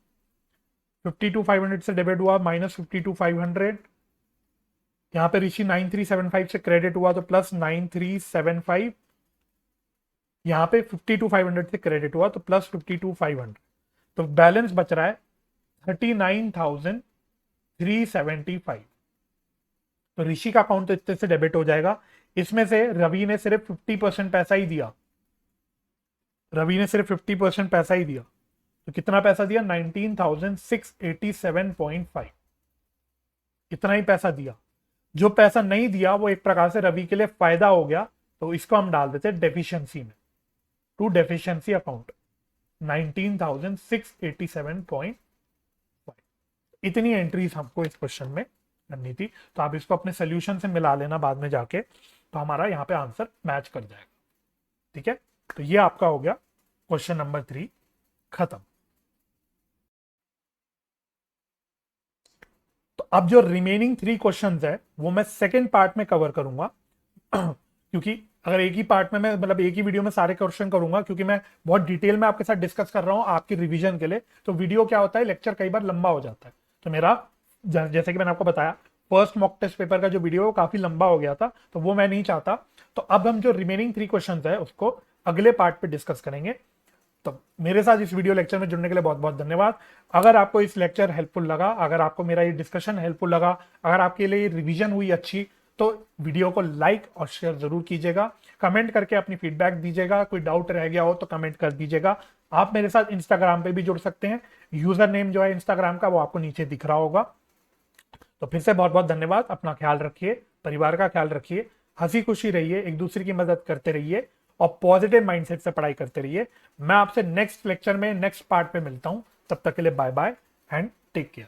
52,500 से डेबिट हुआ, माइनस 52,500। यहाँ पे ऋषि 9375 से क्रेडिट हुआ, तो प्लस 9375। यहाँ पे 52,500 से क्रेडिट हुआ, तो प्लस 52,500। तो बैलेंस बच रहा है 39,375। तो ऋषि का अकाउंट तो इतने से डेबिट हो जाएगा। इसमें से रवि ने सिर्फ 50% पैसा ही दिया, रवि ने सिर्फ 50% पैसा ही दिया, तो कितना पैसा दिया, 19,687.5, इतना ही पैसा दिया। जो पैसा नहीं दिया वो एक प्रकार से रवि के लिए फायदा हो गया, तो इसको हम डाल देते हैं डेफिशिएंसी में, टू डेफिशिएंसी अकाउंट, 19,687.5। इतनी एंट्रीज हमको इस क्वेश्चन में करनी थी, तो आप इसको अपने सोल्यूशन से मिला लेना बाद में जाके, तो हमारा यहाँ पे आंसर मैच कर जाएगा। ठीक है, तो ये आपका हो गया क्वेश्चन नंबर 3 खत्म। तो अब जो रिमेनिंग 3 क्वेश्चंस है वो मैं सेकेंड पार्ट में कवर करूंगा क्योंकि अगर एक ही पार्ट में मैं मतलब एक ही वीडियो में सारे क्वेश्चन करूंगा, क्योंकि मैं बहुत डिटेल में आपके साथ डिस्कस कर रहा हूं आपकी रिवीजन के लिए, तो वीडियो क्या होता है, लेक्चर कई बार लंबा हो जाता है। तो मेरा जैसे कि मैंने आपको बताया फर्स्ट मॉक टेस्ट पेपर का जो वीडियो है वो काफी लंबा हो गया था, तो वो मैं नहीं चाहता। तो अब हम जो रिमेनिंग 3 क्वेश्चन है उसको अगले पार्ट पे डिस्कस करेंगे। तो मेरे साथ इस वीडियो लेक्चर में जुड़ने के लिए बहुत बहुत धन्यवाद। अगर आपको इस लेक्चर हेल्पफुल लगा, अगर आपको मेरा ये डिस्कशन हेल्पफुल लगा, अगर आपके लिए रिवीजन हुई अच्छी, तो वीडियो को लाइक और शेयर जरूर कीजिएगा। कमेंट करके अपनी फीडबैक दीजिएगा, कोई डाउट रह गया हो तो कमेंट कर दीजिएगा। आप मेरे साथ इंस्टाग्राम पे भी जुड़ सकते हैं, यूजर नेम जो है इंस्टाग्राम का वो आपको नीचे दिख रहा होगा। तो फिर से बहुत बहुत धन्यवाद। अपना ख्याल रखिए, परिवार का ख्याल रखिए, हंसी खुशी रहिए, एक दूसरे की मदद करते रहिए और पॉजिटिव माइंडसेट से पढ़ाई करते रहिए। मैं आपसे नेक्स्ट लेक्चर में नेक्स्ट पार्ट पे मिलता हूं, तब तक के लिए bye bye and take care.